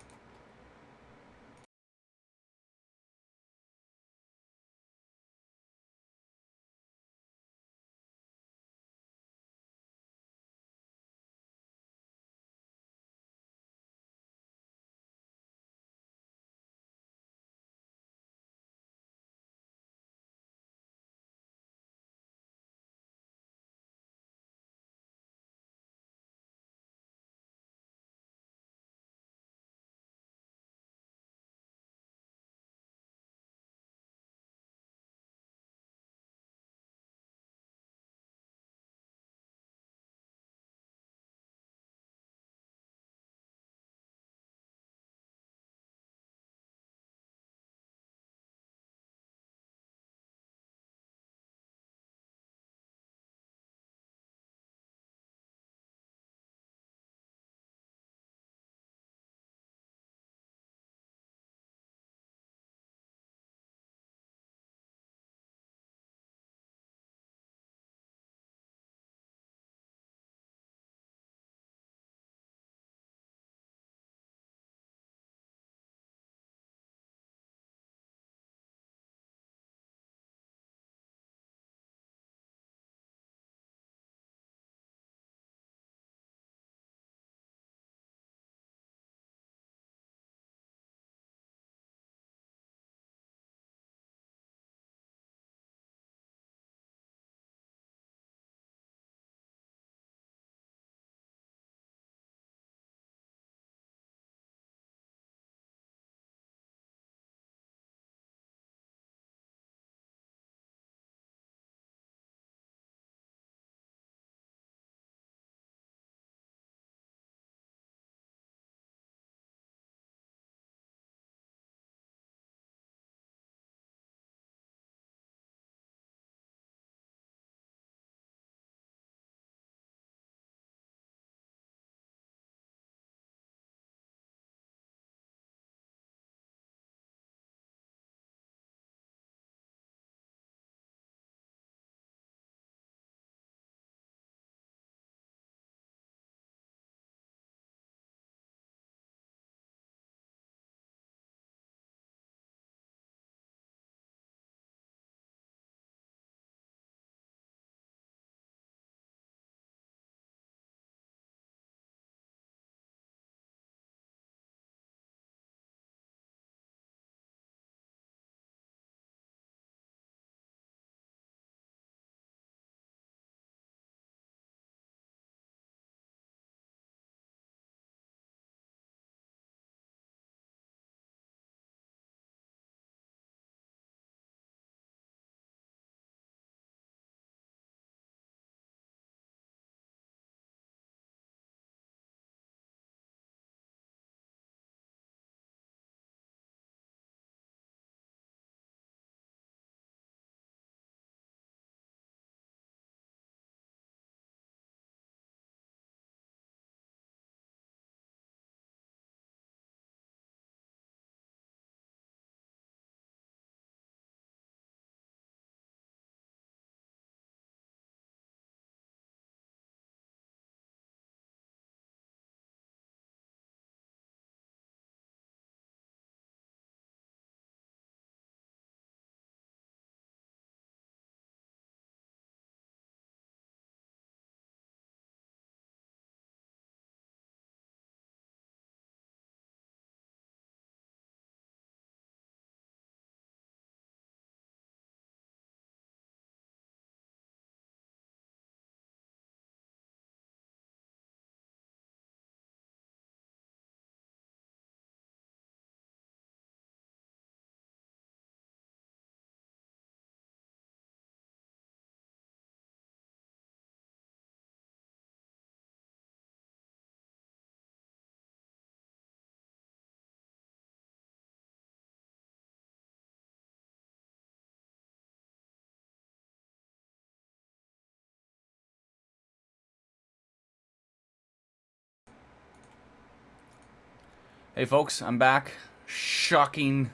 Hey folks, I'm back. Shocking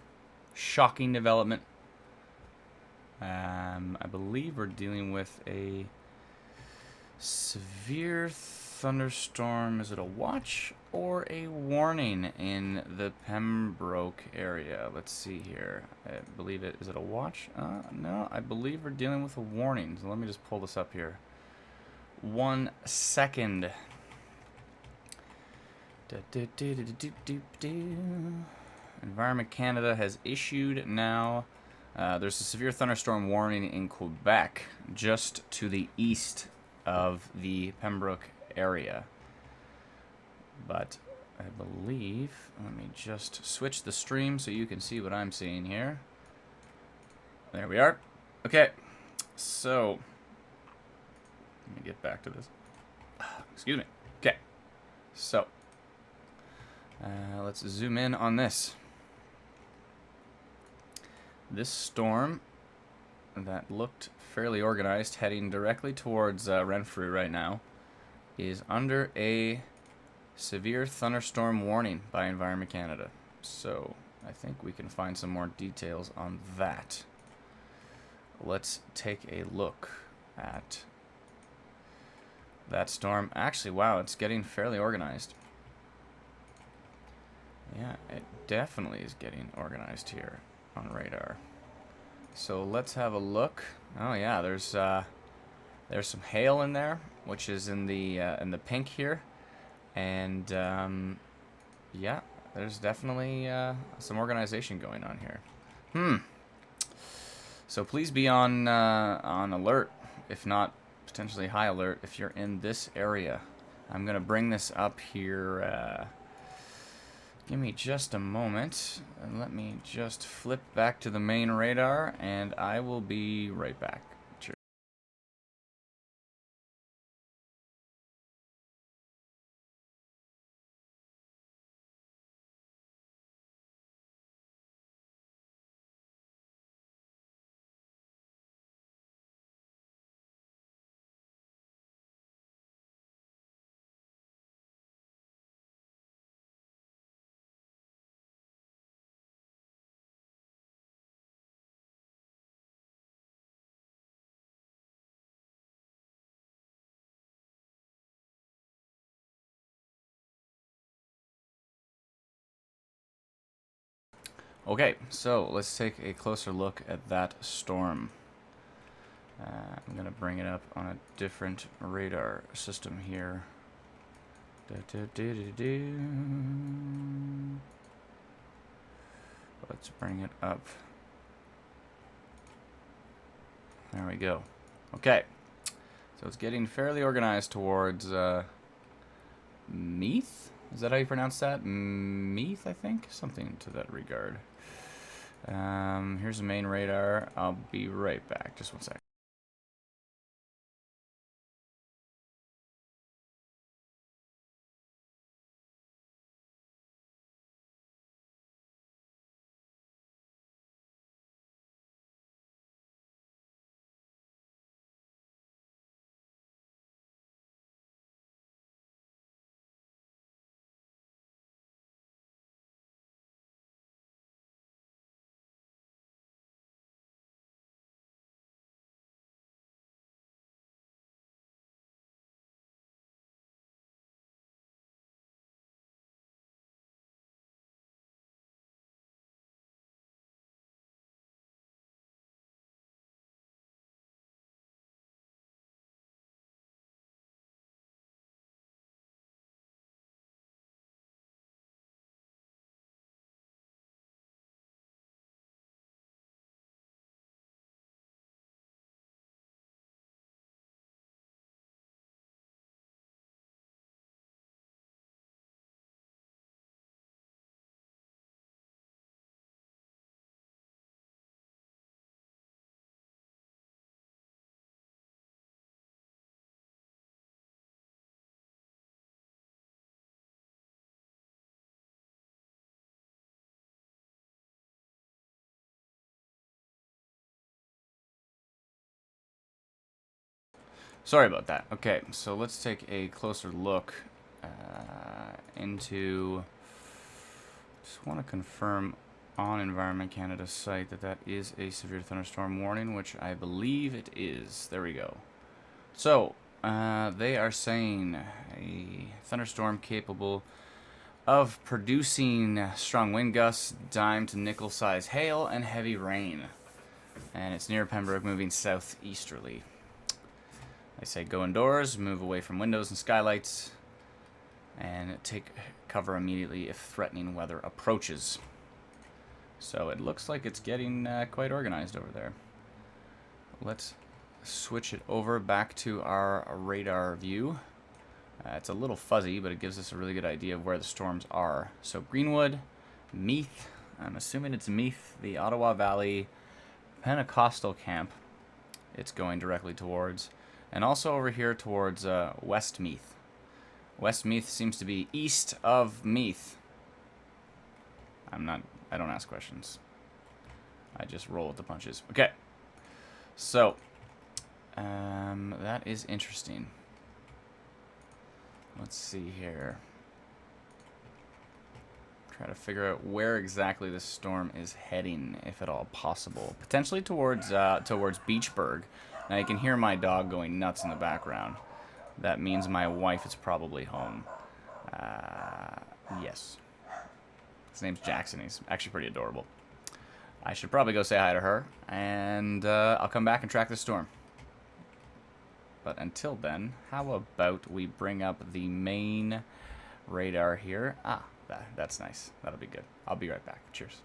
development. I believe we're dealing with a Severe thunderstorm. Is it a watch or a warning in the Pembroke area? Let's see here. I believe it. Is it a watch? No, I believe we're dealing with a warning. So let me just pull this up here. 1 second. Environment Canada has issued now. There's a severe thunderstorm warning in Quebec, just to the east of the Pembroke area. But I believe, let me just switch the stream so you can see what I'm seeing here. There we are. Okay, so let me get back to this. Excuse me. Okay, so let's zoom in on this. This storm that looked fairly organized, heading directly towards Renfrew right now, is under a severe thunderstorm warning by Environment Canada. So I think we can find some more details on that. Let's take a look at that storm. Actually, wow, it's getting fairly organized. Yeah, it definitely is getting organized here on radar. So let's have a look. Oh yeah, there's some hail in there, which is in the pink here, and yeah, there's definitely some organization going on here. So please be on alert, if not potentially high alert, if you're in this area. I'm gonna bring this up here. Give me just a moment, and let me just flip back to the main radar, and I will be right back. Cheers. Okay, so let's take a closer look at that storm. I'm going to bring it up on a different radar system here. Let's bring it up. There we go. Okay, so it's getting fairly organized towards Meath? Is that how you pronounce that? Meath, I think? Something to that regard. Here's the main radar. I'll be right back. Just 1 second. Sorry about that. Okay, so let's take a closer look into... Just want to confirm on Environment Canada's site that that is a severe thunderstorm warning, which I believe it is. There we go. So, They are saying a thunderstorm capable of producing strong wind gusts, dime to nickel size hail, and heavy rain. And it's near Pembroke, moving southeasterly. They say go indoors, move away from windows and skylights, and take cover immediately if threatening weather approaches. So it looks like it's getting quite organized over there. Let's switch it over back to our radar view. It's a little fuzzy, but it gives us a really good idea of where the storms are. So Greenwood, Meath, I'm assuming it's Meath, the Ottawa Valley Pentecostal camp it's going directly towards. And also over here towards West Meath. West Meath seems to be east of Meath. I don't ask questions. I just roll with the punches. Okay. So, that is interesting. Let's see here. Try to figure out where exactly this storm is heading, if at all possible. Potentially towards Beachburg. Now you can hear my dog going nuts in the background. That means my wife is probably home. Yes. His name's Jackson. He's actually pretty adorable. I should probably go say hi to her, and I'll come back and track the storm. But until then, how about we bring up the main radar here? Ah, that's nice. That'll be good. I'll be right back. Cheers.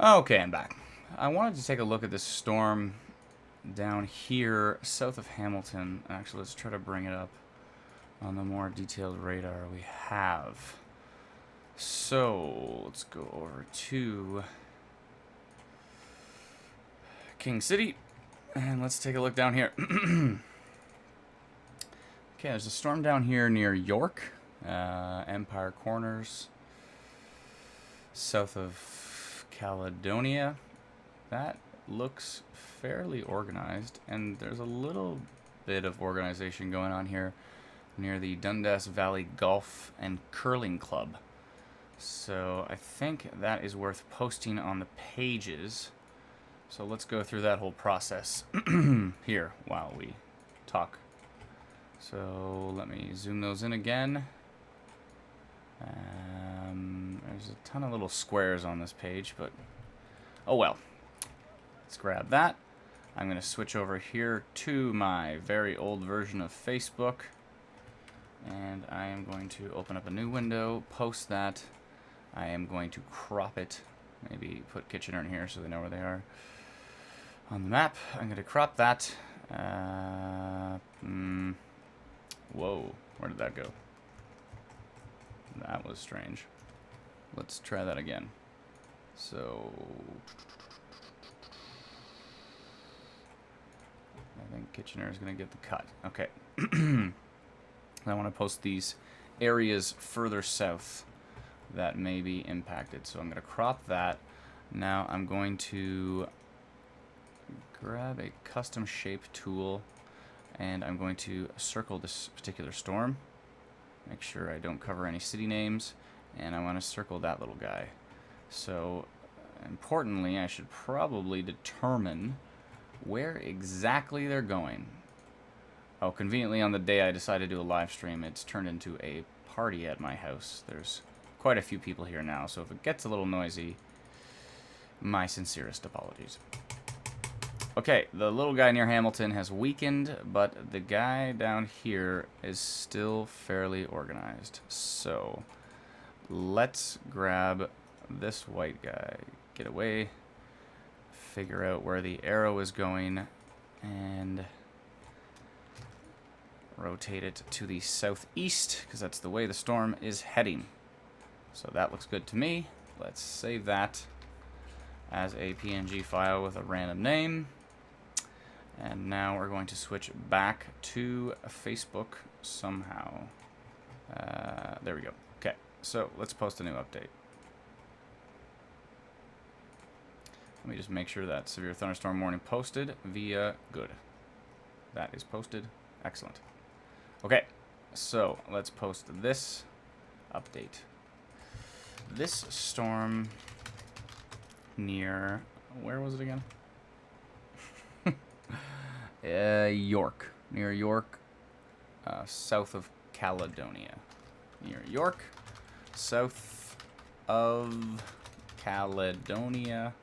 Okay, I'm back. I wanted to take a look at this storm down here south of Hamilton. Actually, let's try to bring it up on the more detailed radar we have. So, let's go over to King City, and let's take a look down here. Okay, there's a storm down here near York, Empire Corners, south of Caledonia. That looks fairly organized, and there's a little bit of organization going on here near the Dundas Valley Golf and Curling Club. So I think that is worth posting on the pages. So let's go through that whole process here while we talk. So let me zoom those in again. There's a ton of little squares on this page, but oh well. Let's grab that. I'm going to switch over here to my very old version of Facebook, and I am going to open up a new window, post that. I am going to crop it, maybe put Kitchener in here so they know where they are on the map. I'm going to crop that. Whoa, where did that go? That was strange. Let's try that again. So, I think Kitchener is going to get the cut. Okay. I want to post these areas further south that may be impacted. So I'm going to crop that. Now I'm going to grab a custom shape tool, and I'm going to circle this particular storm. Make sure I don't cover any city names, and I want to circle that little guy. So importantly, I should probably determine where exactly they're going. Oh, conveniently on the day I decided to do a live stream, it's turned into a party at my house. There's quite a few people here now, so if it gets a little noisy, my sincerest apologies. Okay, the little guy near Hamilton has weakened, but the guy down here is still fairly organized. So let's grab this white guy, get away, figure out where the arrow is going, and rotate it to the southeast, because that's the way the storm is heading. So that looks good to me. Let's save that as a PNG file with a random name. And now we're going to switch back to Facebook somehow. There we go. Okay, so let's post a new update. Let me just make sure that severe thunderstorm warning posted via good. That is posted. Excellent. Okay, so let's post this update. This storm near, where was it again? York. Near York, south of Caledonia. Near York, south of Caledonia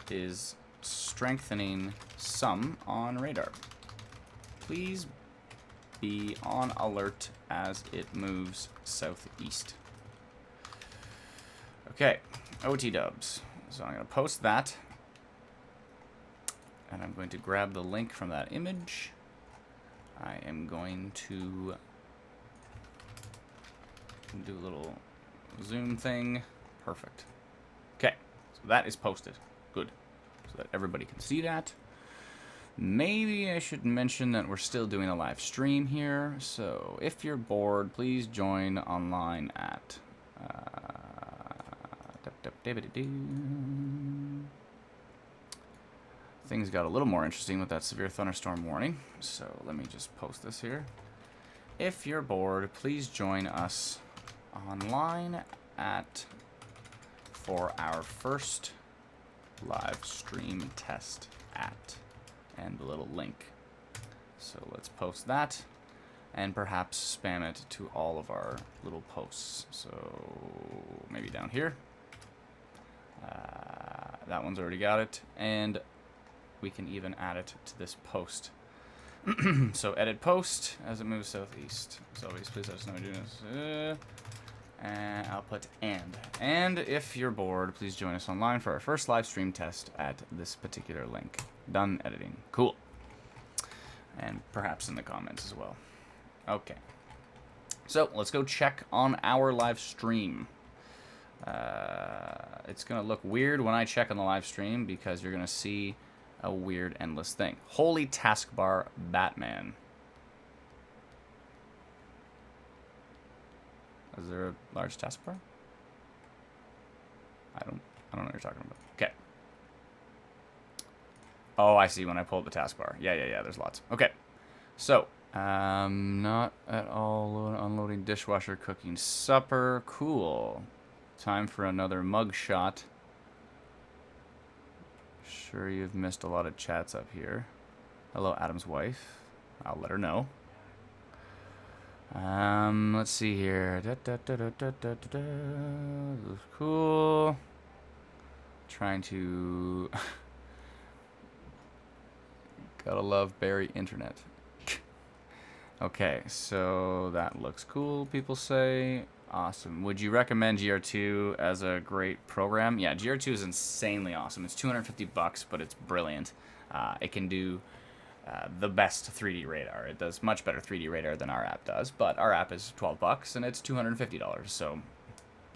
is strengthening some on radar. Please be on alert as it moves southeast. Okay, OT dubs. So I'm going to post that. And I'm going to grab the link from that image. I am going to do a little zoom thing. Perfect. Okay, so that is posted. Good. So that everybody can see that. Maybe I should mention that we're still doing a live stream here. So if you're bored, please join online at... Things got a little more interesting with that severe thunderstorm warning. So let me just post this here. If you're bored, please join us online for our first live stream test at, and the little link. So let's post that and perhaps spam it to all of our little posts. So maybe down here. That one's already got it, and we can even add it to this post. So edit post as it moves southeast. So always please let us know you're doing this. And I'll put and. And if you're bored, please join us online for our first live stream test at this particular link. Done editing. Cool. And perhaps in the comments as well. Okay. So let's go check on our live stream. It's going to look weird when I check on the live stream because you're going to see a weird endless thing. Holy taskbar Batman. Is there a large taskbar? I don't know what you're talking about. Okay. Oh, I see when I pulled the taskbar. Yeah, there's lots. Okay. So, not at all unloading dishwasher, cooking supper. Cool. Time for another mug shot. Sure you've missed a lot of chats up here. Hello, Adam's wife. I'll let her know. Let's see here. Cool. Trying to... Gotta love Barry Internet. Okay, so that looks cool, people say. Awesome. Would you recommend GR2 as a great program? Yeah, GR2 is insanely awesome. It's $250, but it's brilliant. It can do the best 3D radar. It does much better 3D radar than our app does, but our app is $12 and it's $250, so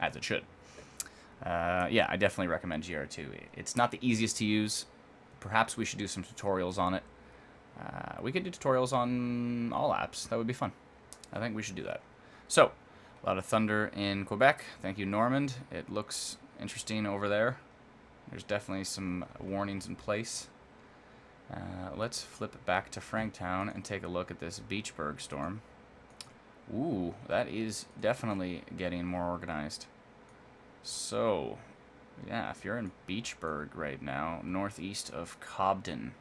as it should. Yeah, I definitely recommend GR2. It's not the easiest to use. Perhaps we should do some tutorials on it. We could do tutorials on all apps. That would be fun. I think we should do that. So, a lot of thunder in Quebec. Thank you, Normand. It looks interesting over there. There's definitely some warnings in place. Let's flip back to Franktown and take a look at this Beachburg storm. Ooh, that is definitely getting more organized. So, yeah, if you're in Beachburg right now, northeast of Cobden,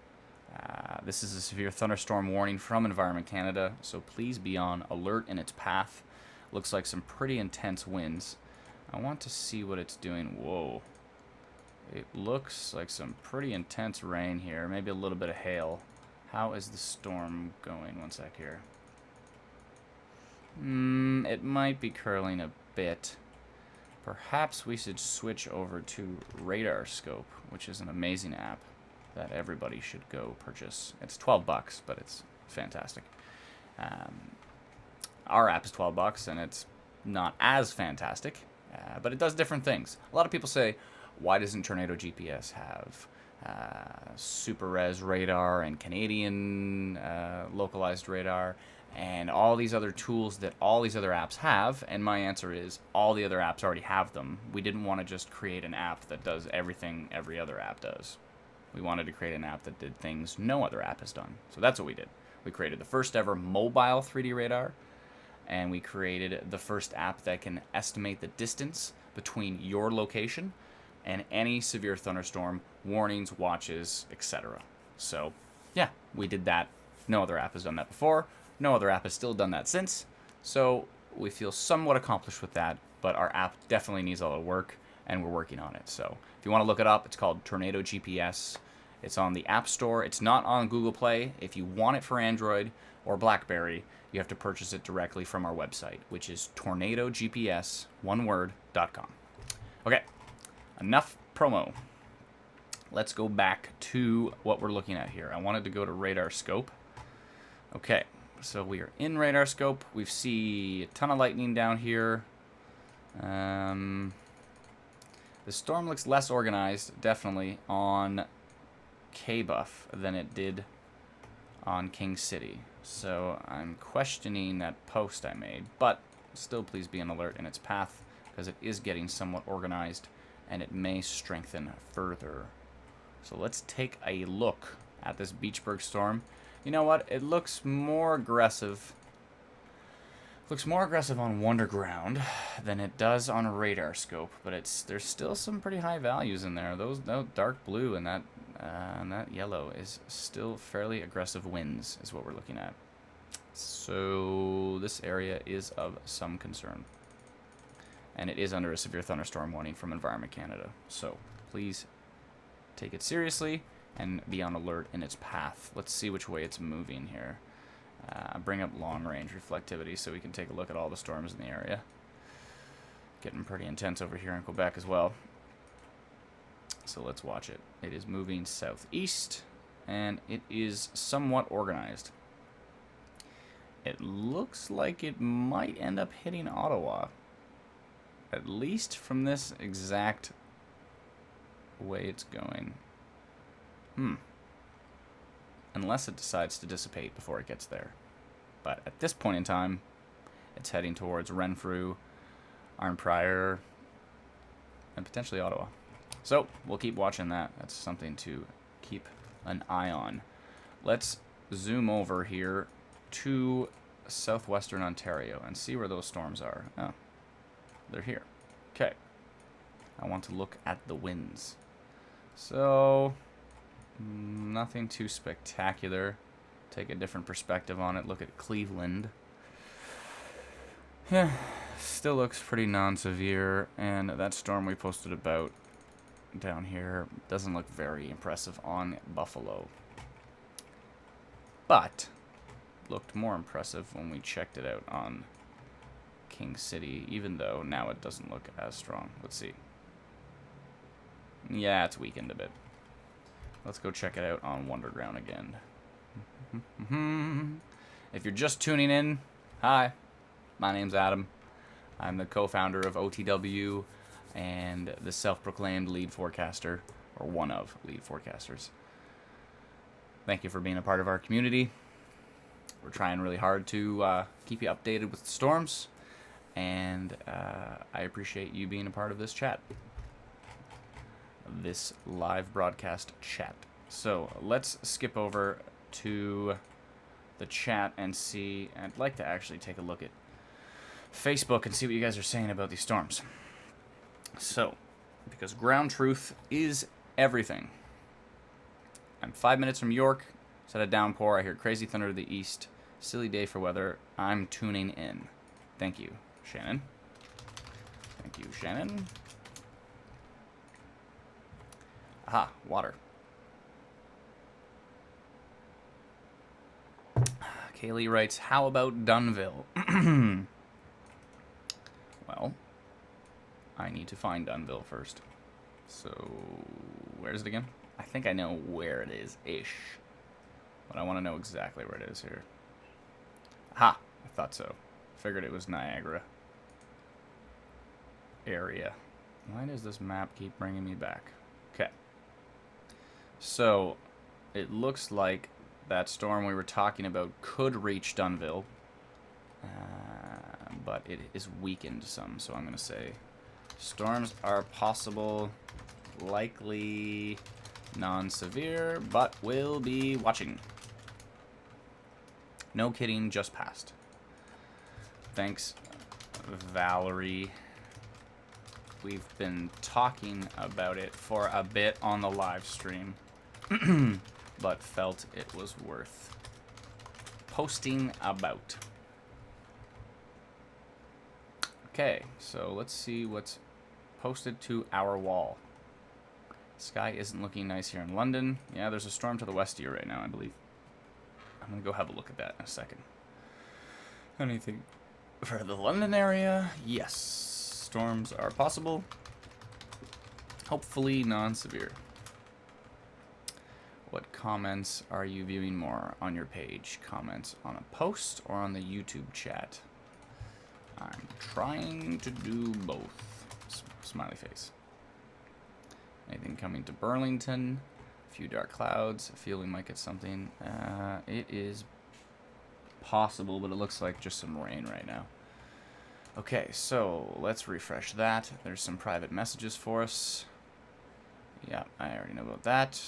this is a severe thunderstorm warning from Environment Canada, so please be on alert in its path. Looks like some pretty intense winds. I want to see what it's doing. Whoa. It looks like some pretty intense rain here, maybe a little bit of hail. How is the storm going? One sec here. It might be curling a bit. Perhaps we should switch over to Radar Scope, which is an amazing app that everybody should go purchase. It's $12, but it's fantastic. Our app is $12, and it's not as fantastic, but it does different things. A lot of people say, why doesn't Tornado GPS have super res radar and Canadian localized radar and all these other tools that all these other apps have? And my answer is all the other apps already have them. We didn't want to just create an app that does everything every other app does. We wanted to create an app that did things no other app has done. So that's what we did. We created the first ever mobile 3D radar, and we created the first app that can estimate the distance between your location and any severe thunderstorm, warnings, watches, etc. So, yeah, we did that. No other app has done that before. No other app has still done that since. So, we feel somewhat accomplished with that, but our app definitely needs a lot of work, and we're working on it. So, if you want to look it up, it's called Tornado GPS. It's on the App Store. It's not on Google Play. If you want it for Android or BlackBerry, you have to purchase it directly from our website, which is tornadogps.com. Okay. Enough promo. Let's go back to what we're looking at here. I wanted to go to Radar Scope. Okay, so we are in Radar Scope. We see a ton of lightning down here. The storm looks less organized, definitely, on K-Buff than it did on King City. So I'm questioning that post I made, but still please be on alert in its path because it is getting somewhat organized and it may strengthen further. So let's take a look at this Beachburg storm. You know what? It looks more aggressive. Looks more aggressive on Wonderground than it does on Radar Scope, but there's still some pretty high values in there. Those dark blue and that yellow is still fairly aggressive winds is what we're looking at. So this area is of some concern. And it is under a severe thunderstorm warning from Environment Canada. So please take it seriously and be on alert in its path. Let's see which way it's moving here. Bring up long range reflectivity so we can take a look at all the storms in the area. Getting pretty intense over here in Quebec as well. So let's watch it. It is moving southeast, and it is somewhat organized. It looks like it might end up hitting Ottawa. At least from this exact way it's going. Unless it decides to dissipate before it gets there. But at this point in time, it's heading towards Renfrew, Arnprior, and potentially Ottawa. So, we'll keep watching that. That's something to keep an eye on. Let's zoom over here to southwestern Ontario and see where those storms are. Oh, they're here. Okay. I want to look at the winds. So, nothing too spectacular. Take a different perspective on it. Look at Cleveland. Yeah, still looks pretty non-severe, and that storm we posted about down here doesn't look very impressive on Buffalo. But looked more impressive when we checked it out on King City, even though now it doesn't look as strong. Let's see. Yeah, it's weakened a bit. Let's go check it out on Wonderground again. If you're just tuning in, hi, my name's Adam. I'm the co-founder of OTW and the self-proclaimed lead forecaster, or one of lead forecasters. Thank you for being a part of our community. We're trying really hard to keep you updated with the storms, and I appreciate you being a part of this chat. This live broadcast chat. So let's skip over to the chat and see. I'd like to actually take a look at Facebook and see what you guys are saying about these storms. So, because ground truth is everything. I'm 5 minutes from York. It's had a downpour. I hear crazy thunder to the east. Silly day for weather. I'm tuning in. Thank you, Shannon. Thank you, Shannon. Aha, water. Kaylee writes, how about Dunville? Well, I need to find Dunville first. So, where is it again? I think I know where it is-ish. But I want to know exactly where it is here. Aha! I thought so. Figured it was Niagara area. Why does this map keep bringing me back? Okay. So, it looks like that storm we were talking about could reach Dunville. But it is weakened some, so I'm going to say storms are possible, likely non-severe, but we'll be watching. No kidding, just passed. Thanks, Valerie. We've been talking about it for a bit on the live stream, but felt it was worth posting about. Okay, so let's see what's posted to our wall. Sky isn't looking nice here in London. Yeah, there's a storm to the west of you right now, I believe. I'm going to go have a look at that in a second. Anything for the London area? Yes. Storms are possible. Hopefully non-severe. What comments are you viewing more on your page? Comments on a post or on the YouTube chat? I'm trying to do both. Smiley face. Anything coming to Burlington? A few dark clouds. I feel we might get something. It is possible, but it looks like just some rain right now. Okay, so let's refresh that. There's some private messages for us. Yeah, I already know about that.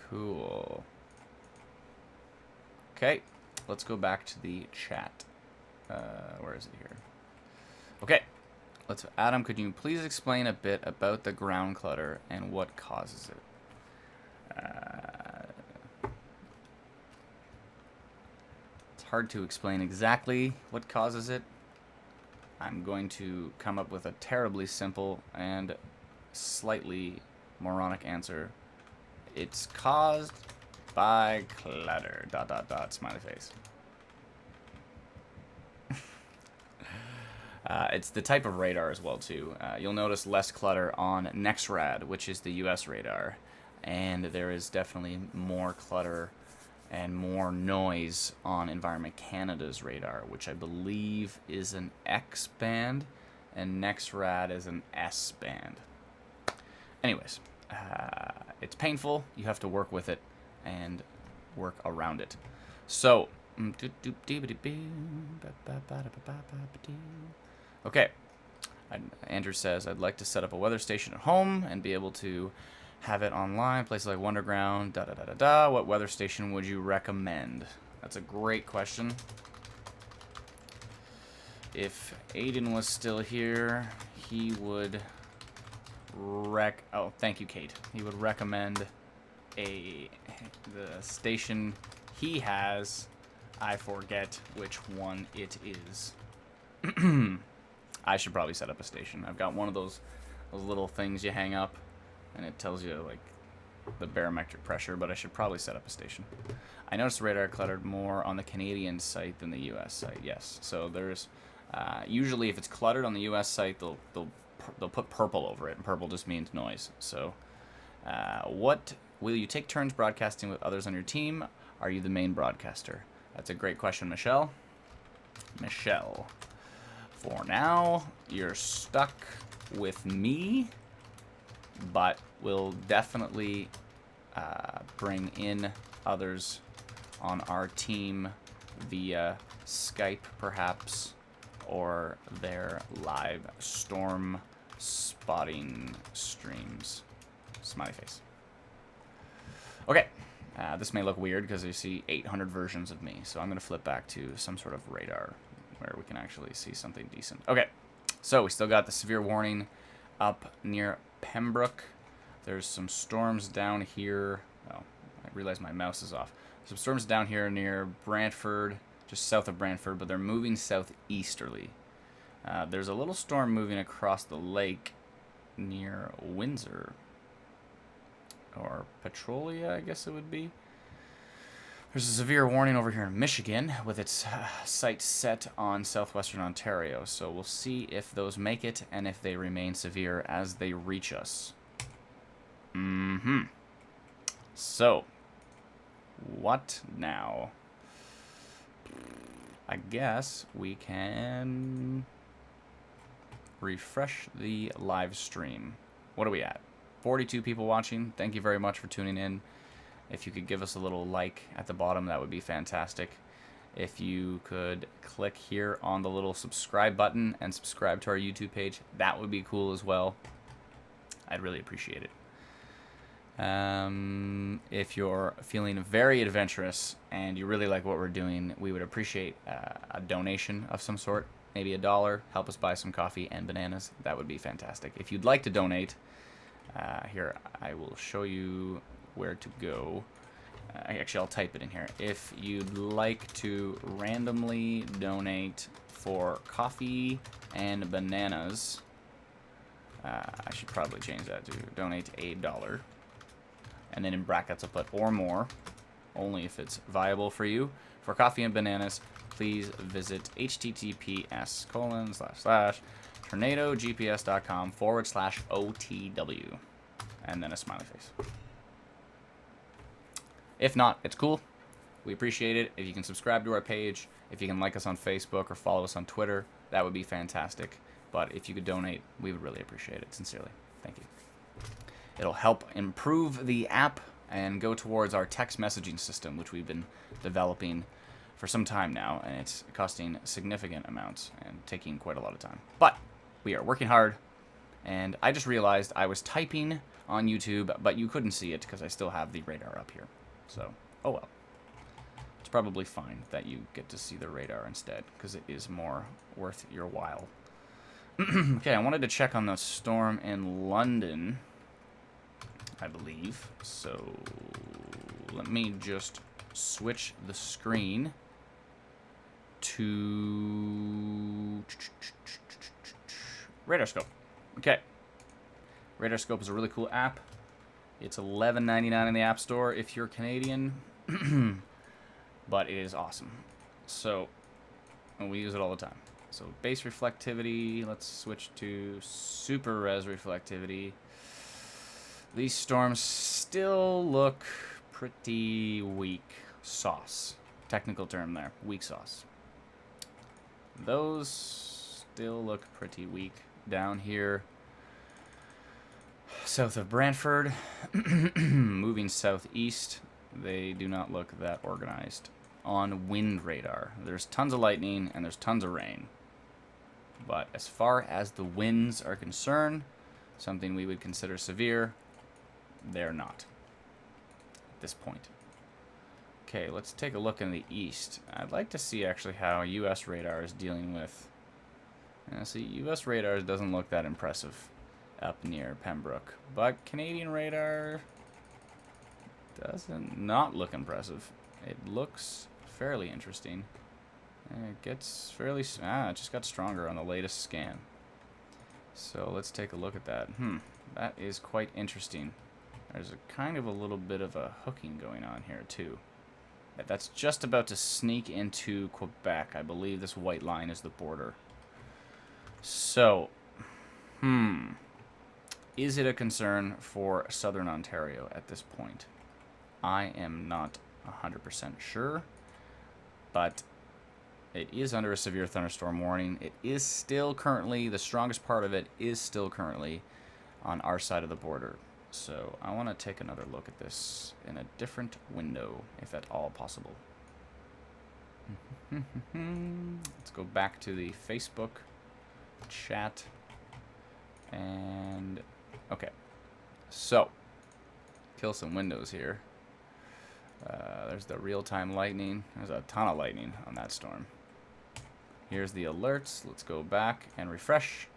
Cool. Okay. Let's go back to the chat. Where is it here? Okay. Adam, could you please explain a bit about the ground clutter and what causes it? It's hard to explain exactly what causes it. I'm going to come up with a terribly simple and slightly moronic answer. It's caused by clutter. ... Smiley face. it's the type of radar as well, too. You'll notice less clutter on NEXRAD, which is the US radar. And there is definitely more clutter and more noise on Environment Canada's radar, which I believe is an X band, and NEXRAD is an S band. Anyways, it's painful. You have to work with it and work around it. So, okay. Andrew says, I'd like to set up a weather station at home and be able to have it online, places like Wonderground, da-da-da-da-da. What weather station would you recommend? That's a great question. If Aiden was still here, he would oh, thank you, Kate. He would recommend the station he has. I forget which one it is. I should probably set up a station. I've got one of those little things you hang up, and it tells you, like, the barometric pressure, but I should probably set up a station. I noticed the radar cluttered more on the Canadian site than the U.S. site, yes. So there's, usually if it's cluttered on the U.S. site, they'll put purple over it, and purple just means noise. So, what, will you take turns broadcasting with others on your team? Are you the main broadcaster? That's a great question, Michelle. Michelle. For now, you're stuck with me, but we'll definitely bring in others on our team via Skype, perhaps, or their live storm spotting streams. Smiley face. Okay, this may look weird because you see 800 versions of me, so I'm going to flip back to some sort of radar where we can actually see something decent. Okay, so we still got the severe warning up near Pembroke. There's some storms down here. Oh, I realize my mouse is off. Some storms down here near Brantford, just south of Brantford, but they're moving southeasterly. There's a little storm moving across the lake near Windsor, or Petrolia, I guess it would be. There's a severe warning over here in Michigan with its sights set on southwestern Ontario, so we'll see if those make it and if they remain severe as they reach us. So, what now? I guess we can refresh the live stream. What are we at? 42 people watching. Thank you very much for tuning in. If you could give us a little like at the bottom, that would be fantastic. If you could click here on the little subscribe button and subscribe to our YouTube page, that would be cool as well. I'd really appreciate it. If you're feeling very adventurous and you really like what we're doing, we would appreciate a donation of some sort. Maybe $1. Help us buy some coffee and bananas. That would be fantastic. If you'd like to donate, here, I will show you where to go. Actually, I'll type it in here. If you'd like to randomly donate for coffee and bananas, I should probably change that to donate $1. And then in brackets I'll put or more, only if it's viable for you. For coffee and bananas, please visit https://tornadogps.com/OTW. And then a smiley face. If not, it's cool. We appreciate it. If you can subscribe to our page, if you can like us on Facebook or follow us on Twitter, that would be fantastic. But if you could donate, we would really appreciate it. Sincerely. Thank you. It'll help improve the app and go towards our text messaging system, which we've been developing for some time now, and it's costing significant amounts and taking quite a lot of time. But we are working hard, and I just realized I was typing on YouTube, but you couldn't see it because I still have the radar up here. So, oh well. It's probably fine that you get to see the radar instead, because it is more worth your while. Okay, I wanted to check on the storm in London, I believe. So, let me just switch the screen to Radarscope. Okay. Radarscope is a really cool app. It's $11.99 in the App Store if you're Canadian, but it is awesome. So, we use it all the time. So base reflectivity, let's switch to super res reflectivity. These storms still look pretty weak sauce. Technical term there, weak sauce. Those still look pretty weak. Down here, south of Brantford, moving southeast, they do not look that organized. On wind radar, there's tons of lightning and there's tons of rain. But as far as the winds are concerned, something we would consider severe, they're not at this point. Okay, let's take a look in the east. I'd like to see actually how U.S. radar is dealing with... see, U.S. radar doesn't look that impressive up near Pembroke, but Canadian radar doesn't not look impressive. It looks fairly interesting. And it gets fairly... it just got stronger on the latest scan. So let's take a look at that. That is quite interesting. There's a kind of a little bit of a hooking going on here, too. That's just about to sneak into Quebec. I believe this white line is the border. So, is it a concern for Southern Ontario at this point? I am not 100% sure, but it is under a severe thunderstorm warning. It is still currently, the strongest part of it is still currently on our side of the border. So I want to take another look at this in a different window, if at all possible. Let's go back to the Facebook chat. And, okay. So, kill some windows here. There's the real-time lightning. There's a ton of lightning on that storm. Here's the alerts. Let's go back and refresh.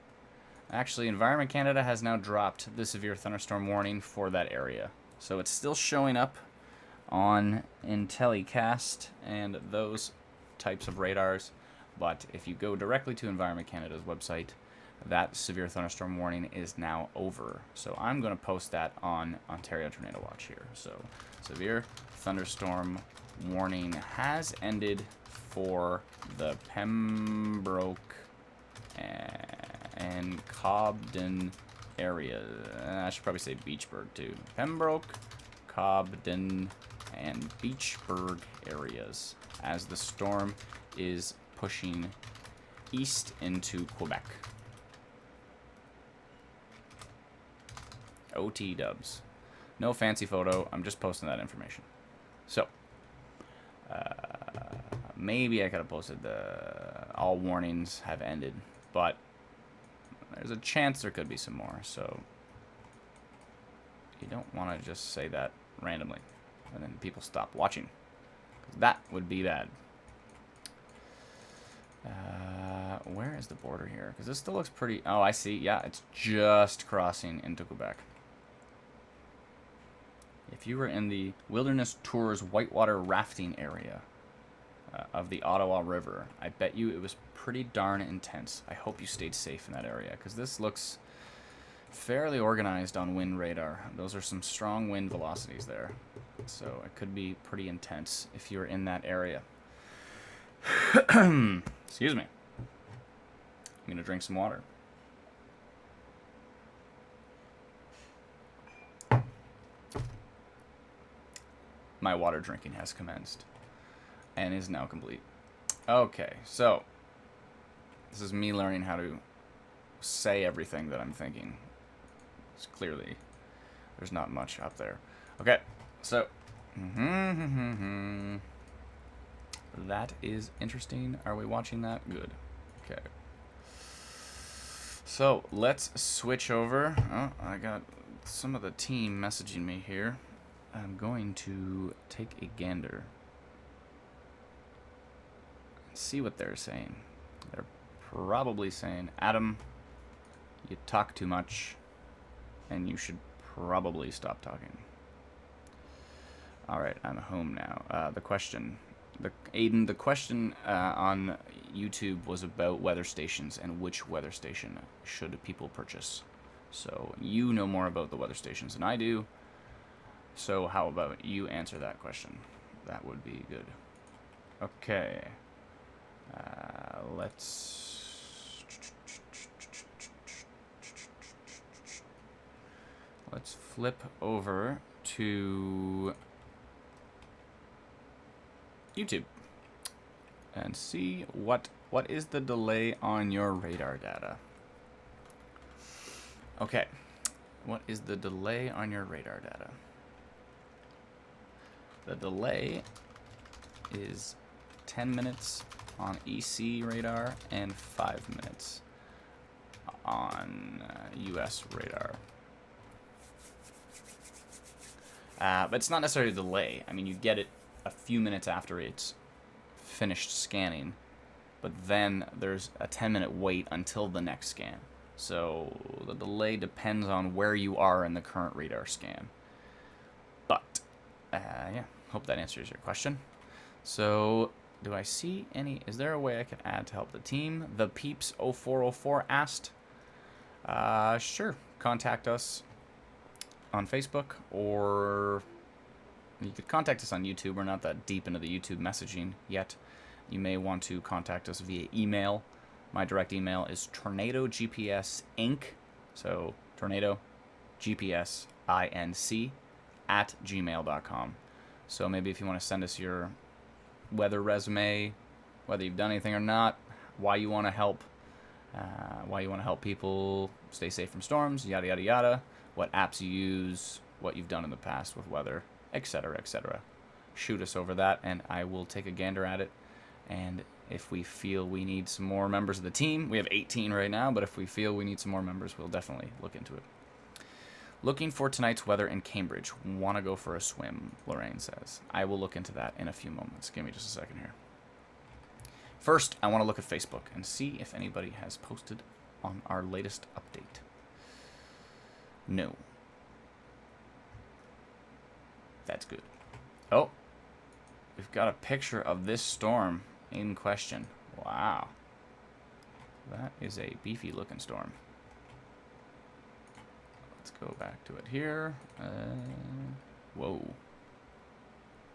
Actually, Environment Canada has now dropped the severe thunderstorm warning for that area. So it's still showing up on IntelliCast and those types of radars. But if you go directly to Environment Canada's website, that severe thunderstorm warning is now over. So I'm going to post that on Ontario Tornado Watch here. So severe thunderstorm warning has ended for the Pembroke and Cobden area. I should probably say Beachburg too. Pembroke, Cobden, and Beachburg areas as the storm is pushing east into Quebec. OT dubs. No fancy photo. I'm just posting that information. So, maybe I could have posted all warnings have ended, but there's a chance there could be some more, so you don't want to just say that randomly and then people stop watching. That would be bad. Where is the border here? Because this still looks pretty... Oh, I see. Yeah, it's just crossing into Quebec. If you were in the Wilderness Tours whitewater rafting area of the Ottawa River, I bet you it was pretty darn intense. I hope you stayed safe in that area, because this looks fairly organized on wind radar. Those are some strong wind velocities there. So it could be pretty intense if you're in that area. Excuse me. I'm going to drink some water. My water drinking has commenced and is now complete. Okay, so this is me learning how to say everything that I'm thinking. It's clearly there's not much up there. Okay, so that is interesting. Are we watching that? Good. Okay. So let's switch over. Oh, I got some of the team messaging me here. I'm going to take a gander and see what they're saying. They're probably saying, Adam, you talk too much, and you should probably stop talking. All right, I'm home now. The question on YouTube was about weather stations and which weather station should people purchase. So you know more about the weather stations than I do. So how about you answer that question? That would be good. Okay. Let's let's flip over to YouTube and see what is the delay on your radar data. Okay, what is the delay on your radar data? The delay is 10 minutes on EC radar and 5 minutes on US radar. But it's not necessarily a delay. I mean, you get it a few minutes after it's finished scanning, but then there's a 10-minute wait until the next scan. So the delay depends on where you are in the current radar scan. But, yeah, hope that answers your question. So, do I see any... Is there a way I could add to help the team? The Peeps0404 asked. Sure. Contact us on Facebook, or you could contact us on YouTube. We're not that deep into the YouTube messaging yet. You may want to contact us via email. My direct email is tornadogpsinc, so tornado GPS INC @gmail.com. So maybe if you want to send us your weather resume, whether you've done anything or not, why you want to help people stay safe from storms, yada yada yada, what apps you use, what you've done in the past with weather, etc., etc. Shoot us over that, and I will take a gander at it. And if we feel we need some more members of the team, we have 18 right now, but if we feel we need some more members, we'll definitely look into it. Looking for tonight's weather in Cambridge. Want to go for a swim, Lorraine says. I will look into that in a few moments. Give me just a second here. First, I want to look at Facebook and see if anybody has posted on our latest update. No. That's good. Oh, we've got a picture of this storm in question. Wow. That is a beefy looking storm. Let's go back to it here. Whoa.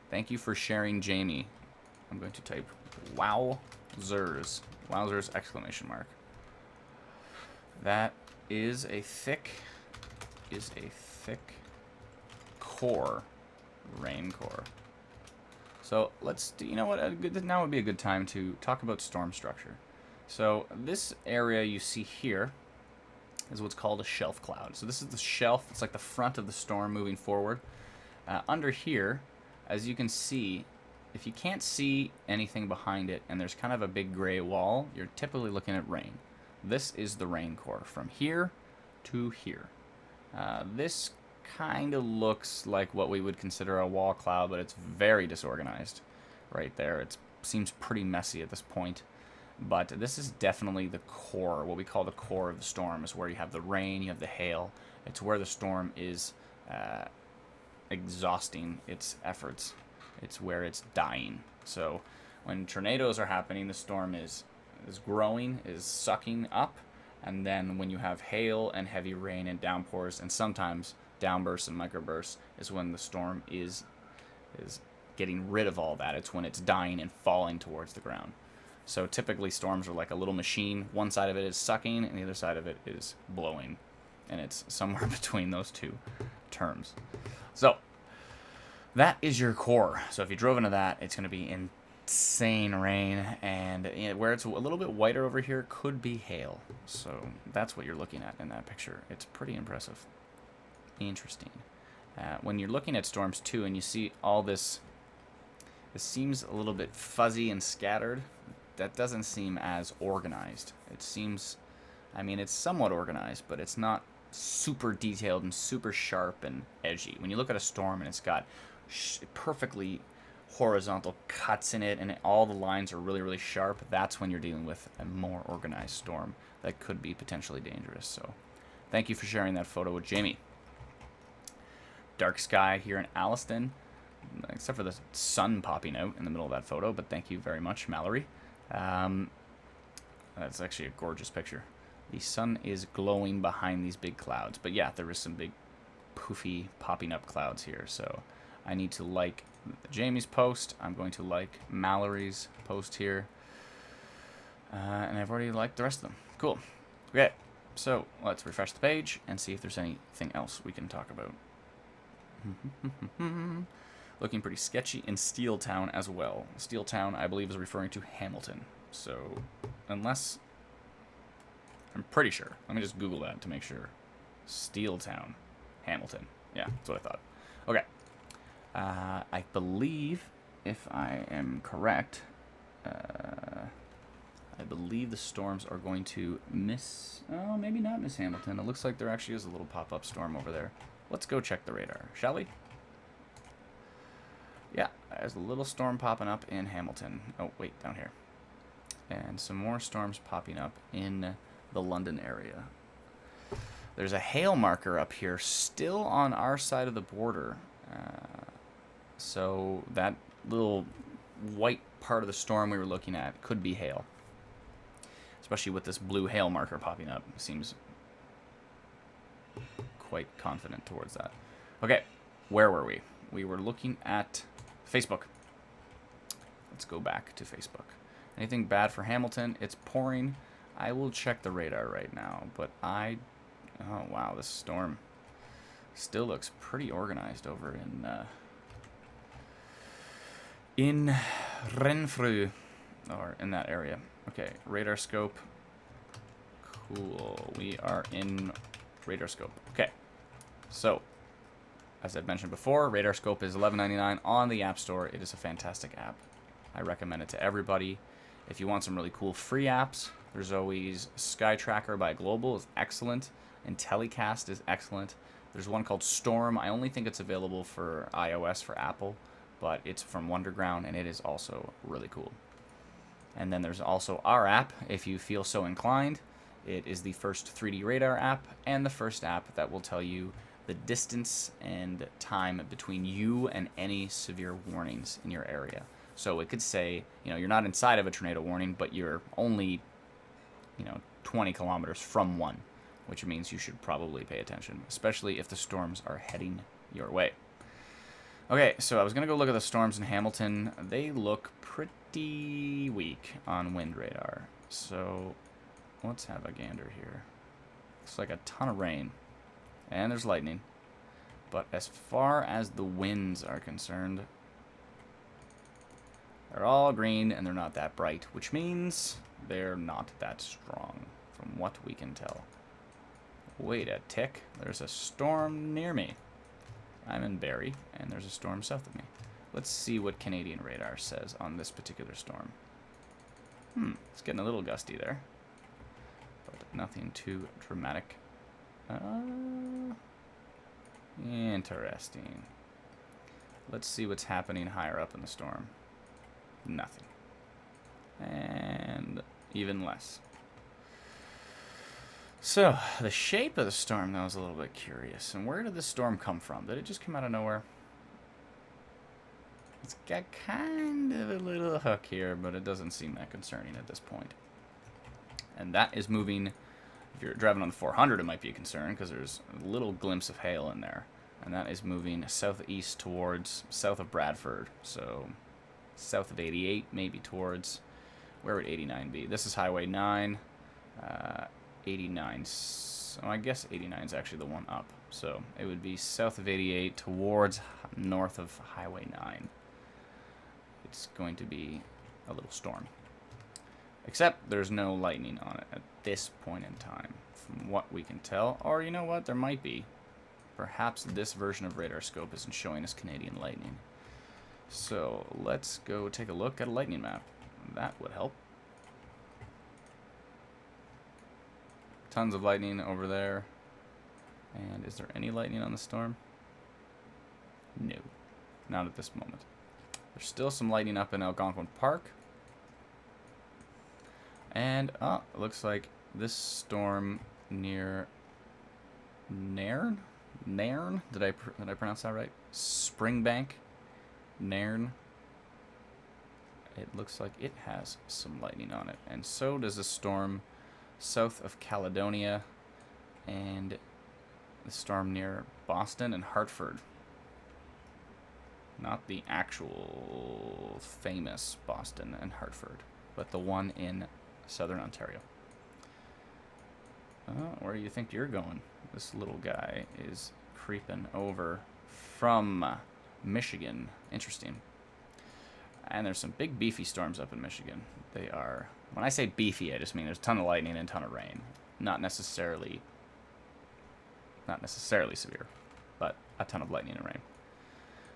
Thank you for sharing, Jamie. I'm going to type wowzers. Wowzers exclamation mark. That is a thick core, rain core. So let's do, you know what, now would be a good time to talk about storm structure. So this area you see here is what's called a shelf cloud. So this is the shelf. It's like the front of the storm moving forward. Under here, as you can see, if you can't see anything behind it and there's kind of a big gray wall, you're typically looking at rain. This is the rain core from here to here. This kind of looks like what we would consider a wall cloud, but it's very disorganized right there. It seems pretty messy at this point. But this is definitely the core, what we call the core of the storm, is where you have the rain, you have the hail. It's where the storm is exhausting its efforts. It's where it's dying. So when tornadoes are happening, the storm is growing, is sucking up. And then when you have hail and heavy rain and downpours, and sometimes downbursts and microbursts, is when the storm is getting rid of all that. It's when it's dying and falling towards the ground. So typically storms are like a little machine. One side of it is sucking and the other side of it is blowing. And it's somewhere between those two terms. So that is your core. So if you drove into that, it's going to be insane rain. And where it's a little bit whiter over here could be hail. So that's what you're looking at in that picture. It's pretty impressive. Interesting. When you're looking at storms too and you see all this, it seems a little bit fuzzy and scattered. That doesn't seem as organized. It seems, I mean, it's somewhat organized, but it's not super detailed and super sharp and edgy. When you look at a storm and it's got perfectly horizontal cuts in it and all the lines are really, really sharp, that's when you're dealing with a more organized storm that could be potentially dangerous. So thank you for sharing that photo with Jamie. Dark sky here in Alliston, except for the sun popping out in the middle of that photo, but thank you very much, Mallory. That's actually a gorgeous picture. The sun is glowing behind these big clouds, but yeah, there is some big poofy popping up clouds here, so I need to like Jamie's post. I'm going to like Mallory's post here, and I've already liked the rest of them. Cool. Okay, so let's refresh the page and see if there's anything else we can talk about. Looking pretty sketchy in Steeltown as well. Steeltown, I believe, is referring to Hamilton. So, unless... I'm pretty sure. Let me just Google that to make sure. Steeltown, Hamilton. Yeah, that's what I thought. Okay. I believe, if I am correct, I believe the storms are going to miss... Oh, maybe not miss Hamilton. It looks like there actually is a little pop-up storm over there. Let's go check the radar, shall we? Yeah, there's a little storm popping up in Hamilton. Oh, wait, down here. And some more storms popping up in the London area. There's a hail marker up here still on our side of the border. So that little white part of the storm we were looking at could be hail. Especially with this blue hail marker popping up. It seems quite confident towards that. Okay, where were we? We were looking at Facebook. Let's go back to Facebook. Anything bad for Hamilton? It's pouring. I will check the radar right now, but oh wow, this storm still looks pretty organized over in Renfrew, or in that area. Okay, radar scope. Cool. We are in radar scope. Okay. So, as I've mentioned before, radar scope is $11.99 on the App Store. It is a fantastic app. I recommend it to everybody. If you want some really cool free apps, there's always Sky Tracker by Global is excellent, and Telecast is excellent. There's one called Storm. I only think it's available for iOS for Apple, but it's from Wonderground, and it is also really cool. And then there's also our app, if you feel so inclined. It is the first 3D radar app, and the first app that will tell you the distance and time between you and any severe warnings in your area. So it could say, you're not inside of a tornado warning, but you're only, 20 kilometers from one, which means you should probably pay attention, especially if the storms are heading your way. Okay, so I was going to go look at the storms in Hamilton. They look pretty weak on wind radar. So let's have a gander here. Looks like a ton of rain. And there's lightning. But as far as the winds are concerned, they're all green and they're not that bright, which means they're not that strong from what we can tell. Wait a tick. There's a storm near me. I'm in Barrie, and there's a storm south of me. Let's see what Canadian radar says on this particular storm. It's getting a little gusty there, but nothing too dramatic. Interesting. Let's see what's happening higher up in the storm. Nothing. And even less. So, the shape of the storm, though, is a little bit curious. And where did this storm come from? Did it just come out of nowhere? It's got kind of a little hook here, but it doesn't seem that concerning at this point. And that is moving. If you're driving on the 400, it might be a concern, because there's a little glimpse of hail in there. And that is moving southeast towards south of Bradford. So, south of 88, maybe towards... Where would 89 be? This is Highway 9. 89, so I guess 89 is actually the one up. So it would be south of 88 towards north of Highway 9. It's going to be a little storm. Except there's no lightning on it at this point in time, from what we can tell. Or you know what, there might be. Perhaps this version of radar scope isn't showing us Canadian lightning. So let's go take a look at a lightning map. That would help. Tons of lightning over there. And is there any lightning on the storm? No. Not at this moment. There's still some lightning up in Algonquin Park. And, it looks like this storm near Nairn? Nairn? Did I pronounce that right? Springbank? Nairn? It looks like it has some lightning on it. And so does a storm south of Caledonia, and the storm near Boston and Hartford. Not the actual famous Boston and Hartford, but the one in southern Ontario. Where do you think you're going? This little guy is creeping over from Michigan. Interesting. And there's some big beefy storms up in Michigan. They are, when I say beefy, I just mean there's a ton of lightning and a ton of rain. Not necessarily severe, but a ton of lightning and rain.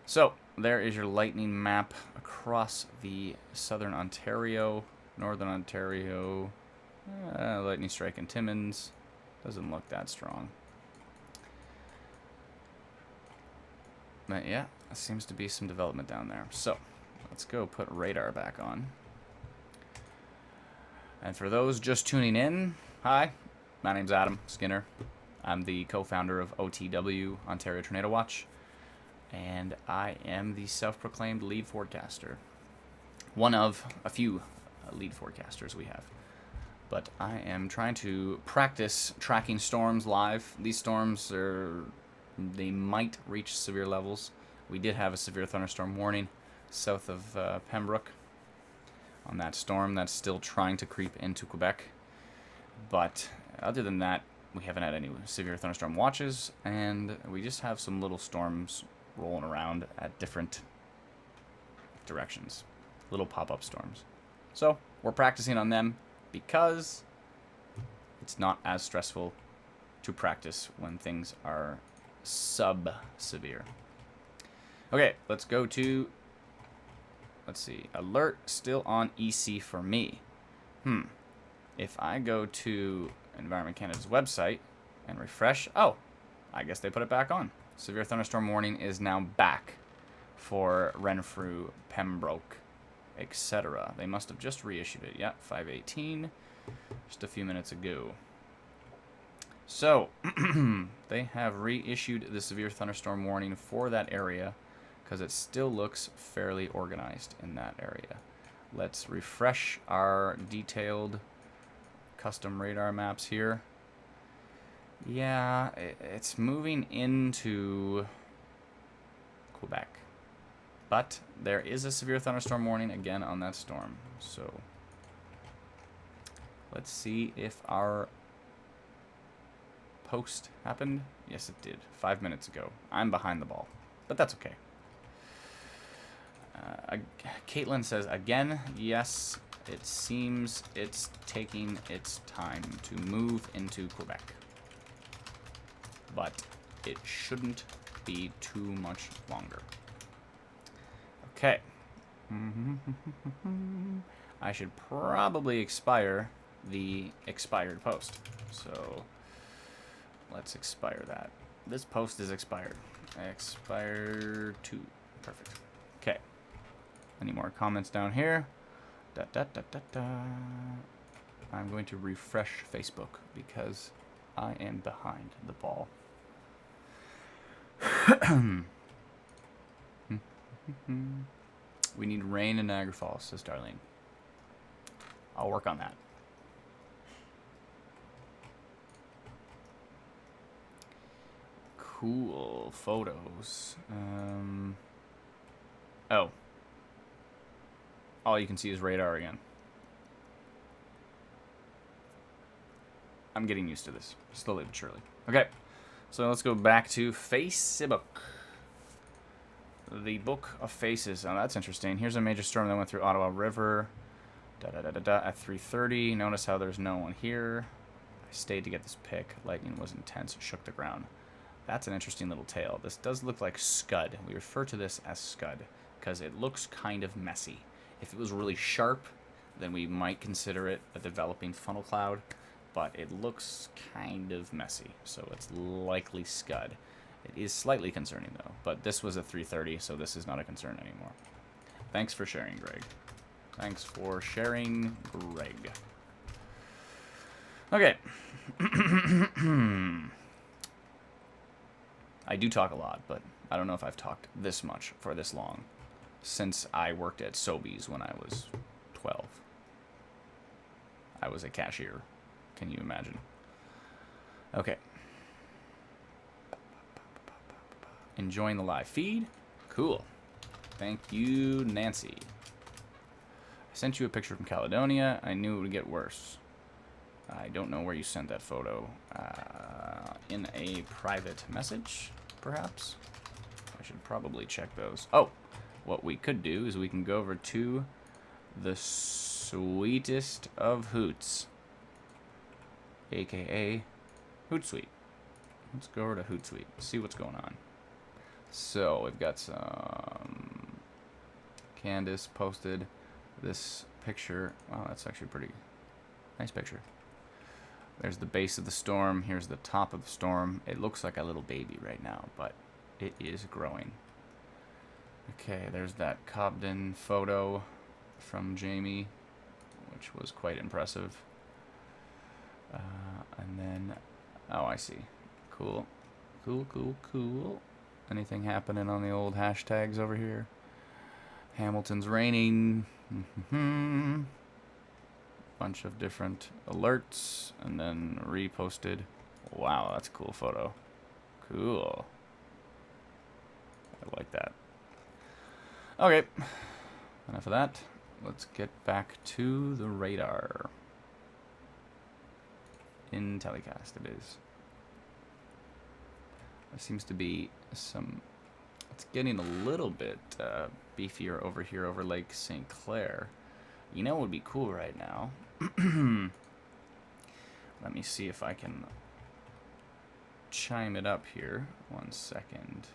So there is your lightning map across the southern Ontario, northern Ontario. Lightning strike in Timmins. Doesn't look that strong. But yeah, there seems to be some development down there. So let's go put radar back on. And for those just tuning in, hi, my name's Adam Skinner. I'm the co-founder of OTW, Ontario Tornado Watch, and I am the self-proclaimed lead forecaster. One of a few lead forecasters we have. But I am trying to practice tracking storms live. These storms they might reach severe levels. We did have a severe thunderstorm warning south of Pembroke on that storm that's still trying to creep into Quebec. But other than that, we haven't had any severe thunderstorm watches, and we just have some little storms rolling around at different directions. Little pop-up storms. So we're practicing on them because it's not as stressful to practice when things are sub-severe. Okay, let's go to, let's see, alert still on EC for me. If I go to Environment Canada's website and refresh, oh, I guess they put it back on. Severe thunderstorm warning is now back for Renfrew, Pembroke, etc. They must have just reissued it. Yep, 5/18, just a few minutes ago. So, they have reissued the severe thunderstorm warning for that area because it still looks fairly organized in that area. Let's refresh our detailed custom radar maps here. Yeah, it's moving into Quebec. But there is a severe thunderstorm warning again on that storm. So let's see if our post happened. Yes, it did. 5 minutes ago. I'm behind the ball, but that's okay. Caitlin says, again, yes, it seems it's taking its time to move into Quebec. But it shouldn't be too much longer. Okay. I should probably expire the expired post. So let's expire that. This post is expired. Expire 2. Perfect. Okay. Any more comments down here? I'm going to refresh Facebook because I am behind the ball. We need rain in Niagara Falls, says Darlene. I'll work on that. Cool photos. Oh. All you can see is radar again. I'm getting used to this, slowly but surely. Okay, so let's go back to Facebook. The Book of Faces. Oh, that's interesting. Here's a major storm that went through Ottawa River. At 3:30. Notice how there's no one here. I stayed to get this pic. Lightning was intense. Shook the ground. That's an interesting little tale. This does look like scud. We refer to this as scud because it looks kind of messy. If it was really sharp, then we might consider it a developing funnel cloud, but it looks kind of messy, so it's likely scud. It is slightly concerning, though, but this was at 3:30, so this is not a concern anymore. Thanks for sharing, Greg. Thanks for sharing, Greg. Okay. I do talk a lot, but I don't know if I've talked this much for this long since I worked at Sobeys when I was 12. I was a cashier. Can you imagine? Okay. Enjoying the live feed? Cool. Thank you, Nancy. I sent you a picture from Caledonia. I knew it would get worse. I don't know where you sent that photo. In a private message, perhaps? I should probably check those. Oh, what we could do is we can go over to the sweetest of hoots, aka Hootsuite. Let's go over to Hootsuite, see what's going on. So we've got some. Candace posted this picture. Wow, that's actually a pretty nice picture. There's the base of the storm. Here's the top of the storm. It looks like a little baby right now, but it is growing. Okay, there's that Cobden photo from Jamie, which was quite impressive. And then, oh, I see. Cool. Cool, cool, cool. Anything happening on the old hashtags over here? Hamilton's raining. Bunch of different alerts, and then reposted. Wow, that's a cool photo. Cool. I like that. Okay, enough of that. Let's get back to the radar. In telecast it is. There seems to be some... It's getting a little bit beefier over here over Lake St. Clair. You know what would be cool right now? Let me see if I can chime it up here. 1 second.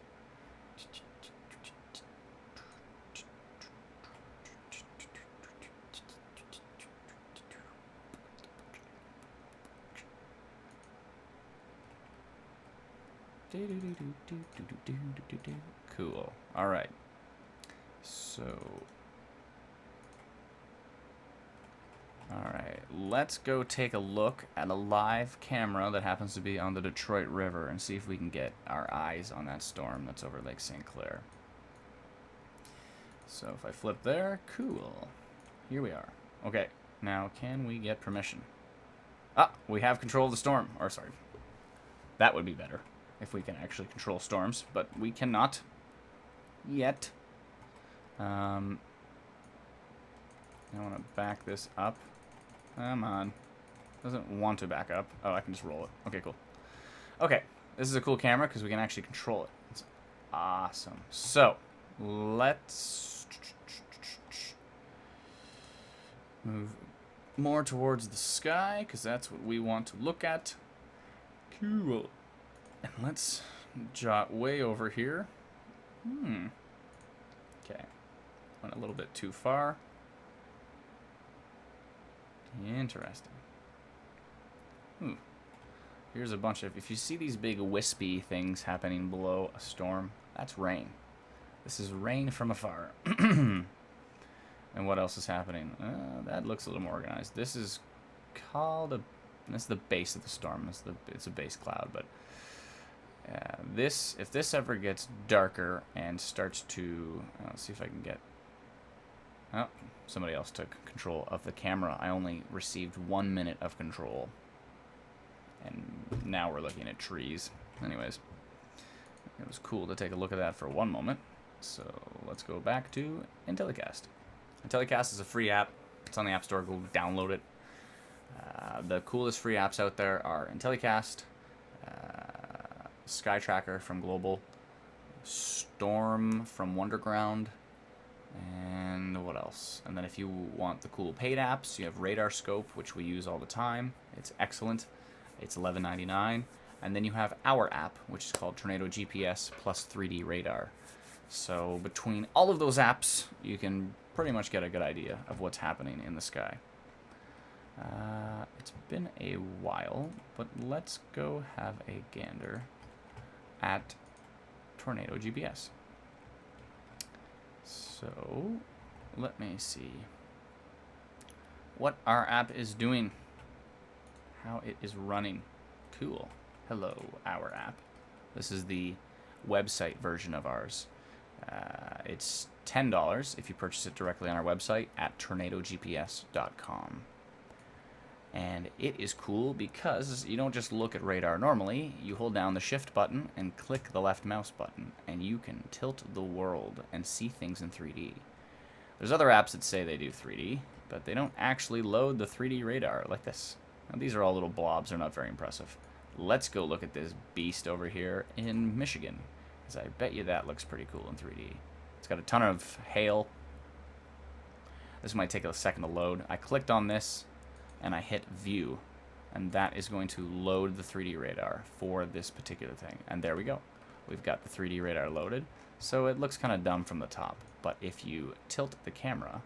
Cool. All right. So, all right. Let's go take a look at a live camera that happens to be on the Detroit River and see if we can get our eyes on that storm that's over Lake St. Clair. So if I flip there, cool. Here we are. Okay. Now, can we get permission? Ah, we have control of the storm. Or sorry, that would be better if we can actually control storms, but we cannot yet. I want to back this up. Come on. Doesn't want to back up. Oh, I can just roll it. Okay, cool. Okay, this is a cool camera because we can actually control it. It's awesome. So, let's move more towards the sky because that's what we want to look at. Cool. And let's jot way over here. Okay. Went a little bit too far. Interesting. Here's a bunch of... If you see these big wispy things happening below a storm, that's rain. This is rain from afar. And what else is happening? That looks a little more organized. This is called a... That's the base of the storm. It's a base cloud, but... if this ever gets darker and starts to... let's see if I can get... Oh, somebody else took control of the camera. I only received 1 minute of control. And now we're looking at trees. Anyways, it was cool to take a look at that for 1 moment. So let's go back to IntelliCast. IntelliCast is a free app. It's on the App Store. Go download it. The coolest free apps out there are IntelliCast, Sky Tracker from Global, Storm from Wonderground, and what else? And then if you want the cool paid apps, you have Radar Scope, which we use all the time. It's excellent. It's $11.99. And then you have our app, which is called Tornado GPS plus 3D Radar. So between all of those apps, you can pretty much get a good idea of what's happening in the sky. It's been a while, but let's go have a gander at Tornado GPS. So, let me see what our app is doing, how it is running. Cool. Hello, our app. This is the website version of ours. It's $10 if you purchase it directly on our website at tornadogps.com. And it is cool because you don't just look at radar normally. You hold down the shift button and click the left mouse button, and you can tilt the world and see things in 3D. There's other apps that say they do 3D, but they don't actually load the 3D radar like this. Now, these are all little blobs. They're not very impressive. Let's go look at this beast over here in Michigan, because I bet you that looks pretty cool in 3D. It's got a ton of hail. This might take a second to load. I clicked on this, and I hit View, and that is going to load the 3D radar for this particular thing. And there we go. We've got the 3D radar loaded, so it looks kind of dumb from the top. But if you tilt the camera,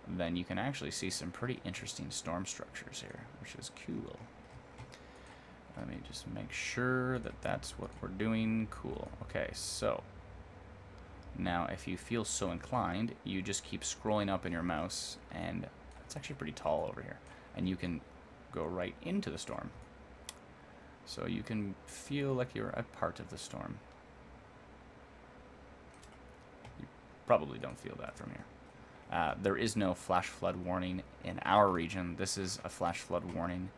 then you can actually see some pretty interesting storm structures here, which is cool. Let me just make sure that that's what we're doing. Cool. Okay, so now if you feel so inclined, you just keep scrolling up in your mouse, and it's actually pretty tall over here, and you can go right into the storm. So you can feel like you're a part of the storm. You probably don't feel that from here. There is no flash flood warning in our region. This is a flash flood warning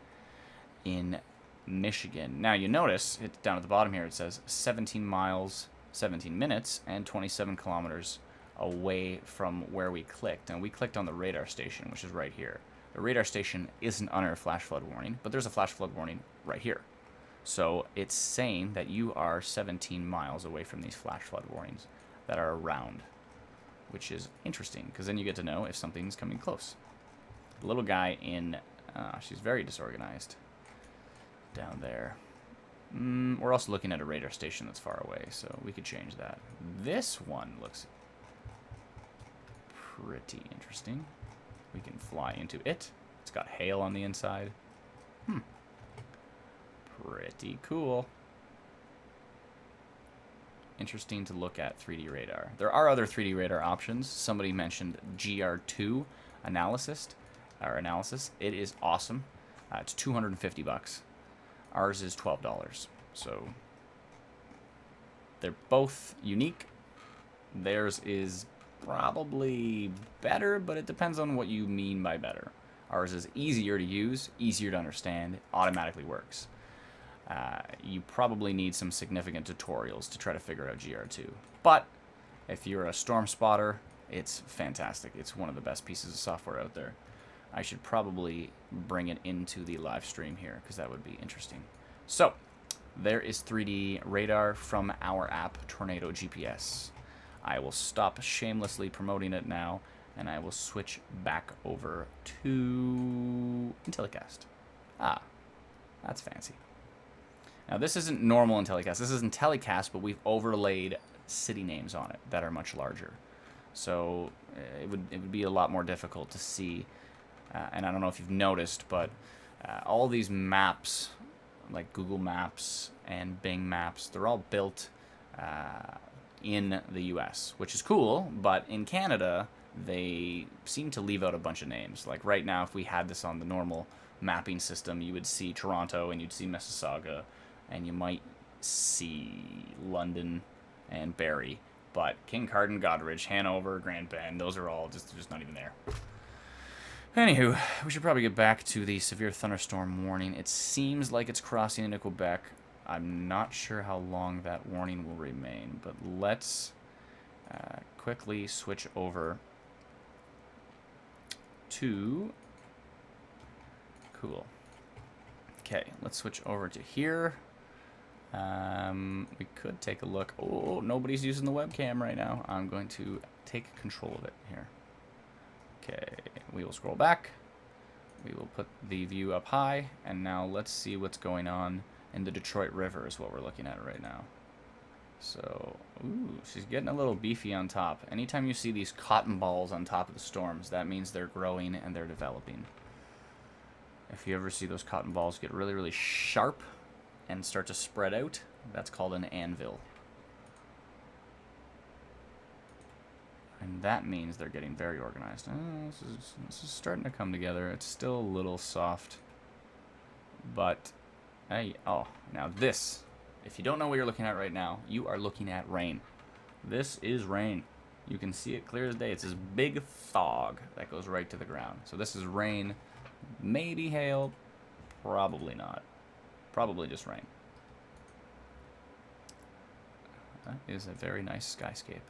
in Michigan. Now you notice, it's down at the bottom here, it says 17 miles, 17 minutes, and 27 kilometers away from where we clicked. And we clicked on the radar station, which is right here. The radar station isn't under a flash flood warning, but there's a flash flood warning right here. So it's saying that you are 17 miles away from these flash flood warnings that are around, which is interesting, because then you get to know if something's coming close. The little guy in, she's very disorganized down there. We're also looking at a radar station that's far away, so we could change that. This one looks pretty interesting. We can fly into it. It's got hail on the inside. Pretty cool. Interesting to look at 3D radar. There are other 3D radar options. Somebody mentioned GR2 analysis. It is awesome. It's $250. Ours is $12. So they're both unique. Theirs is probably better, but it depends on what you mean by better. Ours is easier to use, easier to understand, automatically works. You probably need some significant tutorials to try to figure out GR2. But if you're a storm spotter, it's fantastic. It's one of the best pieces of software out there. I should probably bring it into the live stream here, because that would be interesting. So, there is 3D radar from our app, Tornado GPS. I will stop shamelessly promoting it now, and I will switch back over to IntelliCast. Ah, that's fancy. Now, this isn't normal IntelliCast. This is IntelliCast, but we've overlaid city names on it that are much larger. So it would be a lot more difficult to see. And I don't know if you've noticed, but all these maps, like Google Maps and Bing Maps, they're all built in the US, which is cool. But in Canada, they seem to leave out a bunch of names. Like right now, if we had this on the normal mapping system, you would see Toronto and you'd see Mississauga, and you might see London and Barrie. But King Carden, Goderich, Hanover, Grand Bend, those are all just not even there. Anywho, we should probably get back to the severe thunderstorm warning. It seems like it's crossing into Quebec. I'm not sure how long that warning will remain, but let's quickly switch over to... Cool. Okay, let's switch over to here. We could take a look. Oh, nobody's using the webcam right now. I'm going to take control of it here. Okay, we will scroll back. We will put the view up high, and now let's see what's going on in the Detroit River is what we're looking at right now. So, ooh, she's getting a little beefy on top. Anytime you see these cotton balls on top of the storms, that means they're growing and they're developing. If you ever see those cotton balls get really, really sharp and start to spread out, that's called an anvil. And that means they're getting very organized. Oh, this is starting to come together. It's still a little soft. But, hey, oh, now this. If you don't know what you're looking at right now, you are looking at rain. This is rain. You can see it clear as day. It's this big fog that goes right to the ground. So this is rain. Maybe hail. Probably not. Probably just rain. That is a very nice skyscape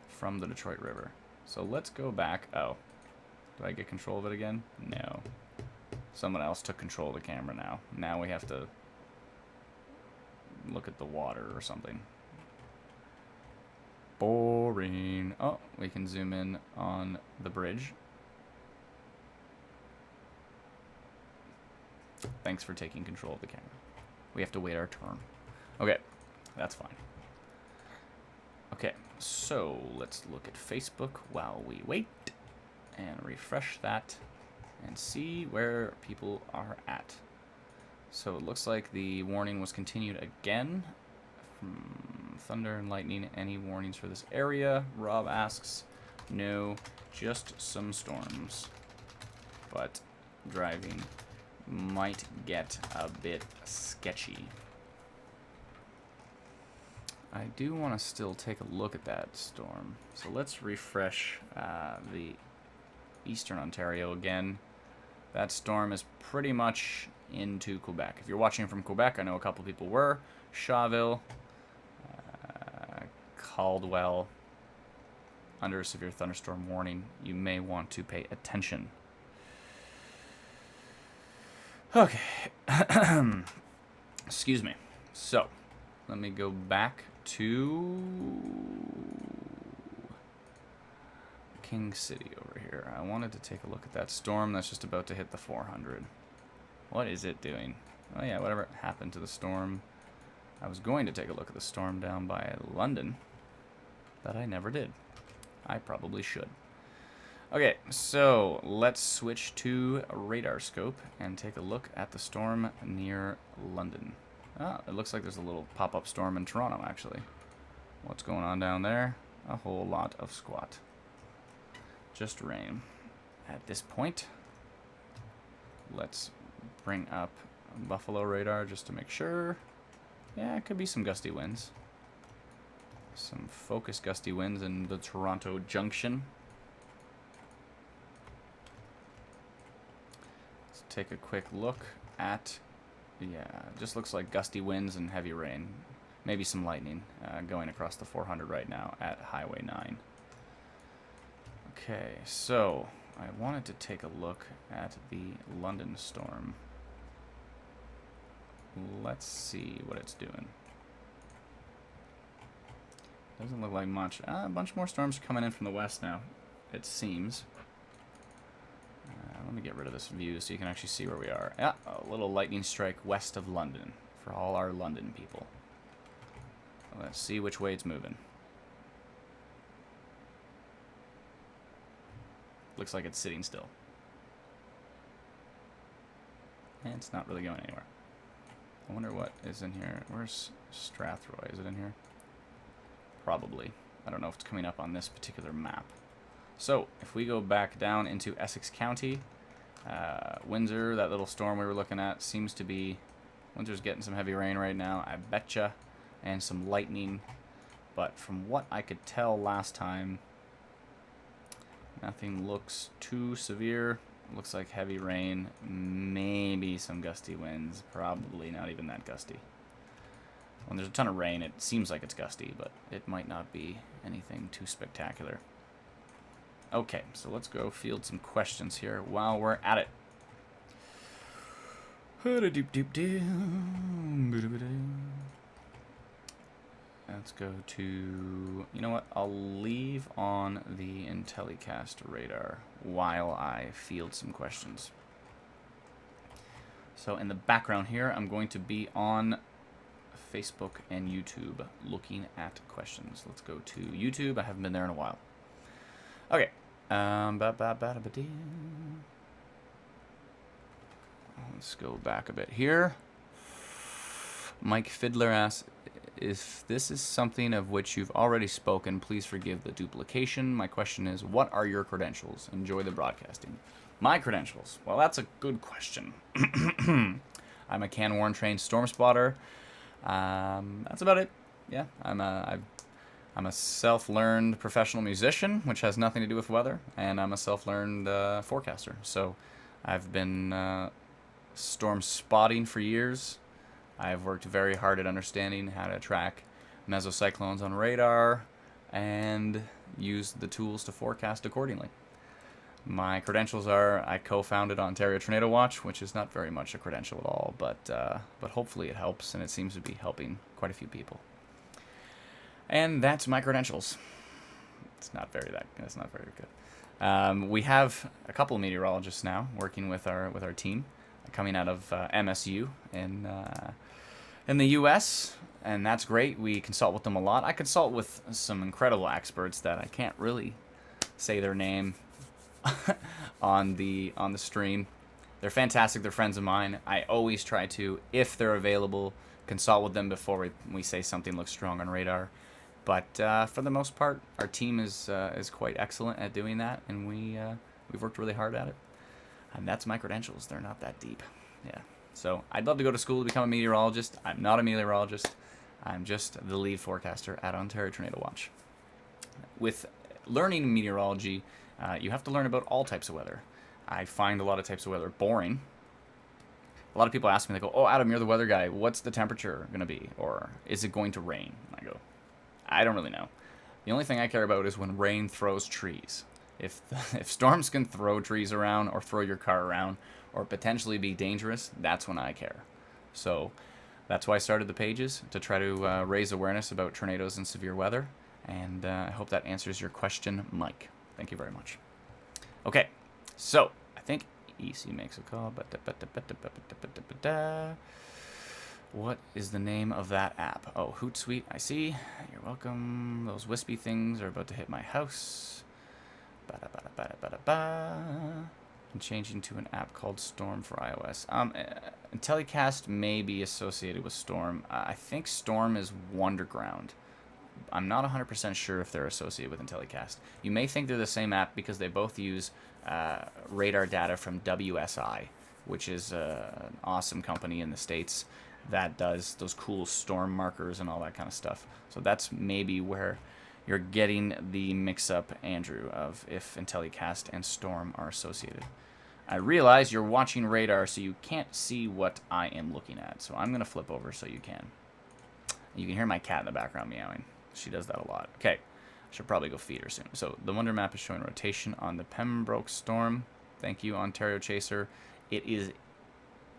from the Detroit River. So let's go back. Oh, do I get control of it again? No. Someone else took control of the camera now. Now we have to look at the water or something. Boring. Oh, we can zoom in on the bridge. Thanks for taking control of the camera. We have to wait our turn. Okay, that's fine. Okay, so let's look at Facebook while we wait and refresh that and see where people are at. So it looks like the warning was continued again. Thunder and lightning, any warnings for this area? Rob asks, no, just some storms. But driving might get a bit sketchy. I do want to still take a look at that storm. So let's refresh the Eastern Ontario again. That storm is pretty much into Quebec. If you're watching from Quebec, I know a couple people were. Shawville, Caldwell, under a severe thunderstorm warning. You may want to pay attention. Okay. Excuse me. So, let me go back to King City over here. I wanted to take a look at that storm that's just about to hit the 400. What is it doing? Oh yeah, whatever happened to the storm. I was going to take a look at the storm down by London, but I never did. I probably should. Okay, so let's switch to radar scope and take a look at the storm near London. Ah, it looks like there's a little pop-up storm in Toronto, actually. What's going on down there? A whole lot of squat. Just rain. At this point, let's bring up Buffalo radar just to make sure. Yeah, it could be some gusty winds. Some focused gusty winds in the Toronto Junction. Let's take a quick look at, yeah, it just looks like gusty winds and heavy rain. Maybe some lightning going across the 400 right now at Highway 9. Okay, so I wanted to take a look at the London storm. Let's see what it's doing. Doesn't look like much. A bunch more storms are coming in from the west now, it seems. Let me get rid of this view so you can actually see where we are. Yeah, a little lightning strike west of London for all our London people. Let's see which way it's moving. Looks like it's sitting still. And it's not really going anywhere. I wonder what is in here. Where's Strathroy? Is it in here? Probably. I don't know if it's coming up on this particular map. So, if we go back down into Essex County, Windsor, that little storm we were looking at, seems to be... Windsor's getting some heavy rain right now, I betcha, and some lightning. But from what I could tell last time, nothing looks too severe. Looks like heavy rain, maybe some gusty winds, probably not even that gusty. When there's a ton of rain, it seems like it's gusty, but it might not be anything too spectacular. Okay, so let's go field some questions here while we're at it. Let's go to, you know what, I'll leave on the Intellicast radar while I field some questions. So in the background here, I'm going to be on Facebook and YouTube looking at questions. Let's go to YouTube. I haven't been there in a while. Okay. Let's go back a bit here. Mike Fiddler asks, if this is something of which you've already spoken, please forgive the duplication. My question is, what are your credentials? Enjoy the broadcasting. My credentials? Well, that's a good question. I'm a Can-Warn trained storm spotter. That's about it. Yeah, I'm a self-learned professional musician, which has nothing to do with weather, and I'm a self-learned forecaster. So I've been storm spotting for years. I've worked very hard at understanding how to track mesocyclones on radar and use the tools to forecast accordingly. My credentials are I co-founded Ontario Tornado Watch, which is not very much a credential at all, but hopefully it helps, and it seems to be helping quite a few people. And that's my credentials. That's not very good. We have a couple of meteorologists now working with our team, coming out of MSU in the U.S., and that's great. We consult with them a lot. I consult with some incredible experts that I can't really say their name on the stream. They're fantastic. They're friends of mine. I always try to, if they're available, consult with them before we say something looks strong on radar. But for the most part, our team is quite excellent at doing that, and we've worked really hard at it. And that's my credentials. They're not that deep. Yeah. So I'd love to go to school to become a meteorologist. I'm not a meteorologist. I'm just the lead forecaster at Ontario Tornado Watch. With learning meteorology, you have to learn about all types of weather. I find a lot of types of weather boring. A lot of people ask me, they go, "Oh, Adam, you're the weather guy. What's the temperature going to be? Or is it going to rain?" And I go, I don't really know. The only thing I care about is when rain throws trees. If storms can throw trees around or throw your car around or potentially be dangerous, that's when I care. So that's why I started the pages, to try to raise awareness about tornadoes and severe weather. And I hope that answers your question, Mike. Thank you very much. Okay, so I think EC makes a call. What is the name of that app? Oh, Hootsuite, I see. You're welcome. Those wispy things are about to hit my house. I'm changing to an app called Storm for iOS. IntelliCast may be associated with Storm. I think Storm is Wonderground. I'm not 100% sure if they're associated with IntelliCast. You may think they're the same app because they both use radar data from WSI, which is an awesome company in the States that does those cool storm markers and all that kind of stuff. So that's maybe where you're getting the mix-up, Andrew, of if IntelliCast and Storm are associated. I realize you're watching radar, so you can't see what I am looking at. So I'm going to flip over so you can. You can hear my cat in the background meowing. She does that a lot. Okay, I should probably go feed her soon. So the Wonder Map is showing rotation on the Pembroke Storm. Thank you, Ontario Chaser. It is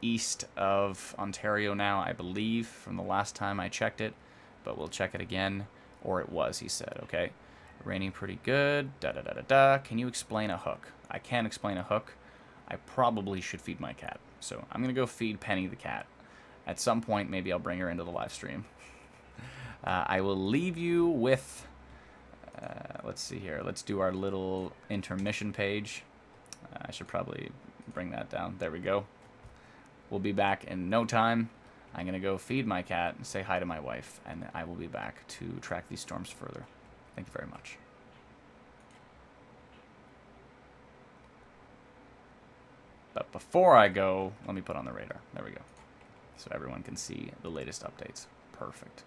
east of Ontario now, I believe, from the last time I checked it. But we'll check it again. Or it was, he said. Okay. Raining pretty good. Da-da-da-da-da. Can you explain a hook? I can explain a hook. I probably should feed my cat. So I'm going to go feed Penny the cat. At some point, maybe I'll bring her into the live stream. I will leave you with... let's see here. Let's do our little intermission page. I should probably bring that down. There we go. We'll be back in no time. I'm going to go feed my cat and say hi to my wife, and I will be back to track these storms further. Thank you very much. But before I go, let me put on the radar. There we go. So everyone can see the latest updates. Perfect.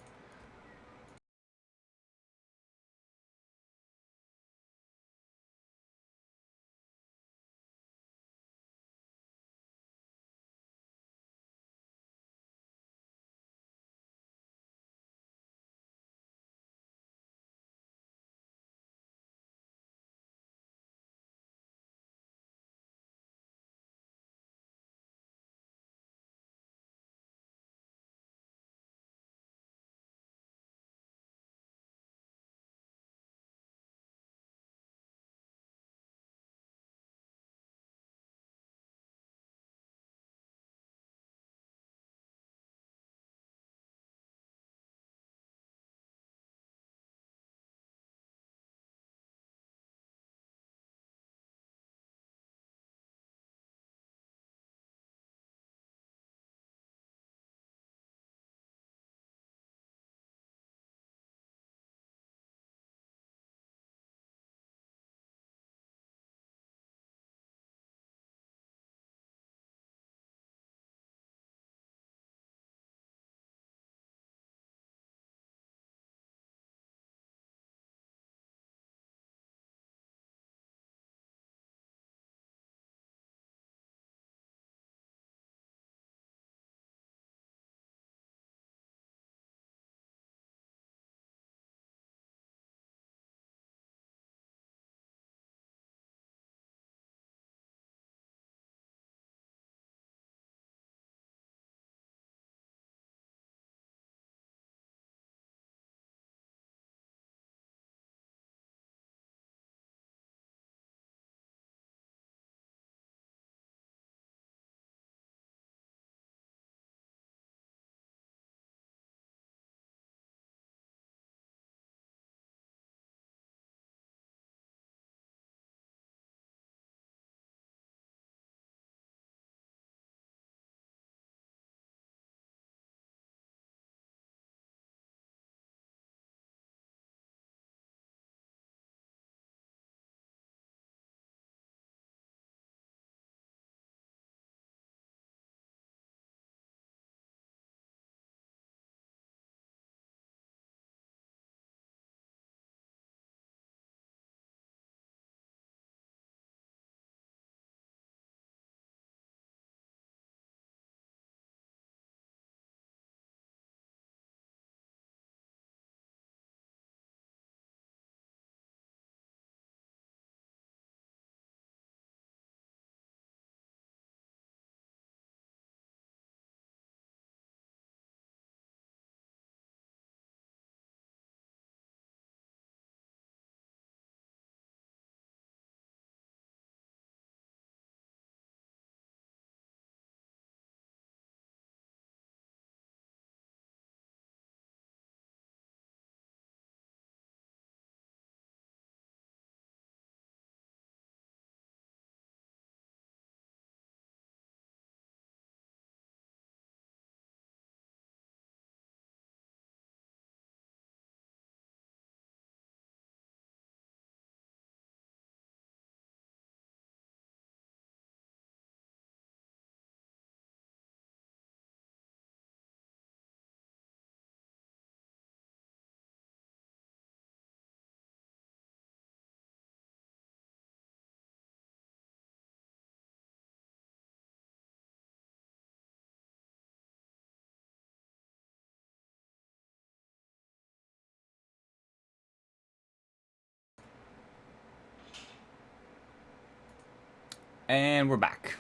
And we're back.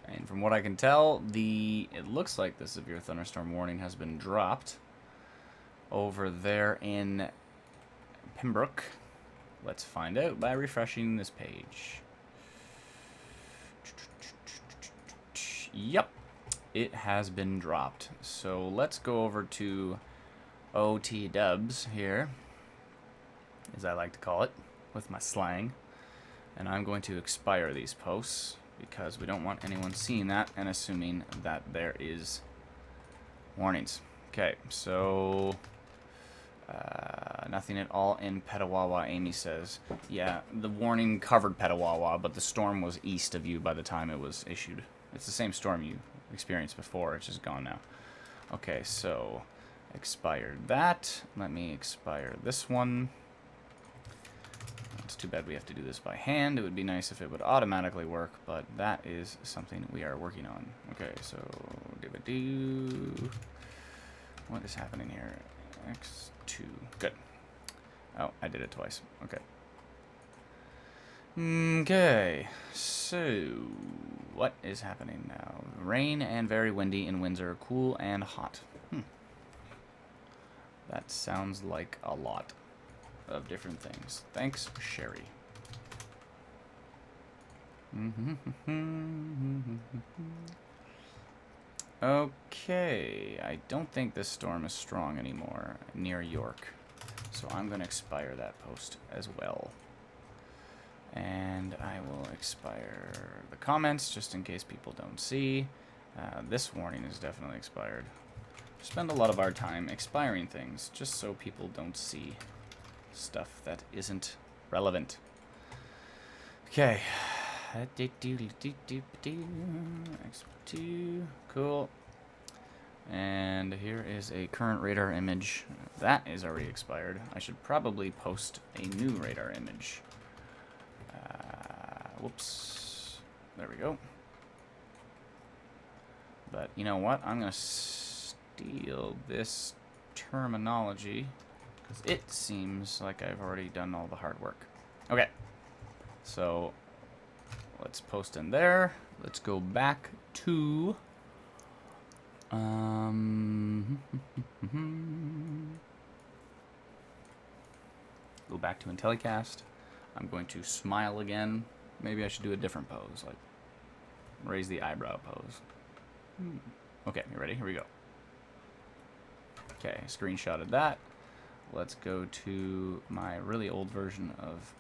And from what I can tell, it looks like the severe thunderstorm warning has been dropped over there in Pembroke. Let's find out by refreshing this page. Yep, it has been dropped. So let's go over to OT Dubs here, as I like to call it, with my slang. And I'm going to expire these posts because we don't want anyone seeing that and assuming that there is warnings. Okay, so nothing at all in Petawawa, Amy says. Yeah, the warning covered Petawawa, but the storm was east of you by the time it was issued. It's the same storm you experienced before, it's just gone now. Okay, so expired that. Let me expire this one. It's too bad we have to do this by hand. It would be nice if it would automatically work, but that is something we are working on. Okay, so do. What is happening here? X2. Good. Oh, I did it twice. Okay. Okay, so what is happening now? Rain and very windy in Windsor, cool and hot. That sounds like a lot of different things. Thanks, Sherry. Okay, I don't think this storm is strong anymore near York, so I'm going to expire that post as well. And I will expire the comments just in case people don't see. This warning is definitely expired. We spend a lot of our time expiring things just so people don't see stuff that isn't relevant. Okay. X2. Cool. And here is a current radar image. That is already expired. I should probably post a new radar image. Whoops. There we go. But you know what? I'm going to steal this terminology because it seems like I've already done all the hard work. Okay. So let's post in there. Let's go back to go back to IntelliCast. I'm going to smile again. Maybe I should do a different pose, like raise the eyebrow pose. Okay, you ready? Here we go. Okay, screenshotted that. Let's go to my really old version of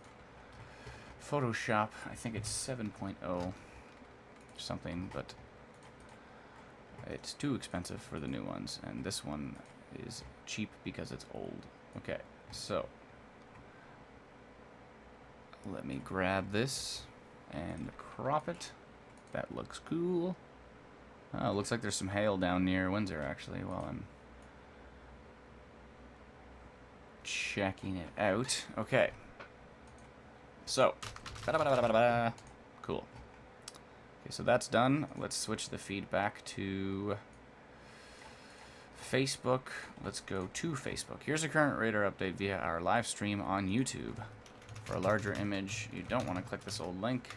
Photoshop. I think it's 7.0 or something, but it's too expensive for the new ones, and this one is cheap because it's old. Okay, so let me grab this and crop it. That looks cool. Oh, looks like there's some hail down near Windsor, actually, while I'm checking it out. Okay. So, cool. Okay, so that's done. Let's switch the feed back to Facebook. Let's go to Facebook. Here's a current radar update via our live stream on YouTube. For a larger image, you don't want to click this old link.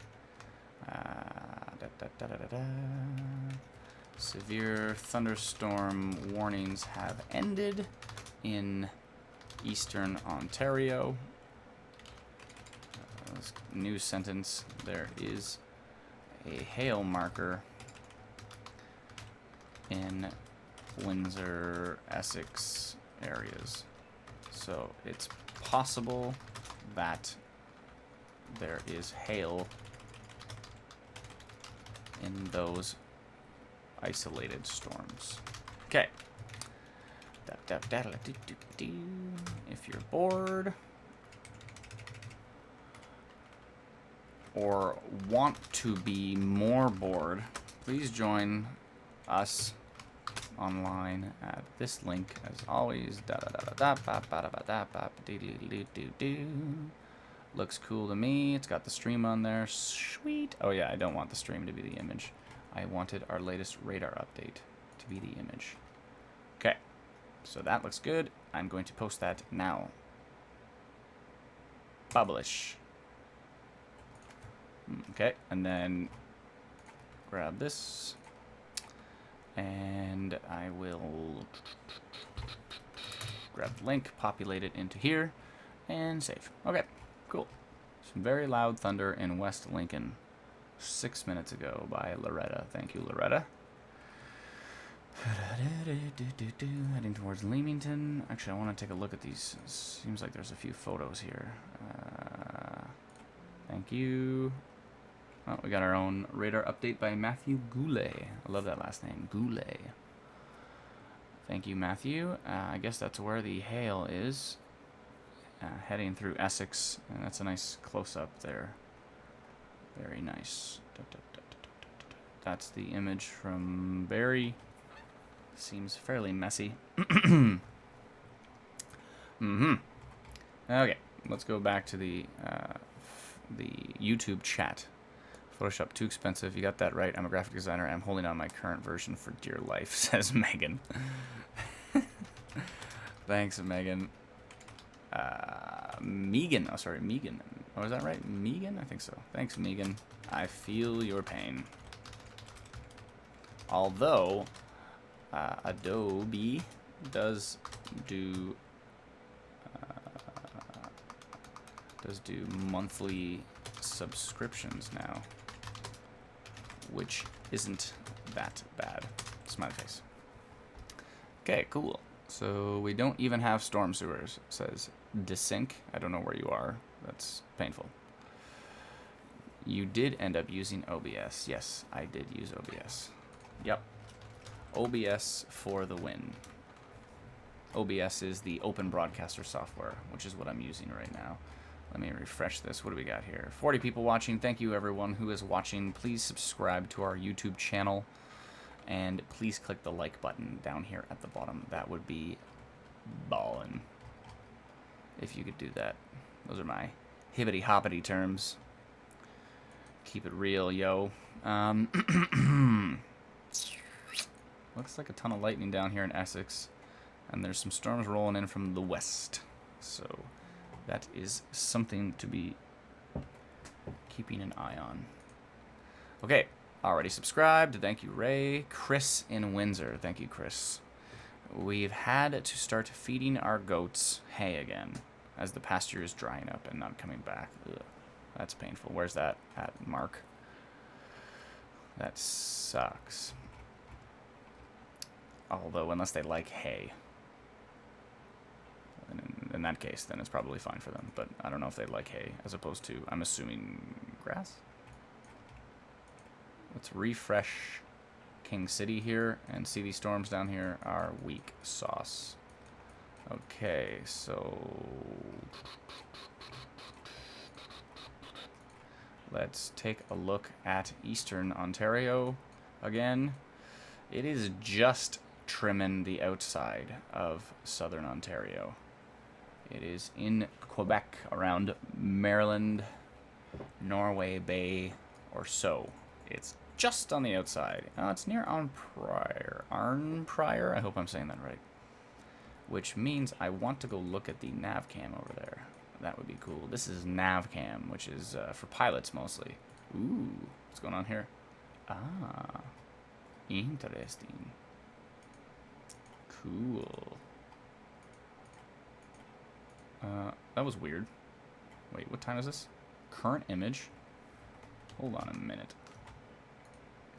Severe thunderstorm warnings have ended in eastern Ontario. New sentence. There is a hail marker in Windsor, Essex areas. So it's possible that there is hail in those isolated storms. Okay. If you're bored or want to be more bored, please join us online at this link as always. Looks cool to me. It's got the stream on there. Sweet. Oh yeah, I don't want the stream to be the image. I wanted our latest radar update to be the image. Okay, so that looks good. I'm going to post that now. Publish. Okay, and then grab this. And I will grab the link, populate it into here, and save. Okay, cool. Some very loud thunder in West Lincoln 6 minutes ago by Loretta. Thank you, Loretta. Heading towards Leamington. Actually, I want to take a look at these. Seems like there's a few photos here. Thank you. Oh, we got our own radar update by Matthew Goulet. I love that last name, Goulet. Thank you, Matthew. I guess that's where the hail is. Heading through Essex, and that's a nice close-up there. Very nice. That's the image from Barry. Seems fairly messy. Okay, let's go back to the YouTube chat. Photoshop too expensive. You got that right. I'm a graphic designer. I'm holding on my current version for dear life, says Megan. Thanks, Megan. Megan. Oh, sorry, Megan. Oh, is that right? Megan? I think so. Thanks, Megan. I feel your pain. Although, Adobe does do monthly subscriptions now, which isn't that bad. Smiley face. Okay, cool. So we don't even have storm sewers, says Desync. I don't know where you are. That's painful. You did end up using OBS. Yes, I did use OBS. Yep. OBS for the win. OBS is the Open Broadcaster software, which is what I'm using right now. Let me refresh this. What do we got here? 40 people watching. Thank you, everyone who is watching. Please subscribe to our YouTube channel. And please click the like button down here at the bottom. That would be ballin'. If you could do that. Those are my hibbity-hoppity terms. Keep it real, yo. Looks like a ton of lightning down here in Essex. And there's some storms rolling in from the west. So that is something to be keeping an eye on. Okay. Already subscribed. Thank you, Ray. Chris in Windsor. Thank you, Chris. We've had to start feeding our goats hay again, as the pasture is drying up and not coming back. Ugh, that's painful. Where's that at, Mark? That sucks. Although, unless they like hay. In that case, then it's probably fine for them. But I don't know if they like hay, as opposed to, I'm assuming, grass? Let's refresh King City here and see these storms down here are weak sauce. Okay, so let's take a look at Eastern Ontario again. It is just trimming the outside of Southern Ontario. It is in Quebec, around Maryland, Norway Bay, or so. It's just on the outside. It's near Arnprior. I hope I'm saying that right. Which means I want to go look at the navcam over there. That would be cool. This is navcam, which is for pilots mostly. Ooh, what's going on here? Ah, interesting. Cool. That was weird. Wait, what time is this? Current image? Hold on a minute.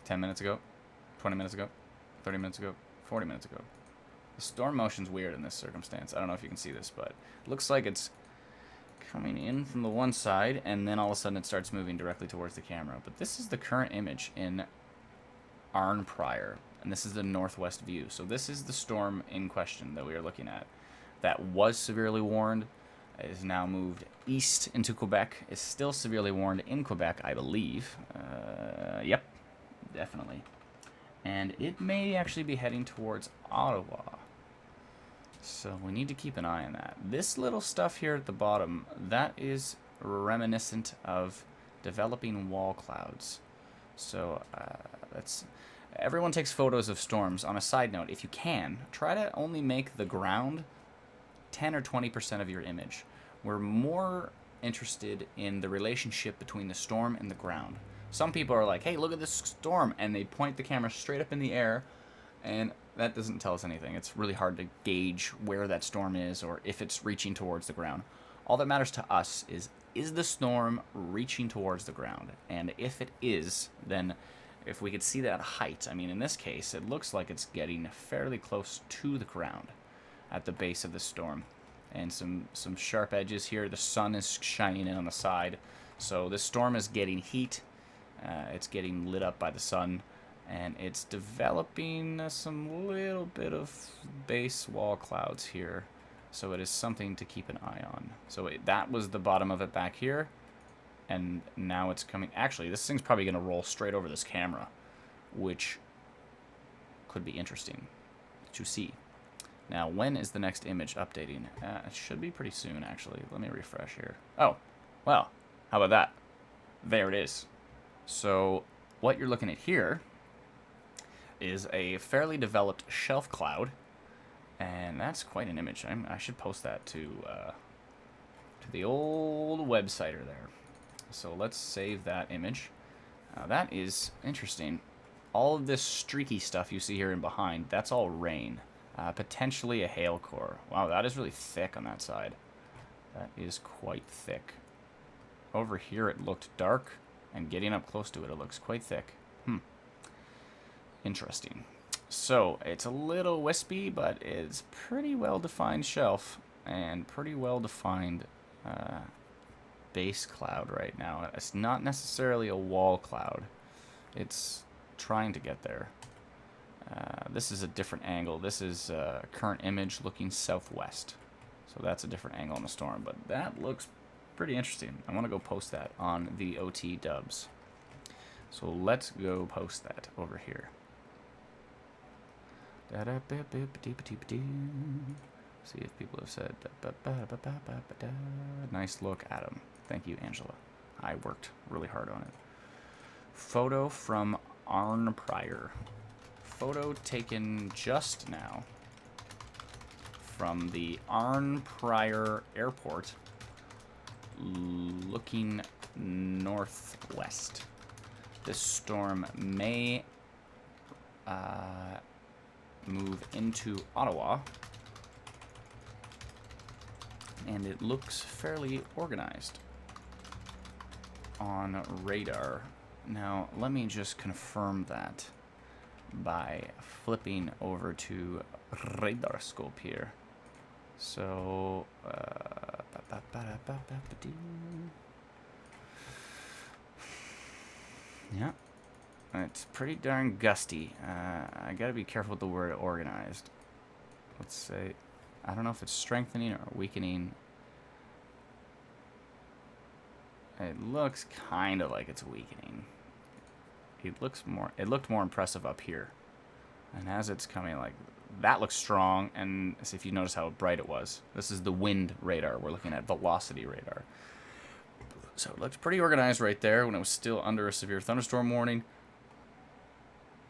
10 minutes ago, 20 minutes ago, 30 minutes ago, 40 minutes ago. The storm motion's weird in this circumstance. I don't know if you can see this, but it looks like it's coming in from the one side, and then all of a sudden it starts moving directly towards the camera. But this is the current image in Arnprior, and this is the northwest view. So this is the storm in question that we are looking at. That was severely warned. It is now moved east into Quebec. Is still severely warned in Quebec, I believe. Yep. Definitely. And it may actually be heading towards Ottawa. So we need to keep an eye on that. This little stuff here at the bottom, that is reminiscent of developing wall clouds. So everyone takes photos of storms. On a side note, if you can, try to only make the ground 10 or 20% of your image. We're more interested in the relationship between the storm and the ground. Some people are like, hey, look at this storm, and they point the camera straight up in the air, and that doesn't tell us anything. It's really hard to gauge where that storm is or if it's reaching towards the ground. All that matters to us is the storm reaching towards the ground? And if it is, then if we could see that height, I mean, in this case, it looks like it's getting fairly close to the ground at the base of the storm. And some sharp edges here. The sun is shining in on the side. So this storm is getting heat. It's getting lit up by the sun. And it's developing some little bit of base wall clouds here. So it is something to keep an eye on. So that was the bottom of it back here. And now it's coming. Actually, this thing's probably going to roll straight over this camera, which could be interesting to see. Now, when is the next image updating? It should be pretty soon, actually. Let me refresh here. Oh, well, how about that? There it is. So what you're looking at here is a fairly developed shelf cloud, and that's quite an image. I should post that to the old websiter there. So let's save that image. That is interesting. All of this streaky stuff you see here in behind, that's all rain. Potentially a hail core. Wow, that is really thick on that side. That is quite thick. Over here it looked dark, and getting up close to it, it looks quite thick. Interesting. So, it's a little wispy, but it's pretty well-defined shelf, and pretty well-defined base cloud right now. It's not necessarily a wall cloud. It's trying to get there. This is a different angle. This is current image looking southwest. So that's a different angle on the storm, but that looks pretty interesting. I want to go post that on the OT dubs. So let's go post that over here. See if people have said nice look, Adam. Thank you, Angela. I worked really hard on it. Photo from Arn Pryor. Photo taken just now from the Arn Pryor Airport looking northwest. This storm may move into Ottawa, and it looks fairly organized on radar. Now, let me just confirm that by flipping over to radar scope here. So, yeah, it's pretty darn gusty. I gotta be careful with the word organized. Let's say, I don't know if it's strengthening or weakening. It looks kind of like it's weakening. It looked more impressive up here. And as it's coming, like, that looks strong, and see if you notice how bright it was. This is the wind radar. We're looking at velocity radar. So it looked pretty organized right there when it was still under a severe thunderstorm warning.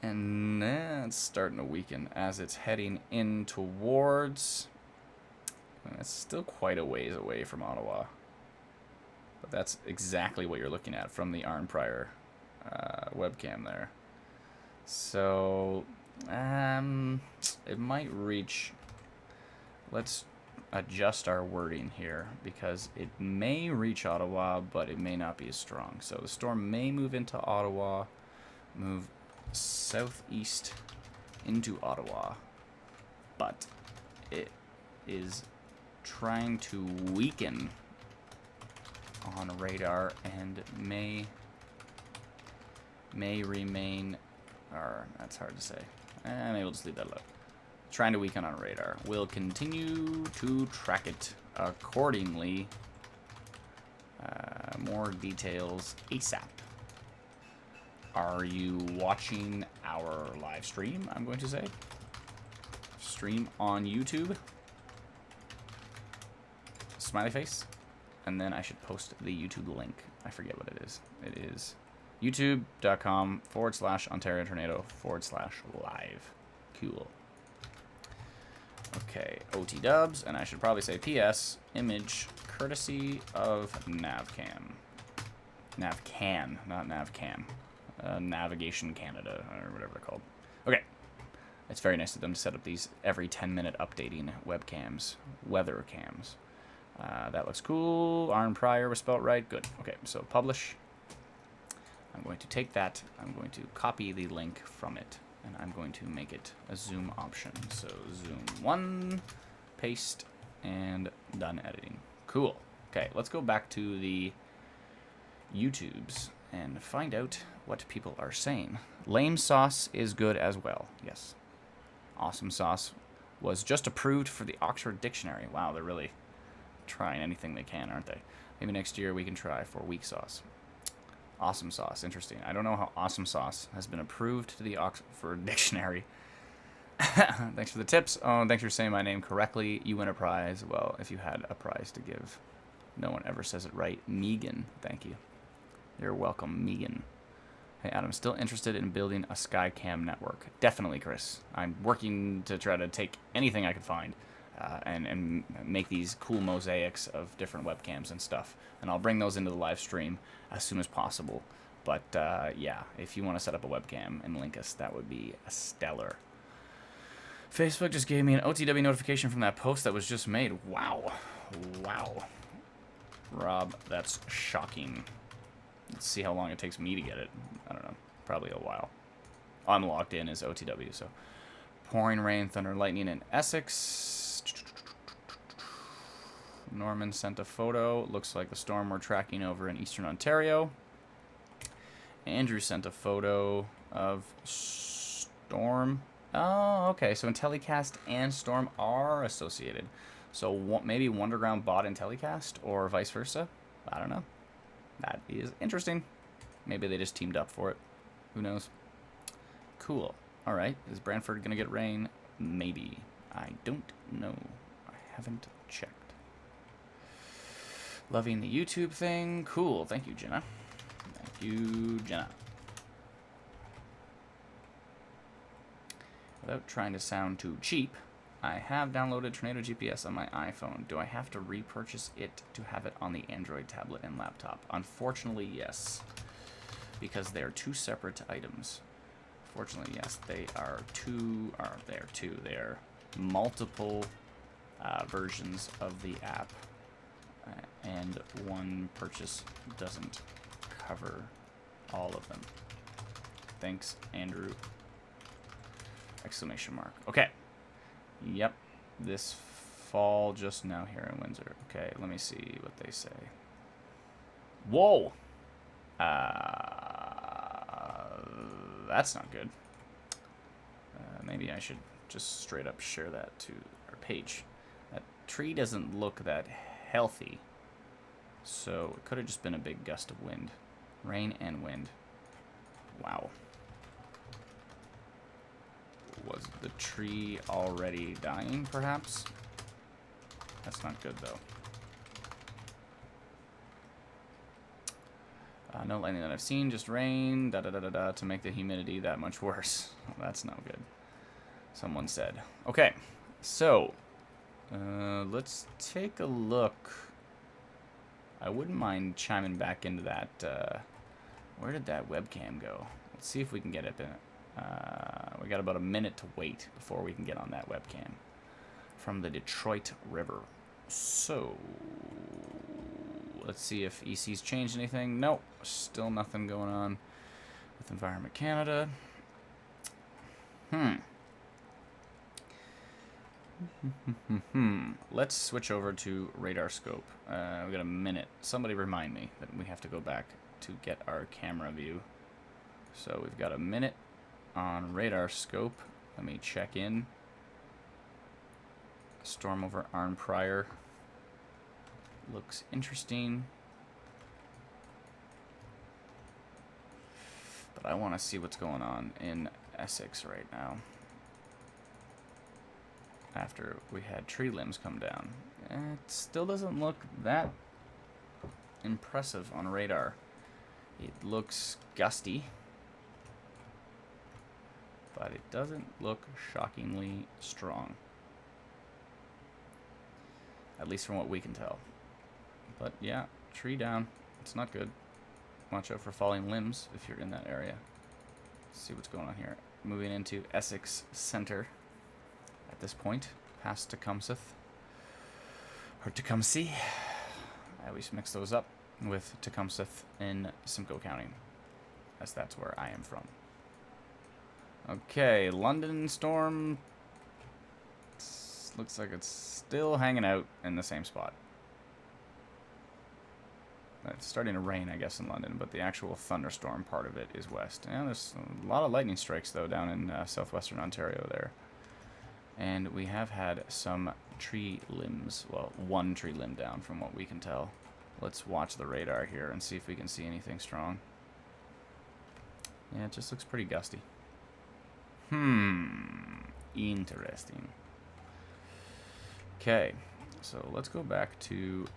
And then it's starting to weaken as it's heading in towards... And it's still quite a ways away from Ottawa. But that's exactly what you're looking at from the Arn Pryor webcam there. So, it might reach... Let's adjust our wording here, because it may reach Ottawa, but it may not be as strong. So the storm may move into Ottawa, move southeast into Ottawa, but it is trying to weaken on radar and may remain, or that's hard to say. Maybe we'll just leave that alone. Trying to weaken on radar. We'll continue to track it accordingly. More details ASAP. Are you watching our live stream, I'm going to say? Stream on YouTube. Smiley face. And then I should post the YouTube link. I forget what it is. It is youtube.com/Ontario Tornado/live. Cool. Okay, OT dubs, and I should probably say PS, image, courtesy of Navcam. NavCan, not NavCam. Navigation Canada, or whatever they're called. Okay. It's very nice of them to set up these every 10-minute updating webcams, weather cams. That looks cool. Arn Pryor was spelled right. Good. Okay, so publish. I'm going to take that. I'm going to copy the link from it, and I'm going to make it a zoom option. So zoom 1, paste, and done editing. Cool. Okay, let's go back to the YouTubes and find out what people are saying. Lame sauce is good as well. Yes. Awesome sauce was just approved for the Oxford Dictionary. Wow, they're really trying anything they can, aren't they? Maybe next year we can try for weak sauce. Awesome sauce. Interesting. I don't know how awesome sauce has been approved to the Oxford Dictionary. Thanks for the tips. Oh, thanks for saying my name correctly. You win a prize. Well, if you had a prize to give. No one ever says it right. Megan. Thank you. You're welcome, Megan. Hey, Adam, still interested in building a Skycam network? Definitely, Chris. I'm working to try to take anything I can find and make these cool mosaics of different webcams and stuff. And I'll bring those into the live stream as soon as possible. But, yeah, if you want to set up a webcam and link us, that would be stellar. Facebook just gave me an OTW notification from that post that was just made. Wow. Wow. Rob, that's shocking. Let's see how long it takes me to get it. I don't know. Probably a while. I'm logged in as OTW, so. Pouring rain, thunder, lightning in Essex. Norman sent a photo. Looks like the storm we're tracking over in eastern Ontario. Andrew sent a photo of storm. Oh, okay. So Intellicast and storm are associated. So maybe Wonderground bought Intellicast or vice versa. I don't know. That is interesting. Maybe they just teamed up for it. Who knows? Cool. All right. Is Brantford going to get rain? Maybe. I don't know. I haven't checked. Loving the YouTube thing. Cool. Thank you, Jenna. Thank you, Jenna. Without trying to sound too cheap, I have downloaded Tornado GPS on my iPhone. Do I have to repurchase it to have it on the Android tablet and laptop? Unfortunately, yes. Because they are two separate items. Fortunately, yes, they are two. They are multiple versions of the app, and one purchase doesn't cover all of them. Thanks, Andrew. Exclamation mark. Okay. Yep. This fall just now here in Windsor. Okay, let me see what they say. Whoa! That's not good. Maybe I should just straight up share that to our page. That tree doesn't look that healthy. So it could have just been a big gust of wind. Rain and wind. Wow. Was the tree already dying, perhaps? That's not good, though. No lightning that I've seen, just rain, da-da-da-da-da, to make the humidity that much worse. Well, that's not good. Someone said. Okay, so, let's take a look. I wouldn't mind chiming back into that, where did that webcam go? Let's see if we can get it in. We got about a minute to wait before we can get on that webcam from the Detroit River. So, let's see if EC's changed anything. Nope, still nothing going on with Environment Canada. Let's switch over to radar scope. We got a minute. Somebody remind me that we have to go back to get our camera view. So we've got a minute on radar scope. Let me check in. Storm over Arn Pryor. Looks interesting. But I want to see what's going on in Essex right now. After we had tree limbs come down. It still doesn't look that impressive on radar. It looks gusty. But it doesn't look shockingly strong. At least from what we can tell. But yeah, tree down. It's not good. Watch out for falling limbs if you're in that area. Let's see what's going on here. Moving into Essex Centre at this point, past Tecumseh. Or Tecumseh. I always mix those up with Tecumseh in Simcoe County, as that's where I am from. Okay, London storm. Looks like it's still hanging out in the same spot. It's starting to rain, I guess, in London, but the actual thunderstorm part of it is west. And there's a lot of lightning strikes, though, down in southwestern Ontario there. And we have had some tree limbs, well, one tree limb down from what we can tell. Let's watch the radar here and see if we can see anything strong. Yeah, it just looks pretty gusty. Interesting. Okay, so let's go back to... Do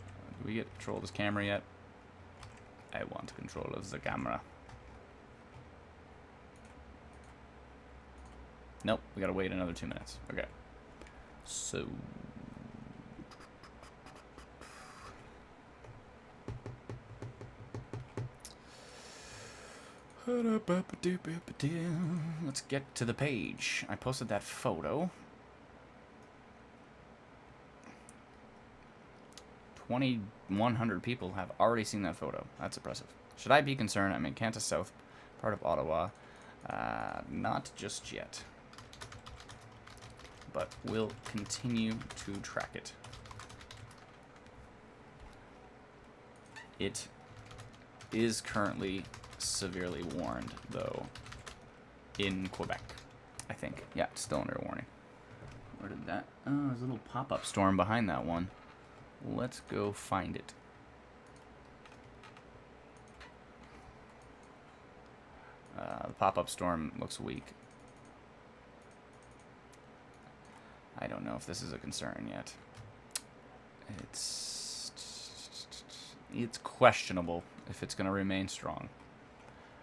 we get control of this camera yet? I want control of the camera. Nope, we gotta wait another 2 minutes. Okay. So... let's get to the page. I posted that photo. 2,100 people have already seen that photo. That's impressive. Should I be concerned? I'm in Canada South, part of Ottawa. Not just yet. But we'll continue to track it. It is currently severely warned, though, in Quebec, I think. Yeah, it's still under warning. Where did that... Oh, there's a little pop-up storm behind that one. Let's go find it. The pop-up storm looks weak. I don't know if this is a concern yet. It's questionable if it's going to remain strong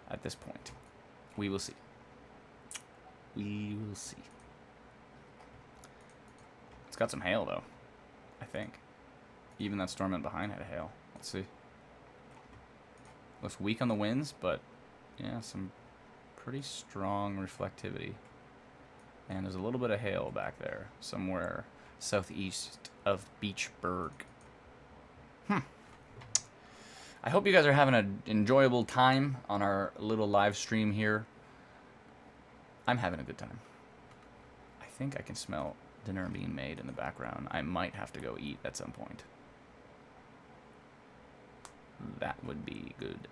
at this point. We will see. We will see. It's got some hail, though, I think. Even that storm in behind had hail. Let's see. Looks weak on the winds, but yeah, some pretty strong reflectivity. And there's a little bit of hail back there, somewhere southeast of Beachburg. I hope you guys are having an enjoyable time on our little live stream here. I'm having a good time. I think I can smell dinner being made in the background. I might have to go eat at some point. That would be good.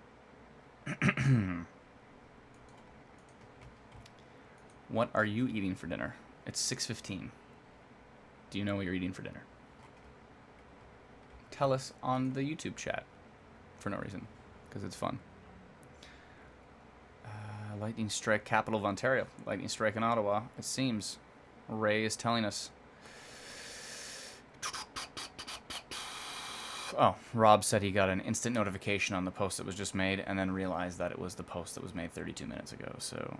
What are you eating for dinner? It's 6:15. Do you know what you're eating for dinner? Tell us on the YouTube chat. For no reason. Because it's fun. Lightning strike, capital of Ontario. Lightning strike in Ottawa. It seems. Ray is telling us. Oh, Rob said he got an instant notification on the post that was just made and then realized that it was the post that was made 32 minutes ago. So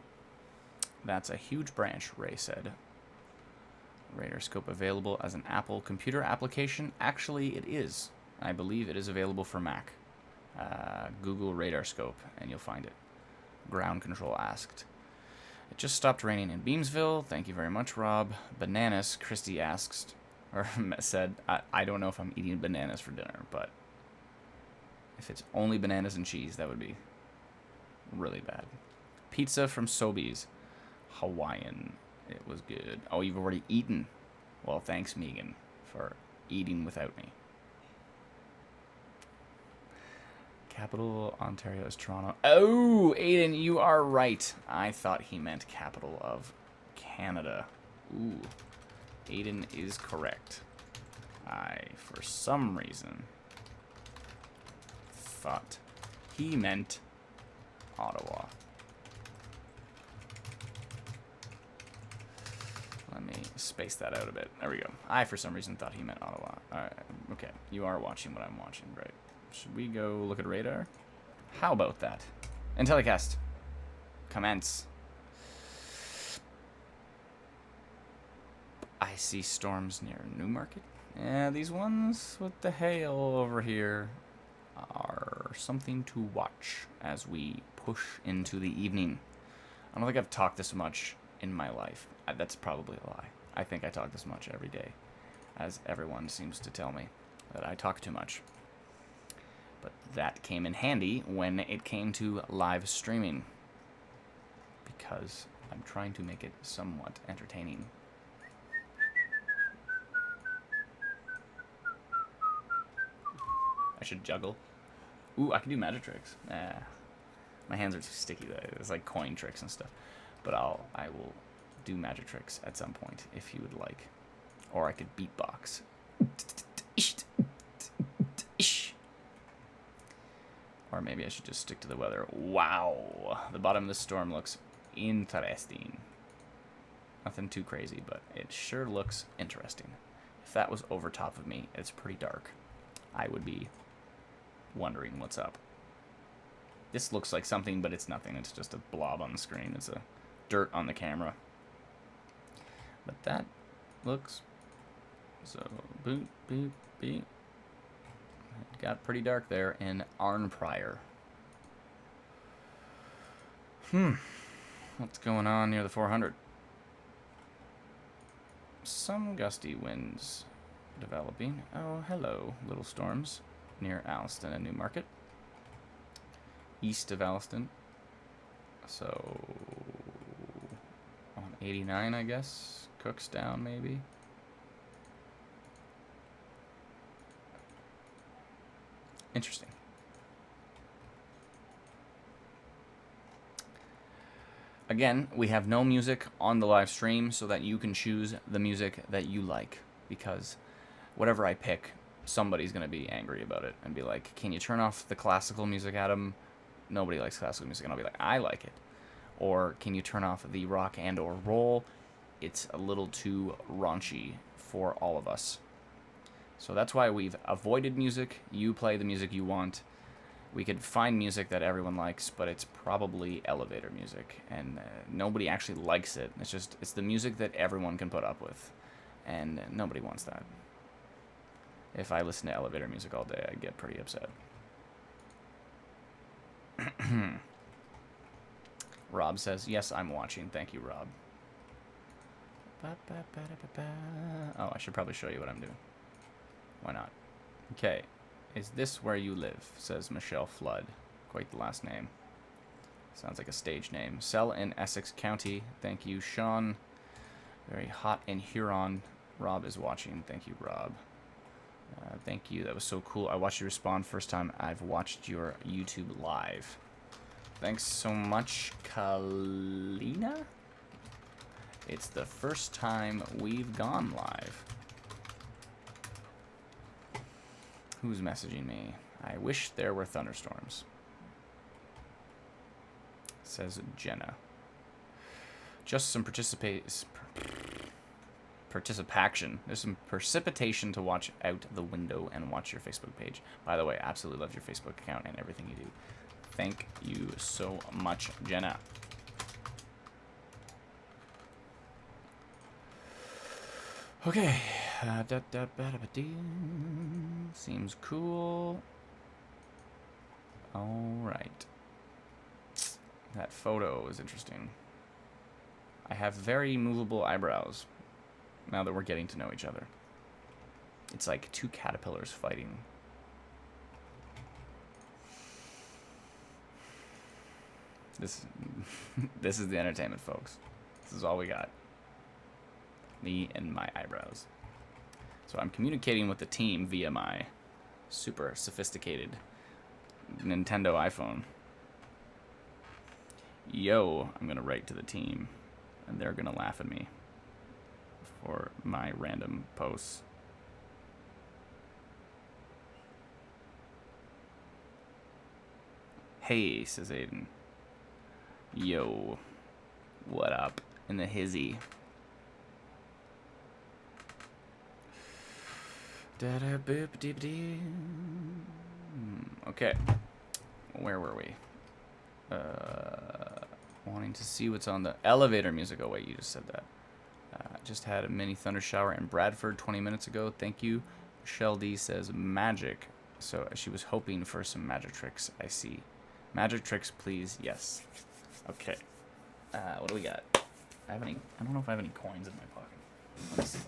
that's a huge branch, Ray said. Radar scope available as an Apple computer application. Actually, it is. I believe it is available for Mac. Google radar scope and you'll find it. Ground control asked. It just stopped raining in Beamsville. Thank you very much, Rob. Bananas, Christy asks, or said, I don't know if I'm eating bananas for dinner, but if it's only bananas and cheese, that would be really bad. Pizza from Sobeys. Hawaiian. It was good. Oh, you've already eaten. Well, thanks, Megan, for eating without me. Capital Ontario is Toronto. Oh, Aiden, you are right. I thought he meant capital of Canada. Ooh. Aiden is correct. I, for some reason, thought he meant Ottawa. Let me space that out a bit. There we go. I, for some reason, thought he meant Ottawa. Alright, okay. You are watching what I'm watching, right? Should we go look at radar? How about that? Intellicast. Commence. I see storms near Newmarket. Yeah, these ones with the hail over here are or something to watch as we push into the evening. I don't think I've talked this much in my life. That's probably a lie. I think I talk this much every day, as everyone seems to tell me that I talk too much. But that came in handy when it came to live streaming, because I'm trying to make it somewhat entertaining. I should juggle. Ooh, I can do magic tricks. My hands are too sticky though. It's like coin tricks and stuff. But I will do magic tricks at some point if you would like. Or I could beatbox. Or maybe I should just stick to the weather. Wow, the bottom of the storm looks interesting. Nothing too crazy, but it sure looks interesting. If that was over top of me, it's pretty dark. I would be wondering what's up. This looks like something, but it's nothing. It's just a blob on the screen. It's a dirt on the camera. But that looks so boot, boot, beat. It got pretty dark there in Arnprior. What's going on near the 400? Some gusty winds developing. Oh, hello, little storms near Alliston and Newmarket. East of Alliston. So, on 89, I guess. Cookstown, maybe. Interesting. Again, we have no music on the live stream so that you can choose the music that you like, because whatever I pick, somebody's going to be angry about it and be like, can you turn off the classical music, Adam? Nobody likes classical music. And I'll be like, I like it. Or can you turn off the rock and or roll? It's a little too raunchy for all of us. So that's why we've avoided music. You play the music you want. We could find music that everyone likes, but it's probably elevator music, and nobody actually likes it. It's the music that everyone can put up with, and nobody wants that. If I listen to elevator music all day, I get pretty upset. Rob says, yes, I'm watching. Thank you, Rob. Oh, I should probably show you what I'm doing. Why not? Okay. Is this where you live? Says Michelle Flood. Quite the last name. Sounds like a stage name. Sell in Essex County. Thank you, Sean. Very hot in Huron. Rob is watching. Thank you, Rob. Thank you. That was so cool. I watched you respond first time I've watched your YouTube live. Thanks so much, Kalina. It's the first time we've gone live. Who's messaging me? I wish there were thunderstorms. Says Jenna. Just some participation. There's some precipitation to watch out the window and watch your Facebook page. By the way, absolutely love your Facebook account and everything you do. Thank you so much, Jenna. Okay. Seems cool. Alright. That photo is interesting. I have very movable eyebrows now that we're getting to know each other. It's like two caterpillars fighting. This is the entertainment, folks. This is all we got. Me and my eyebrows. So I'm communicating with the team via my super sophisticated Nintendo iPhone. Yo, I'm gonna write to the team, and they're gonna laugh at me for my random posts. Hey, says Aiden. Yo, what up in the hizzy? Okay, where were we? Wanting to see what's on the elevator music. Oh wait, you just said that. Just had a mini thunder shower in Bradford 20 minutes ago. Thank you. Michelle D says magic So she was hoping for some magic tricks, I see. Magic tricks, please. Yes. Okay. What do we got? I don't know if I have any coins in my pocket. Let me see.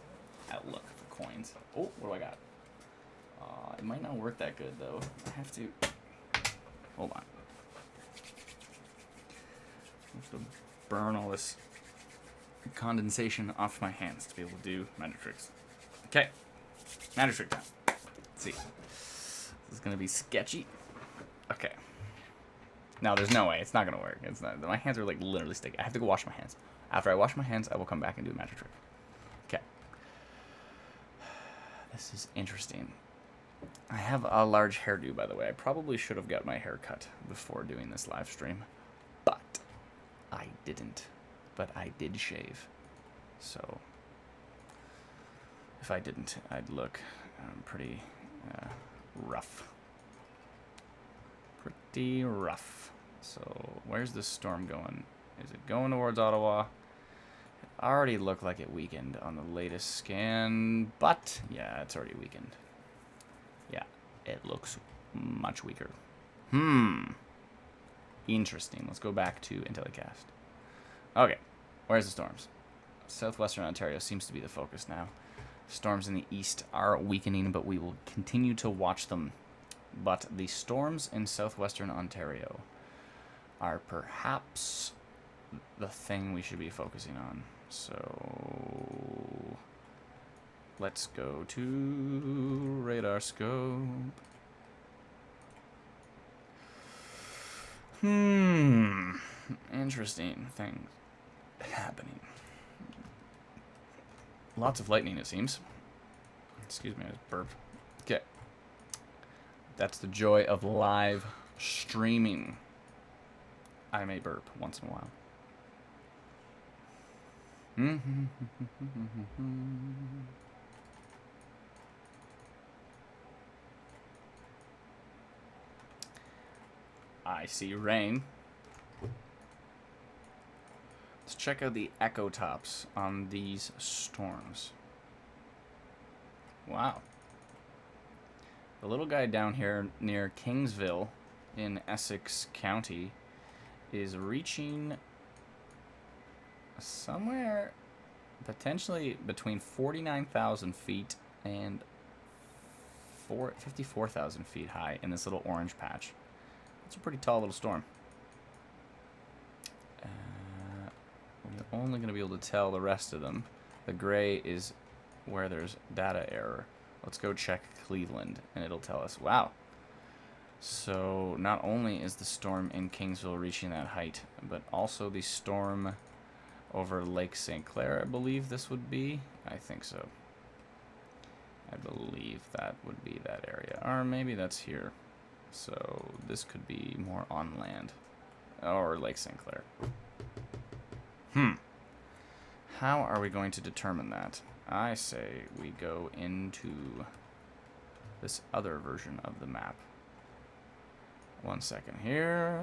Outlook for coins. Oh, what do I got? It might not work that good, though. I have to... Hold on. I have to burn all this condensation off my hands to be able to do magic tricks. Okay. Magic trick time. Let's see. This is going to be sketchy. Okay. No, there's no way. It's not going to work. It's not. My hands are like literally sticky. I have to go wash my hands. After I wash my hands, I will come back and do a magic trick. Okay. This is interesting. I have a large hairdo, by the way. I probably should have got my hair cut before doing this live stream, but I didn't. But I did shave. So if I didn't, I'd look pretty rough. Pretty rough. So where's this storm going? Is it going towards Ottawa? It already looked like it weakened on the latest scan, but yeah, it's already weakened. Yeah, it looks much weaker. Interesting. Let's go back to IntelliCast. Okay, where's the storms? Southwestern Ontario seems to be the focus now. Storms in the east are weakening, but we will continue to watch them. But the storms in southwestern Ontario are perhaps the thing we should be focusing on. So let's go to radar scope. Interesting things happening. Lots of lightning, it seems. Excuse me, I just burped. Okay. That's the joy of live streaming. I may burp once in a while. I see rain. Let's check out the echo tops on these storms. Wow. The little guy down here near Kingsville in Essex County is reaching somewhere potentially between 49,000 feet and 54,000 feet high in this little orange patch. It's a pretty tall little storm. We're only going to be able to tell the rest of them. The gray is where there's data error. Let's go check Cleveland, and it'll tell us. Wow. So not only is the storm in Kingsville reaching that height, but also the storm over Lake St. Clair, I believe this would be. I think so. I believe that would be that area. Or maybe that's here. So this could be more on land. Or Lake St. Clair. How are we going to determine that? I say we go into this other version of the map. 1 second here.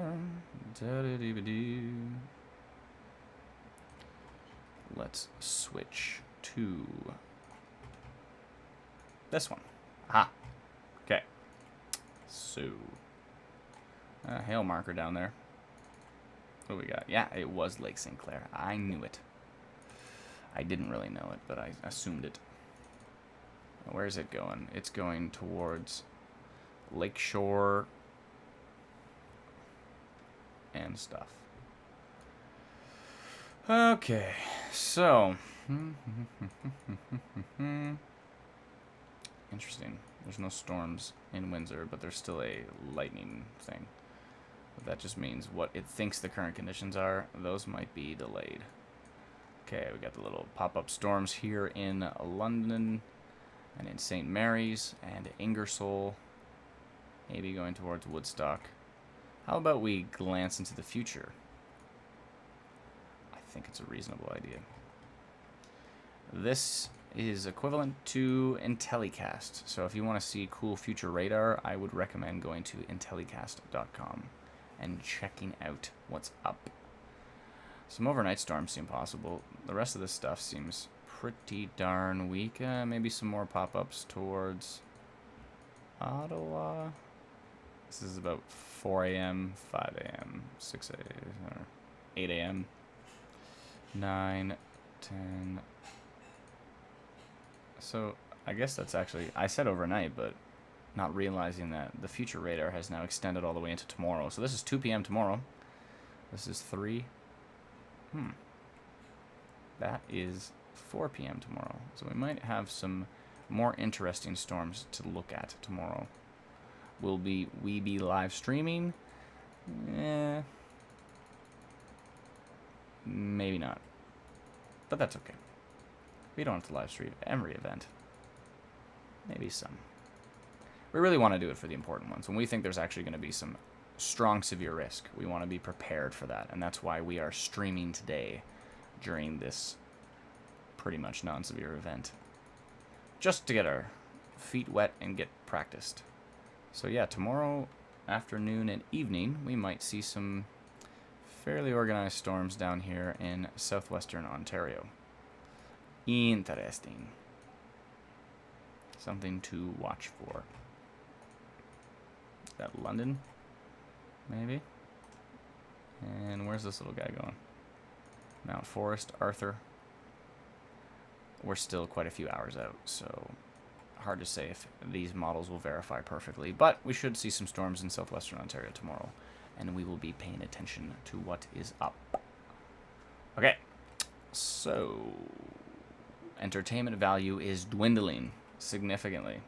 Let's switch to this one. Aha. Okay. So, hail marker down there. What do we got? Yeah, it was Lake St. Clair. I knew it. I didn't really know it, but I assumed it. Where is it going? It's going towards Lakeshore and stuff. Okay, so interesting. There's no storms in Windsor, but there's still a lightning thing. But that just means what it thinks the current conditions are, those might be delayed. Okay, we got the little pop-up storms here in London and in St. Mary's and Ingersoll, maybe going towards Woodstock. How about we glance into the future? I think it's a reasonable idea. This is equivalent to IntelliCast. So if you want to see cool future radar, I would recommend going to intellicast.com and checking out what's up. Some overnight storms seem possible. The rest of this stuff seems pretty darn weak. Maybe some more pop-ups towards Ottawa. This is about 4 a.m., 5 a.m., 6 a.m., or 8 a.m., 9, 10. So I guess that's actually, I said overnight, but not realizing that the future radar has now extended all the way into tomorrow. So this is 2 p.m. tomorrow. This is 3. That is 4 p.m. tomorrow. So we might have some more interesting storms to look at tomorrow. Will we be live streaming? Maybe not. But that's okay. We don't have to live stream every event. Maybe some. We really want to do it for the important ones. When we think there's actually going to be some strong severe risk, we want to be prepared for that. And that's why we are streaming today during this pretty much non-severe event. Just to get our feet wet and get practiced. So yeah, tomorrow afternoon and evening, we might see some fairly organized storms down here in southwestern Ontario. Interesting. Something to watch for. Is that London? Maybe? And where's this little guy going? Mount Forest, Arthur. We're still quite a few hours out, so hard to say if these models will verify perfectly, but we should see some storms in southwestern Ontario tomorrow, and we will be paying attention to what is up. Okay, so entertainment value is dwindling significantly,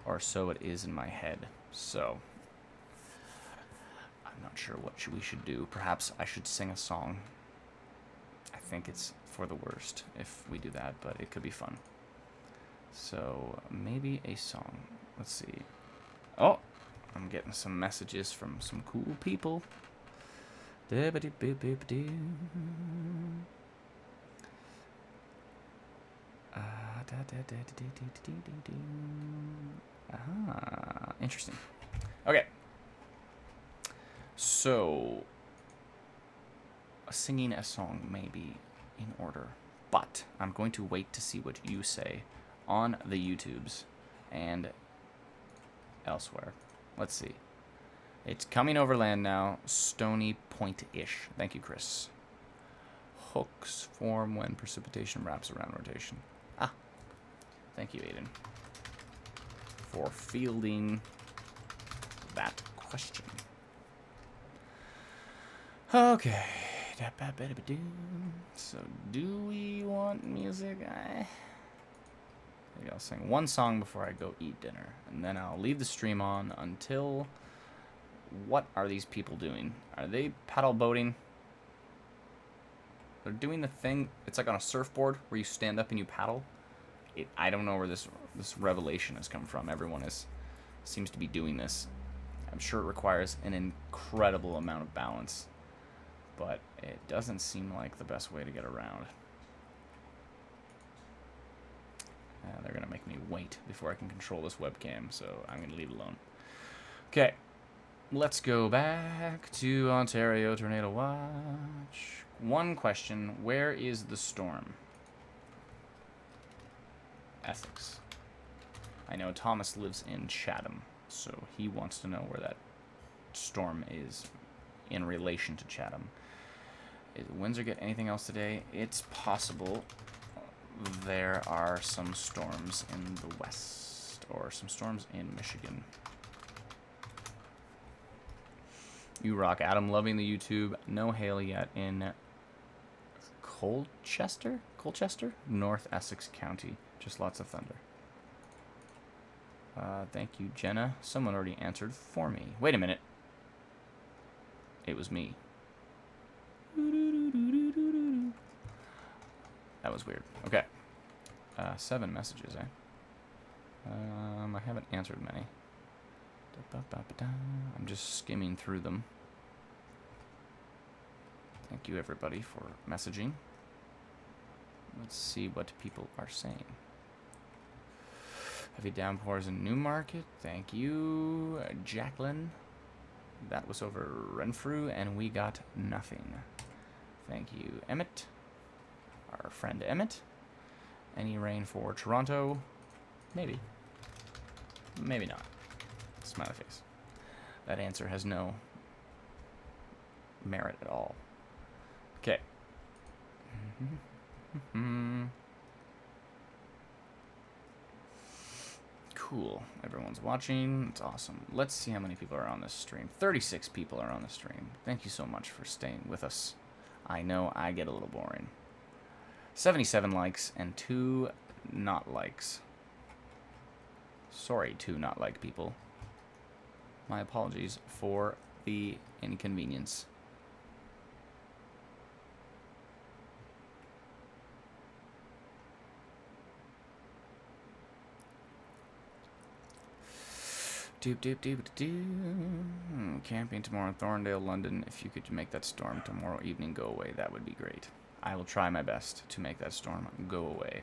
or so it is in my head. So I'm not sure what we should do. Perhaps I should sing a song. I think it's for the worst if we do that, but it could be fun. So maybe a song. Let's see. Oh, I'm getting some messages from some cool people. Interesting. Okay. So singing a song may be in order, but I'm going to wait to see what you say on the YouTubes and elsewhere. Let's see. It's coming overland now. Stony Point-ish. Thank you, Chris. Hooks form when precipitation wraps around rotation. Ah. Thank you, Aiden, for fielding that question. Okay. So, do we want music? Maybe I'll sing one song before I go eat dinner, and then I'll leave the stream on until... What are these people doing? Are they paddle boating? They're doing the thing, it's like on a surfboard where you stand up and you paddle. I don't know where this revelation has come from. Everyone seems to be doing this. I'm sure it requires an incredible amount of balance, but it doesn't seem like the best way to get around. They're going to make me wait before I can control this webcam, so I'm going to leave it alone. Okay, let's go back to Ontario Tornado Watch. One question, where is the storm? Essex. I know Thomas lives in Chatham, so he wants to know where that storm is in relation to Chatham. Is Windsor get anything else today? It's possible there are some storms in the west, or some storms in Michigan. You rock. Adam loving the YouTube. No hail yet in Colchester? North Essex County. Just lots of thunder. Thank you, Jenna. Someone already answered for me. Wait a minute. It was me. That was weird. Okay. 7 messages, eh? I haven't answered many. I'm just skimming through them. Thank you, everybody, for messaging. Let's see what people are saying. Heavy downpours in Newmarket. Thank you, Jacqueline. That was over Renfrew, and we got nothing. Thank you, Emmett. Our friend Emmett. Any rain for Toronto? Maybe. Maybe not. Smiley face. That answer has no merit at all. Okay. Cool. Everyone's watching. It's awesome. Let's see how many people are on this stream. 36 people are on the stream. Thank you so much for staying with us. I know I get a little boring. 77 likes and 2 not likes. Sorry, 2 not like people. My apologies for the inconvenience. Doop doop doop doop. Camping tomorrow in Thorndale, London. If you could make that storm tomorrow evening go away, that would be great. I will try my best to make that storm go away.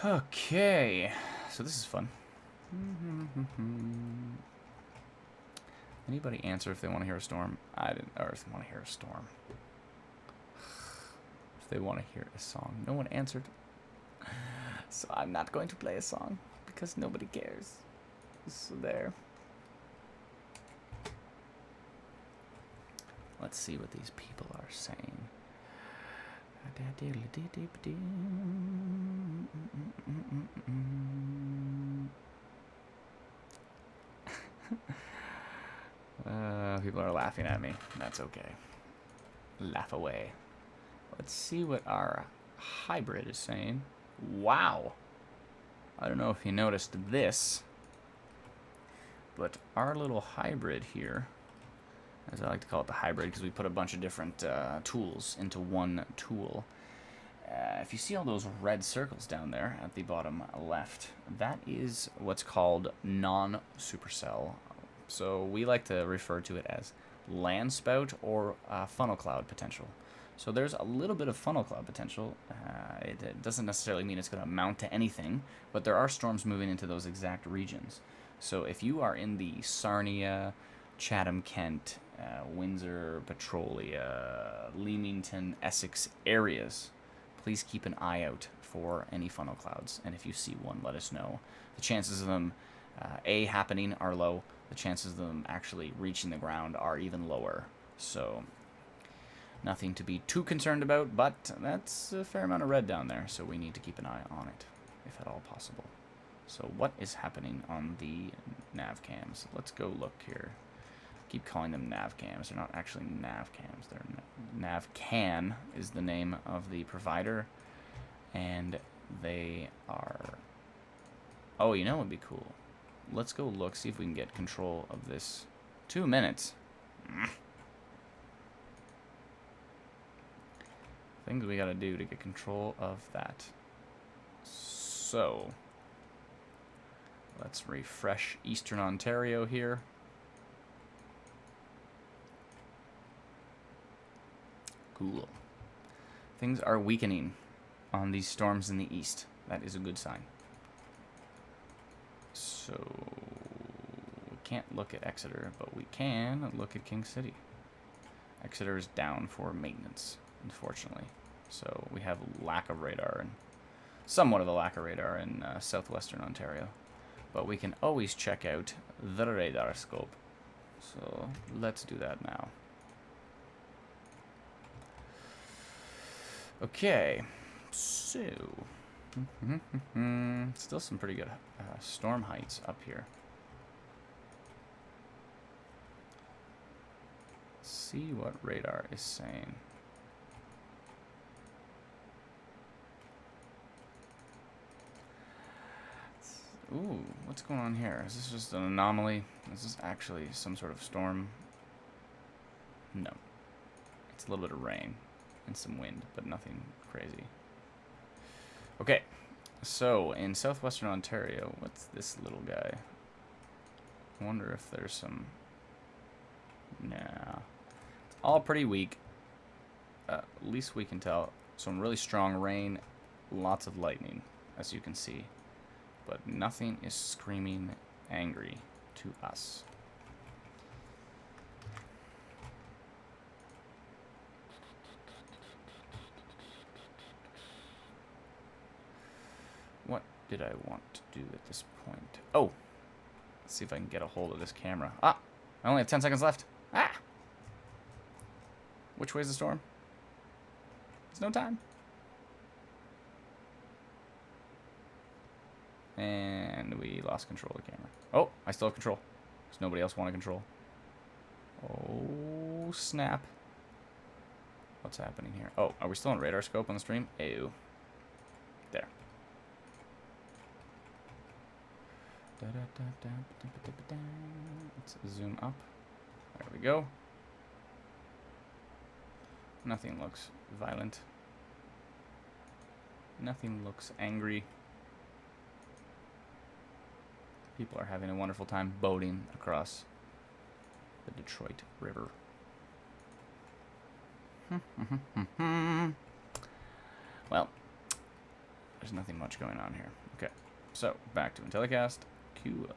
Okay, so this is fun. Anybody answer if they want to hear a storm? I didn't, or if they want to hear a storm. If they want to hear a song. No one answered. So I'm not going to play a song because nobody cares. So there. Let's see what these people are saying. People are laughing at me. That's okay. Laugh away. Let's see what our hybrid is saying. Wow. I don't know if you noticed this, but our little hybrid here, as I like to call it the hybrid because we put a bunch of different tools into one tool. If you see all those red circles down there at the bottom left, that is what's called non-supercell. So we like to refer to it as land spout or funnel cloud potential. So there's a little bit of funnel cloud potential. It doesn't necessarily mean it's going to amount to anything, but there are storms moving into those exact regions. So if you are in the Sarnia, Chatham-Kent, Windsor, Petrolia, Leamington, Essex areas, please keep an eye out for any funnel clouds. And if you see one, let us know. The chances of them, A, happening are low. The chances of them actually reaching the ground are even lower. So nothing to be too concerned about, but that's a fair amount of red down there, so we need to keep an eye on it, if at all possible. So what is happening on the nav cams? Let's go look here. Keep calling them nav cams. They're not actually nav cams. They're nav can is the name of the provider, and they are. Oh, you know what would be cool? Let's go look, see if we can get control of this. 2 minutes. Things we gotta do to get control of that. So let's refresh Eastern Ontario here. Cool. Things are weakening on these storms in the east. That is a good sign. So we can't look at Exeter, but we can look at King City. Exeter is down for maintenance, unfortunately. So we have lack of radar, and somewhat of a lack of radar in southwestern Ontario. But we can always check out the radar scope. So let's do that now. Okay, so still some pretty good storm heights up here. Let's see what radar is saying. Ooh, what's going on here? Is this just an anomaly? Is this actually some sort of storm? No. It's a little bit of rain and some wind, but nothing crazy. Okay, so in southwestern Ontario, what's this little guy? I wonder if there's some... Nah. All pretty weak. At least we can tell. Some really strong rain, lots of lightning, as you can see. But nothing is screaming angry to us. What did I want to do at this point? Oh! Let's see if I can get a hold of this camera. Ah! I only have 10 seconds left. Ah! Which way's the storm? There's no time. And we lost control of the camera. Oh, I still have control. Does nobody else want to control? Oh, snap. What's happening here? Oh, are we still on radar scope on the stream? Ew. There. Let's zoom up. There we go. Nothing looks violent. Nothing looks angry. People are having a wonderful time boating across the Detroit River. Well, there's nothing much going on here. Okay, so back to IntelliCast. Cool.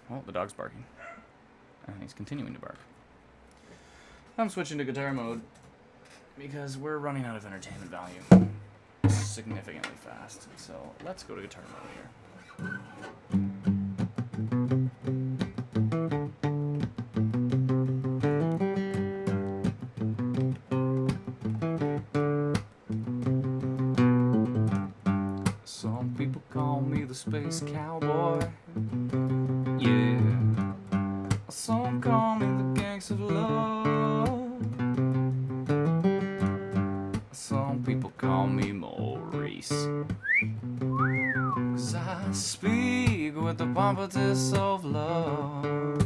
Oh, the dog's barking. And he's continuing to bark. I'm switching to guitar mode because we're running out of entertainment value significantly fast. So let's go to guitar mode here. Some people call me the space cowboy. Yeah. Some call me the gangster of love. Some people call me Maurice. 'Cause I speak with the pompous of love.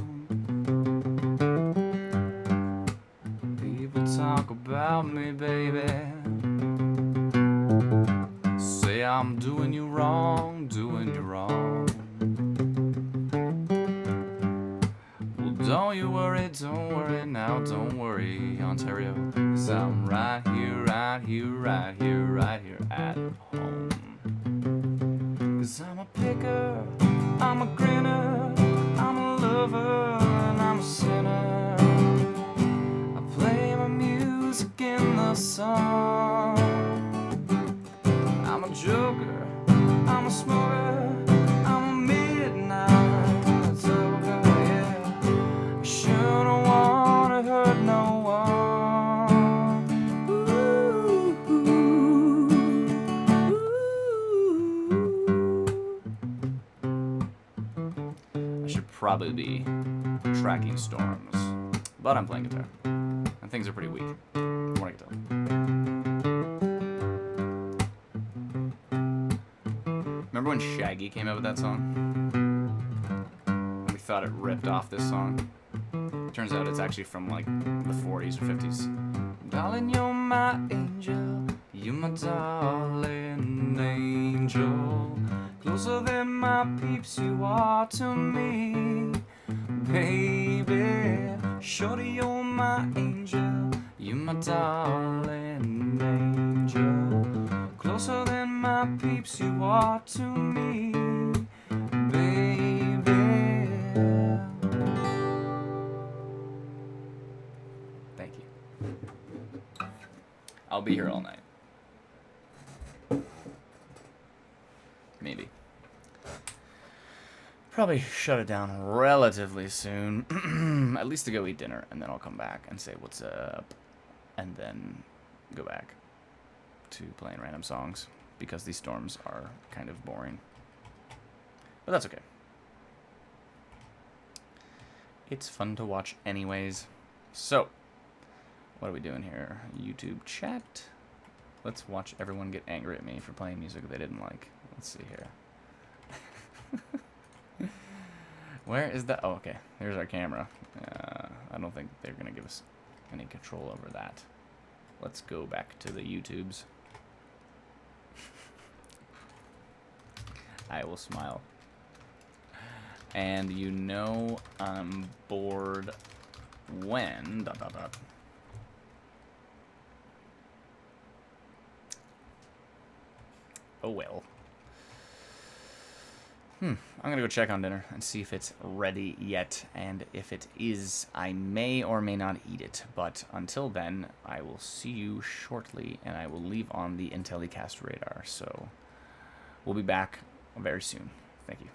People talk about me, baby. Say I'm doing you wrong, doing you wrong. Well, don't you worry now, don't worry, Ontario. 'Cause I'm right here, right here, right here, right here at home. 'Cause I'm a picker, I'm a grinner, I'm a lover, and I'm a sinner. I play my music in the sun. I'm a joker, I'm a smoker, I'm a midnight toker, yeah. I sure don't wanna hurt no one. Ooh, ooh, ooh. I should probably be tracking storms, but I'm playing guitar, and things are pretty weak, from what I can tell. Remember when Shaggy came out with that song? We thought it ripped off this song. Turns out it's actually from like the 40s or 50s. Darling, you're my angel, you're my darling angel. Closer than my peeps you are to me, baby. Shorty, you're my angel, you're my darling angel. Closer than my peeps you are to me, baby. Thank you. I'll be here all night. Maybe. Probably shut it down relatively soon. At least to go eat dinner, and then I'll come back and say what's up, and then go back to playing random songs, because these storms are kind of boring. But that's okay. It's fun to watch anyways. So, what are we doing here? YouTube chat. Let's watch everyone get angry at me for playing music they didn't like. Let's see here. Where is that? Oh, okay. Here's our camera. I don't think they're going to give us any control over that. Let's go back to the YouTubes. I will smile. And you know I'm bored when... ... Oh well. I'm gonna go check on dinner and see if it's ready yet, and if it is, I may or may not eat it. But until then, I will see you shortly, and I will leave on the IntelliCast radar. So we'll be back very soon. Thank you.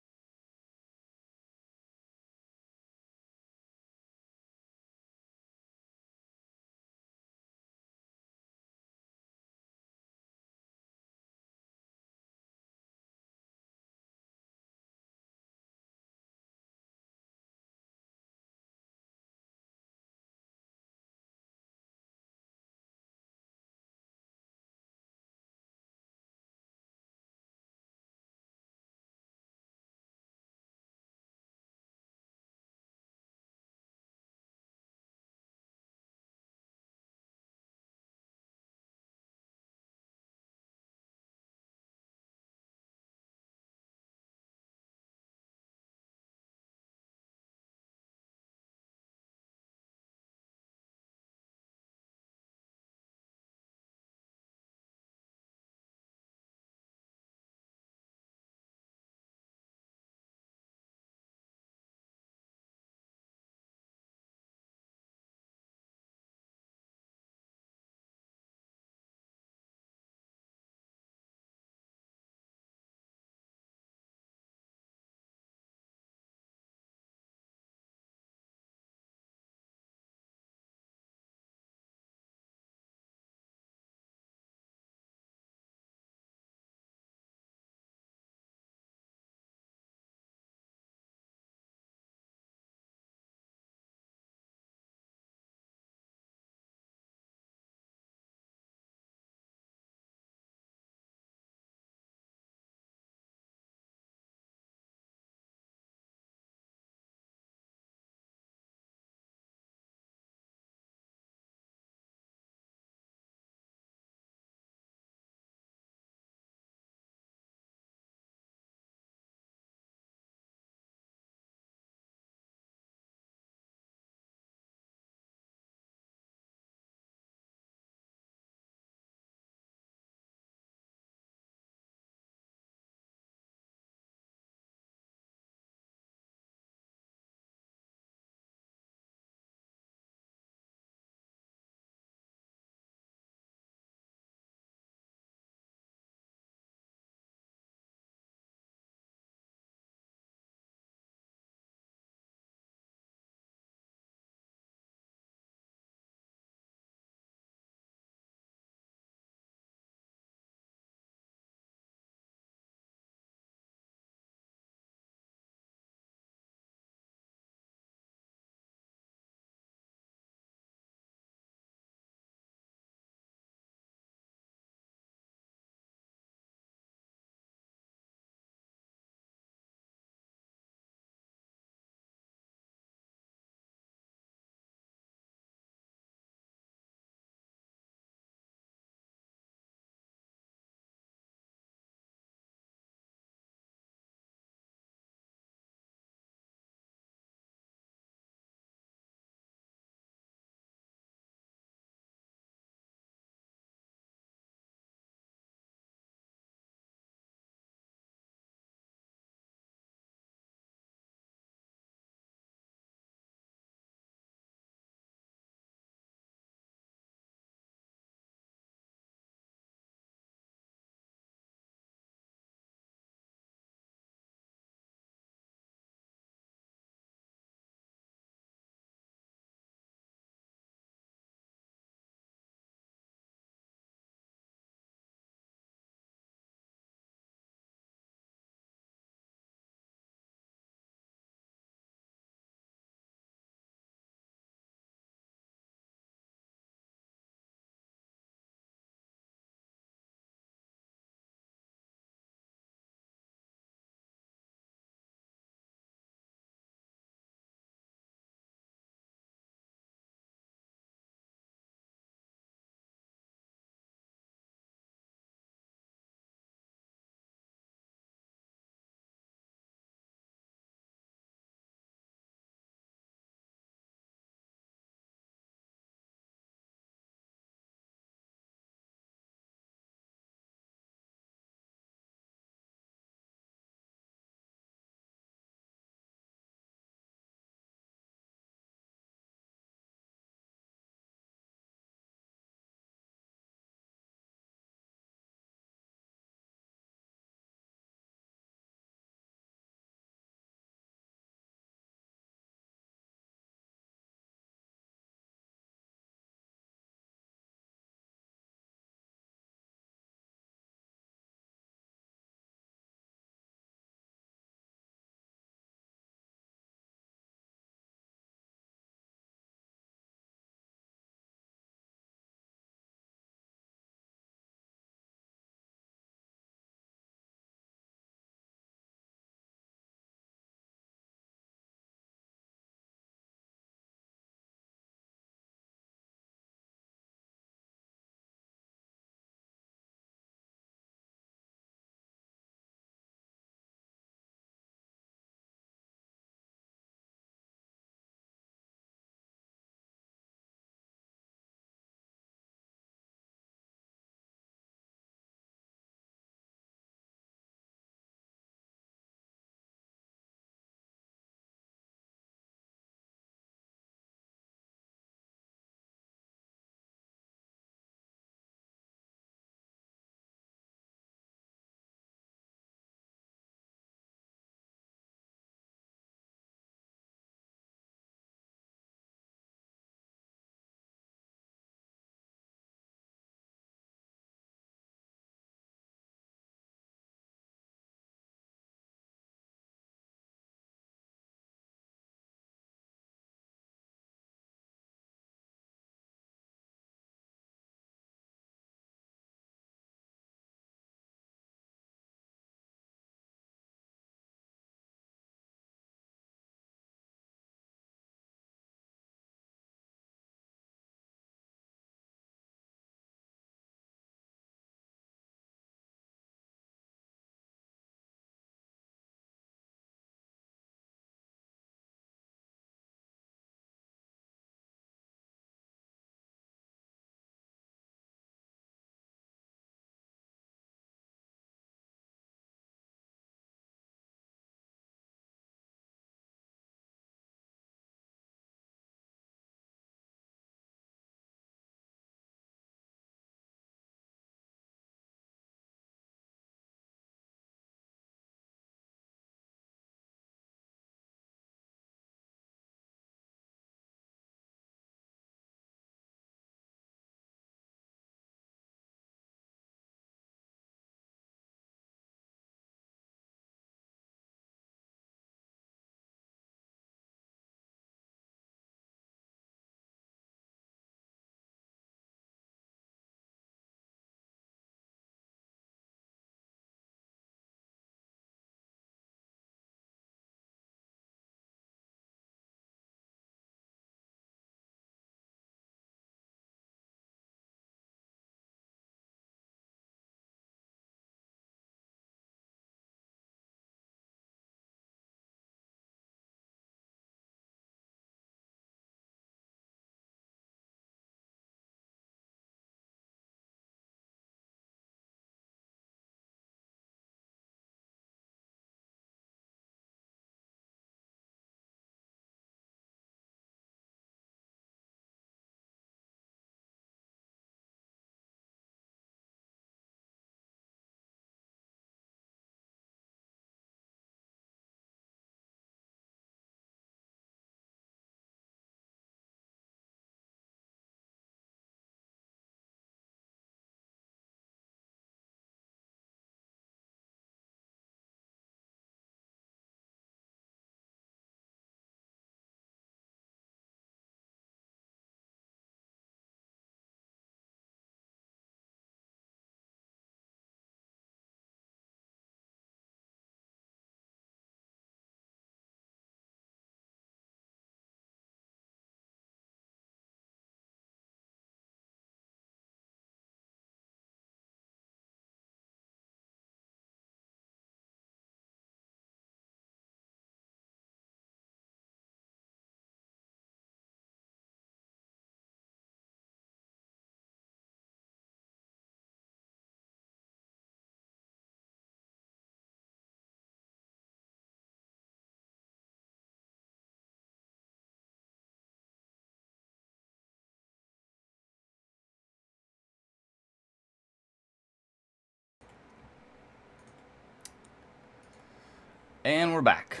And we're back.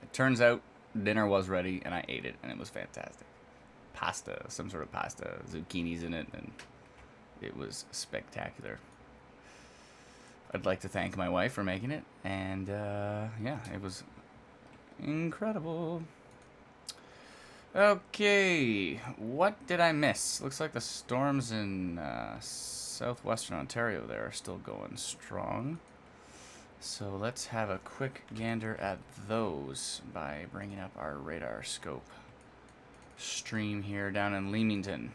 It turns out dinner was ready, and I ate it, and it was fantastic. Pasta, some sort of pasta, zucchinis in it, and it was spectacular. I'd like to thank my wife for making it, and yeah, it was incredible. Okay, what did I miss? Looks like the storms in southwestern Ontario there are still going strong. So let's have a quick gander at those by bringing up our radar scope stream here down in Leamington.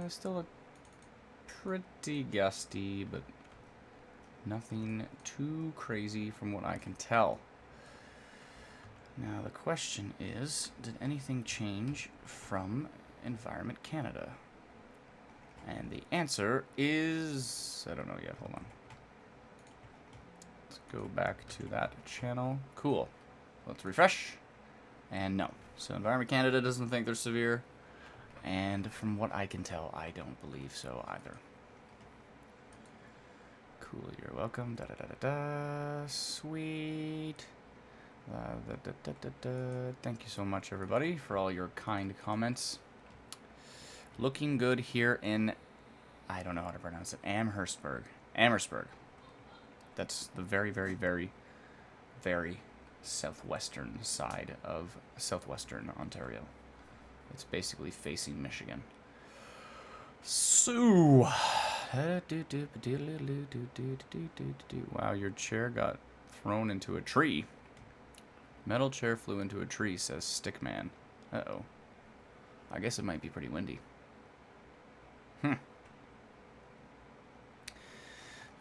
Still look pretty gusty, but nothing too crazy from what I can tell. Now the question is, did anything change from Environment Canada? And the answer is, I don't know yet, hold on. Let's go back to that channel. Cool. Let's refresh. And no. So Environment Canada doesn't think they're severe. And from what I can tell, I don't believe so either. Cool, you're welcome. Da da da da da. Sweet. Thank you so much, everybody, for all your kind comments. Looking good here in, I don't know how to pronounce it, Amherstburg. That's the very, very, very, very southwestern side of southwestern Ontario. It's basically facing Michigan. So, wow, your chair got thrown into a tree. Metal chair flew into a tree, says Stickman. Uh-oh. I guess it might be pretty windy.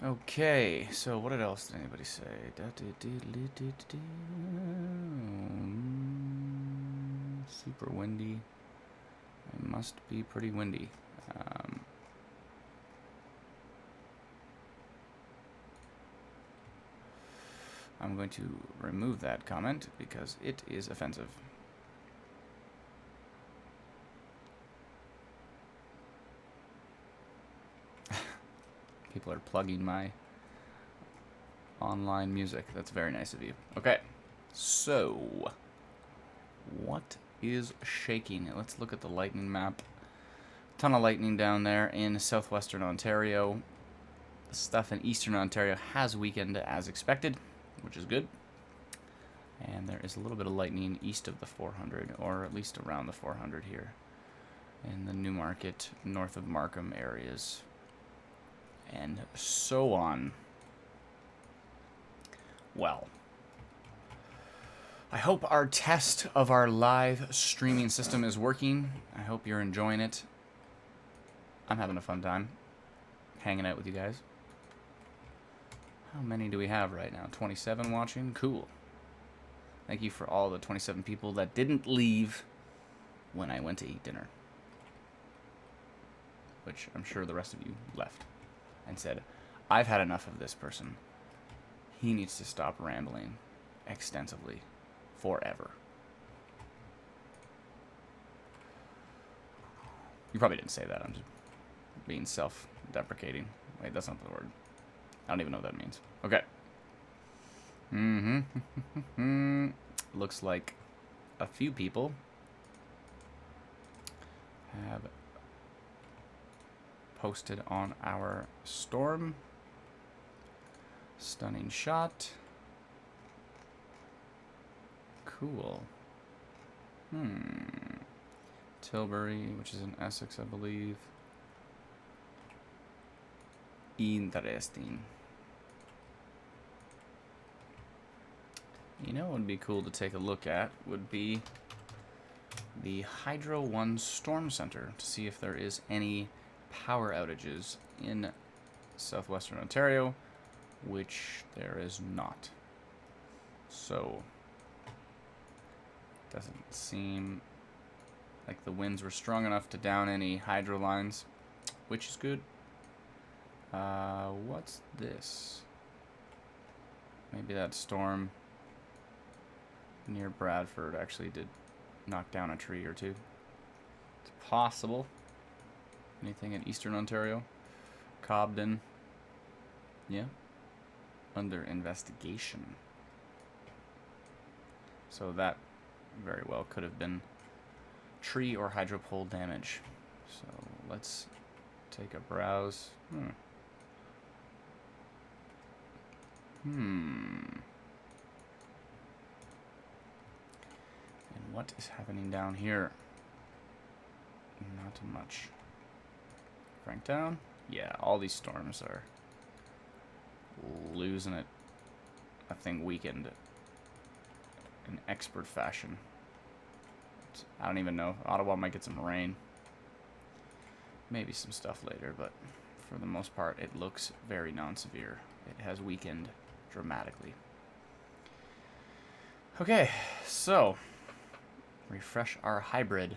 Okay, so what else did anybody say? Super windy. It must be pretty windy. I'm going to remove that comment because it is offensive. People are plugging my online music. That's very nice of you. Okay, so what is shaking? Let's look at the lightning map. Ton of lightning down there in southwestern Ontario. The stuff in eastern Ontario has weakened as expected, which is good. And there is a little bit of lightning east of the 400, or at least around the 400 here, in the Newmarket, north of Markham areas, and so on. Well, I hope our test of our live streaming system is working. I hope you're enjoying it. I'm having a fun time hanging out with you guys. How many do we have right now? 27 watching? Cool. Thank you for all the 27 people that didn't leave when I went to eat dinner. Which I'm sure the rest of you left and said, I've had enough of this person. He needs to stop rambling extensively forever. You probably didn't say that. I'm just being self-deprecating. Wait, that's not the word. I don't even know what that means. Okay. Looks like a few people have posted on our storm. Stunning shot. Cool. Tilbury, which is in Essex, I believe. Interesting. You know what would be cool to take a look at would be the Hydro One Storm Center to see if there is any power outages in southwestern Ontario, which there is not. So, doesn't seem like the winds were strong enough to down any hydro lines, which is good. What's this? Maybe that storm near Bradford actually did knock down a tree or two. It's possible. Anything in eastern Ontario? Cobden. Yeah. Under investigation. So that very well could have been tree or hydropole damage. So let's take a browse. And what is happening down here? Not much. Crank down. Yeah, all these storms are losing it. I think weakened in expert fashion. I don't even know. Ottawa might get some rain. Maybe some stuff later, but for the most part, it looks very non-severe. It has weakened dramatically. Okay, so refresh our hybrid.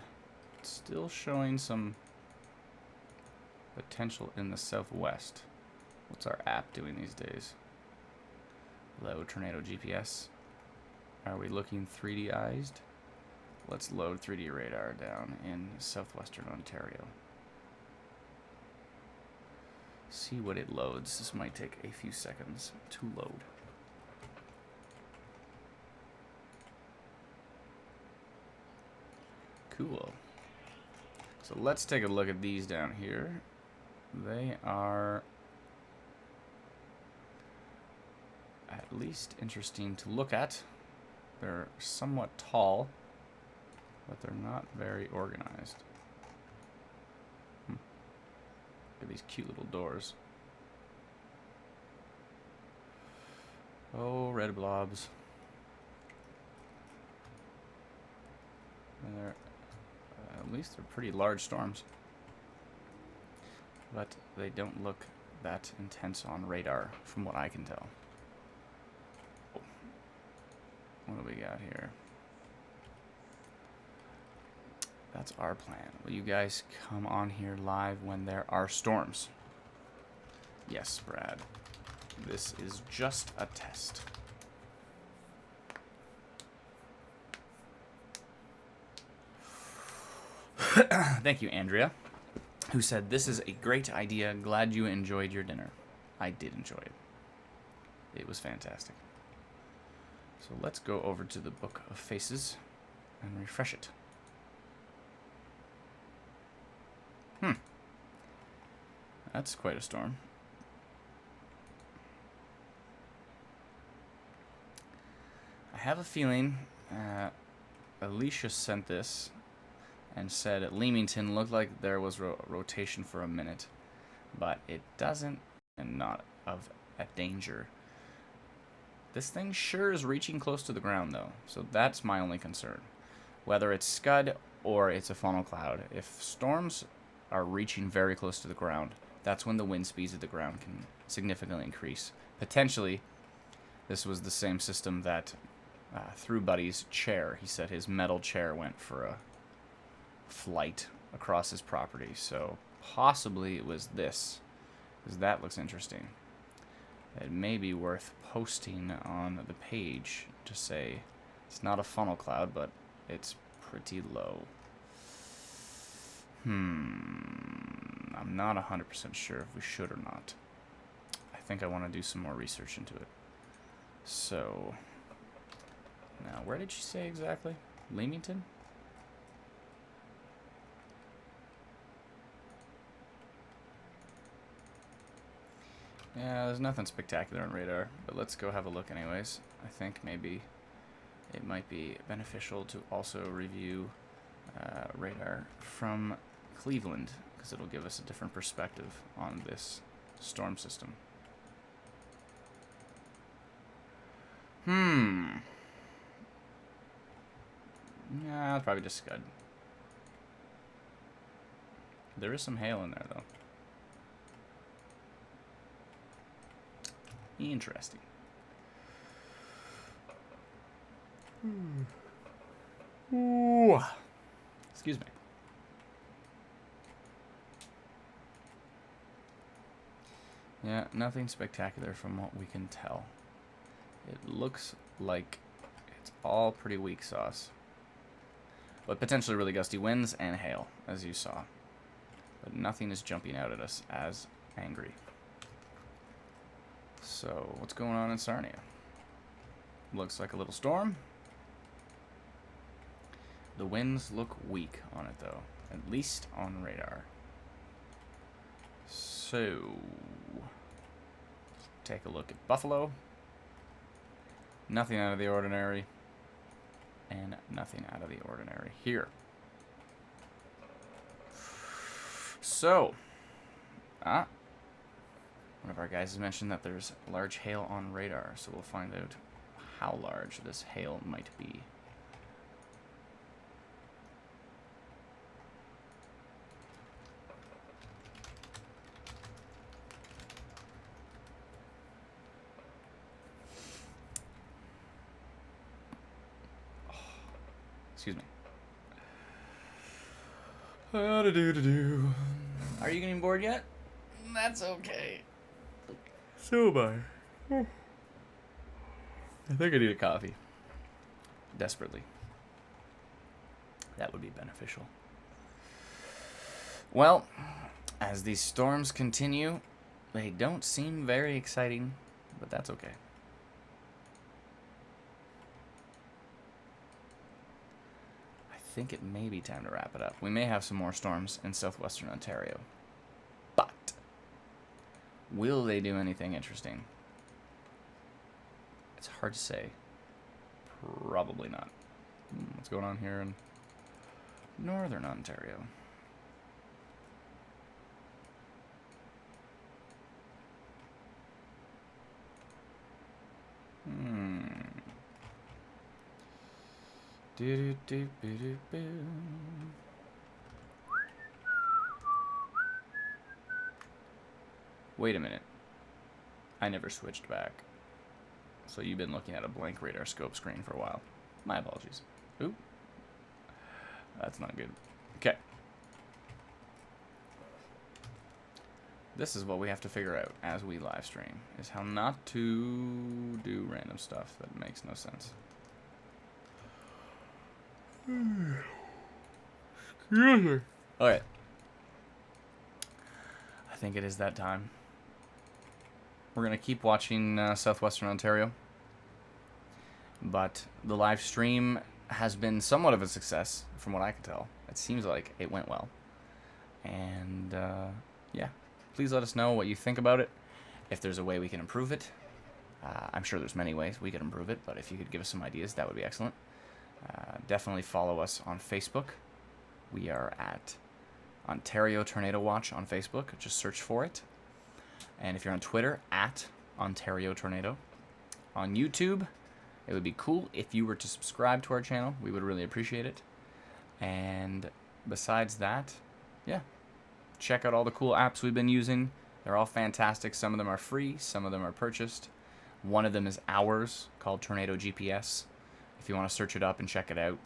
It's still showing some potential in the southwest. What's our app doing these days? Load tornado GPS. Are we looking 3D-ized? Let's load 3D radar down in southwestern Ontario. See what it loads. This might take a few seconds to load. Cool. So let's take a look at these down here. They are at least interesting to look at. They're somewhat tall, but they're not very organized. Look at these cute little doors. Oh, red blobs. And they're, at least they're pretty large storms. But they don't look that intense on radar, from what I can tell. Oh. What do we got here? That's our plan. Will you guys come on here live when there are storms? Yes, Brad. This is just a test. Thank you, Andrea, who said, "This is a great idea. Glad you enjoyed your dinner." I did enjoy it. It was fantastic. So let's go over to the Book of Faces and refresh it. That's quite a storm. I have a feeling Alicia sent this and said at Leamington looked like there was rotation for a minute, but it doesn't, and not of a danger. This thing sure is reaching close to the ground though, so that's my only concern. Whether it's scud or it's a funnel cloud, if storms are reaching very close to the ground, that's when the wind speeds of the ground can significantly increase. Potentially, this was the same system that threw Buddy's chair. He said his metal chair went for a flight across his property, so possibly it was this, because that looks interesting. It may be worth posting on the page to say it's not a funnel cloud, but it's pretty low. I'm not 100% sure if we should or not. I think I want to do some more research into it. So, now where did she say exactly? Leamington? Yeah, there's nothing spectacular on radar, but let's go have a look anyways. I think maybe it might be beneficial to also review radar from Cleveland, because it'll give us a different perspective on this storm system. Yeah, it's probably just scud. There is some hail in there, though. Interesting. Ooh. Excuse me. Yeah, nothing spectacular from what we can tell. It looks like it's all pretty weak sauce. But potentially really gusty winds and hail, as you saw. But nothing is jumping out at us as angry. So, what's going on in Sarnia? Looks like a little storm. The winds look weak on it, though. At least on radar. So, take a look at Buffalo. Nothing out of the ordinary. And nothing out of the ordinary here. So, one of our guys has mentioned that there's large hail on radar, so we'll find out how large this hail might be. Excuse me. Are you getting bored yet? That's okay. So am I. I think I need a coffee. Desperately. That would be beneficial. Well, as these storms continue, they don't seem very exciting, but that's okay. I think it may be time to wrap it up. We may have some more storms in southwestern Ontario. But will they do anything interesting? It's hard to say. Probably not. What's going on here in northern Ontario? Wait a minute. I never switched back. So you've been looking at a blank radar scope screen for a while. My apologies. Oop. That's not good. Okay. This is what we have to figure out as we live stream, is how not to do random stuff that makes no sense. Excuse me. Okay. I think it is that time. We're going to keep watching southwestern Ontario. But the live stream has been somewhat of a success, from what I can tell. It seems like it went well. And, yeah. Please let us know what you think about it. If there's a way we can improve it. I'm sure there's many ways we could improve it, but if you could give us some ideas, that would be excellent. Definitely follow us on Facebook. We are at Ontario Tornado Watch on Facebook. Just search for it. And if you're on Twitter, at Ontario Tornado. On YouTube, it would be cool if you were to subscribe to our channel. We would really appreciate it. And besides that, yeah, check out all the cool apps we've been using. They're all fantastic. Some of them are free. Some of them are purchased. One of them is ours, called Tornado GPS. If you want to search it up and check it out.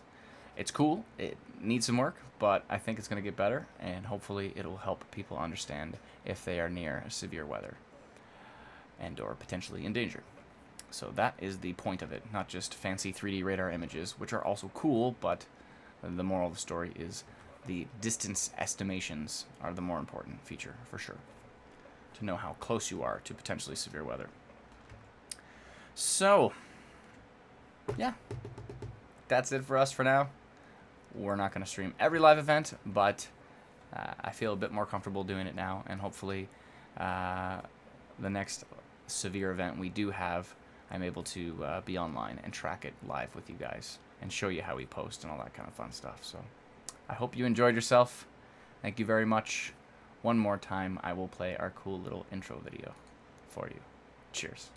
It's cool. It needs some work, but I think it's going to get better, and hopefully it'll help people understand if they are near severe weather and or potentially in danger. So that is the point of it, not just fancy 3D radar images, which are also cool, but the moral of the story is the distance estimations are the more important feature, for sure, to know how close you are to potentially severe weather. So, yeah, that's it for us for now. We're not going to stream every live event, but I feel a bit more comfortable doing it now, and hopefully the next severe event we do have, I'm able to be online and track it live with you guys and show you how we post and all that kind of fun stuff. So I hope you enjoyed yourself. Thank you very much. One more time, I will play our cool little intro video for you. Cheers.